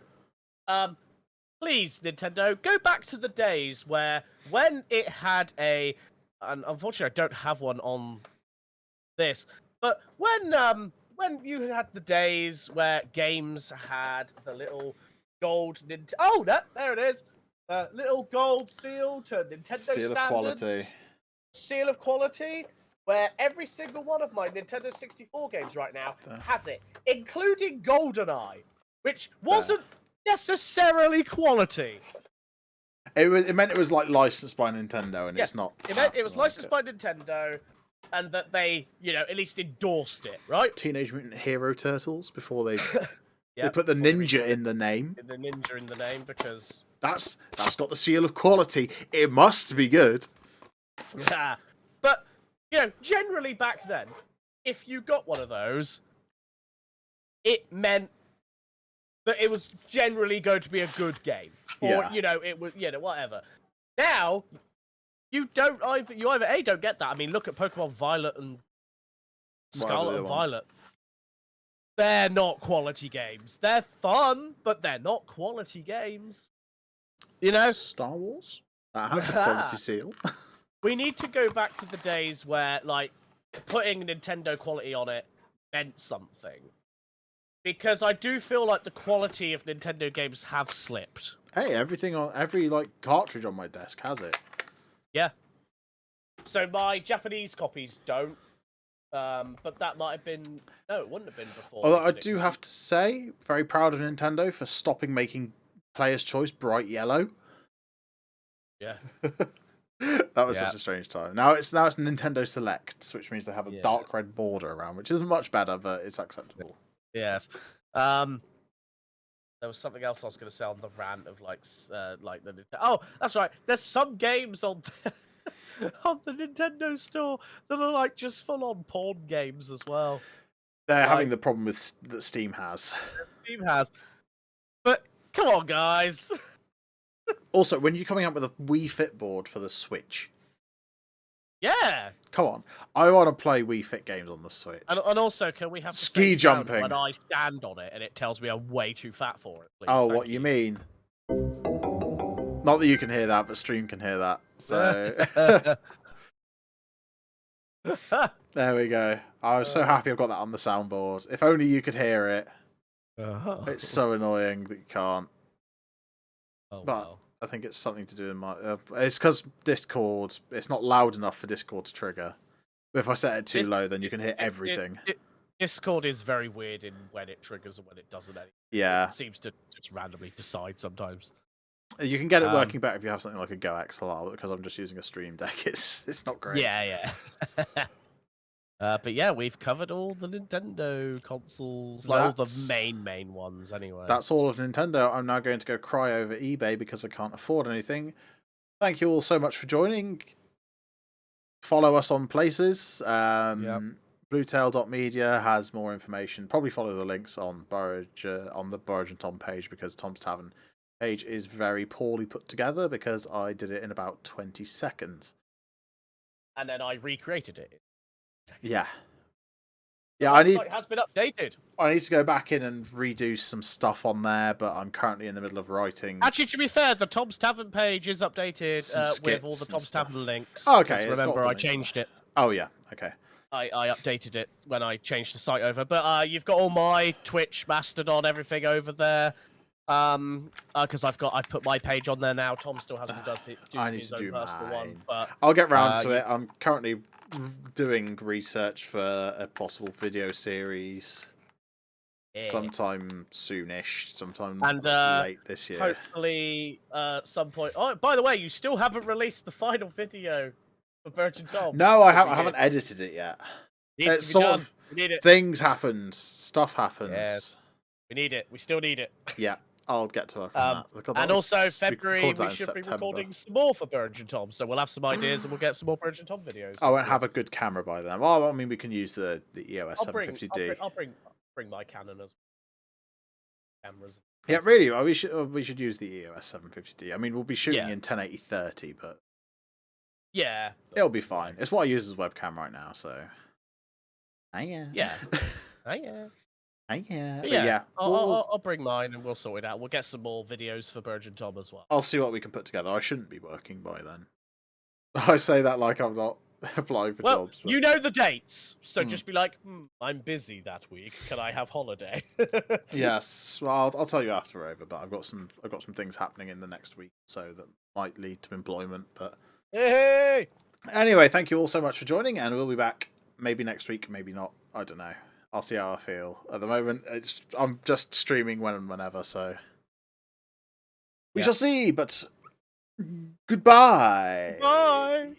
please, Nintendo, go back to the days where when it had and unfortunately I don't have one on this, but when you had the days where games had the little gold oh, no, there it is, little gold seal to Nintendo Seal of standards, quality. seal of quality, where every single one of my Nintendo 64 games right now has it, including GoldenEye, which wasn't necessarily quality. It meant it was like licensed by Nintendo, and Yes, it's not. it meant it was licensed by Nintendo, and that they, at least endorsed it, right? Teenage Mutant Hero Turtles before they Yep, put the before they ninja renamed in the name. the ninja in the name because That's got the seal of quality. It must be good. yeah. But generally back then, if you got one of those, it meant that it was generally going to be a good game, or Yeah. it was whatever. Now you either A, don't get that. I mean, look at Pokemon Violet and Scarlet and Violet. They're not quality games. They're fun, but they're not quality games. Star Wars? That has a quality seal. We need to go back to the days where, like, putting Nintendo quality on it meant something. Because I do feel like the quality of Nintendo games have slipped. Hey, every cartridge on my desk has it. Yeah. So my Japanese copies don't. But that might have been... No, it wouldn't have been before. Although I do have to say, very proud of Nintendo for stopping making Player's Choice bright yellow. Yeah. That was such a strange time. Now it's Nintendo Selects, which means they have a dark red border around, which isn't much better, but it's acceptable. Yes. There was something else I was going to say on the rant of like the Nintendo. Oh, that's right. There's some games on on the Nintendo store that are like just full on porn games as well. They're having the problem that Steam has. Steam has. But come on, guys. Also, when you're coming out with a Wii Fit board for the Switch, yeah, come on, I want to play Wii Fit games on the Switch. And also, can we have the ski same sound jumping when I stand on it and it tells me I'm way too fat for it? Please? Oh, what you mean? Not that you can hear that, but stream can hear that. So there we go. I was so happy I've got that on the soundboard. If only you could hear it. It's so annoying that you can't. Oh, but well. I think it's something to do with my. It's because Discord. It's not loud enough for Discord to trigger. But if I set it too low, then you can hear everything. Discord is very weird in when it triggers and when it doesn't. Yeah, it seems to just randomly decide sometimes. You can get it working better if you have something like a Go XLR, because I'm just using a Stream Deck. It's not great. Yeah. But yeah, we've covered all the Nintendo consoles, like all the main ones anyway. That's all of Nintendo. I'm now going to go cry over eBay because I can't afford anything. Thank you all so much for joining. Follow us on places. Bluetail.media has more information. Probably follow the links on Burridge, on the Burridge and Tom page, because Tom's Tavern page is very poorly put together because I did it in about 20 seconds. And then I recreated it. Yeah. The website has been updated. I need to go back in and redo some stuff on there, but I'm currently in the middle of writing. Actually, to be fair, the Tom's Tavern page is updated with all the Tom's Tavern links. Oh, okay. Remember, I changed it. Oh, yeah. Okay. I updated it when I changed the site over. But you've got all my Twitch, Mastodon, everything over there. Because I've put my page on there now. Tom still hasn't done his own personal one. But I'll get round to it. I'm currently doing research for a possible video series sometime soonish, sometime late this year. Hopefully, some point. Oh, by the way, you still haven't released the final video for Burridge Tom. No, I haven't edited it yet. It's sort of we need it. Things happened, stuff happens. Yes. We need it. We still need it. Yeah. I'll get to work on that. And also, February, we should be recording some more for Burridge and Tom, so we'll have some ideas and we'll get some more Burridge and Tom videos. I won't have a good camera by then. Well, I mean, we can use the EOS 750D. I'll bring my Canon as cameras. Yeah, really, we should use the EOS 750D. I mean, we'll be shooting in 1080-30, but yeah, it'll be fine. It's what I use as a webcam right now, so. Yeah. Yeah, But but yeah, we'll- I'll bring mine and we'll sort it out. We'll get some more videos for Burridge and Tom as well. I'll see what we can put together. I shouldn't be working by then. I say that like I'm not applying for Well, jobs. But... you know the dates, so Hmm. just be like, I'm busy that week. Can I have holiday? Yes, well, I'll tell you after we're over. But I've got some things happening in the next week, so that might lead to employment. But Hey! anyway, thank you all so much for joining, and we'll be back maybe next week, maybe not. I don't know. I'll see how I feel. At the moment, I'm just streaming when and whenever, so we Yeah. shall see. But goodbye. Bye!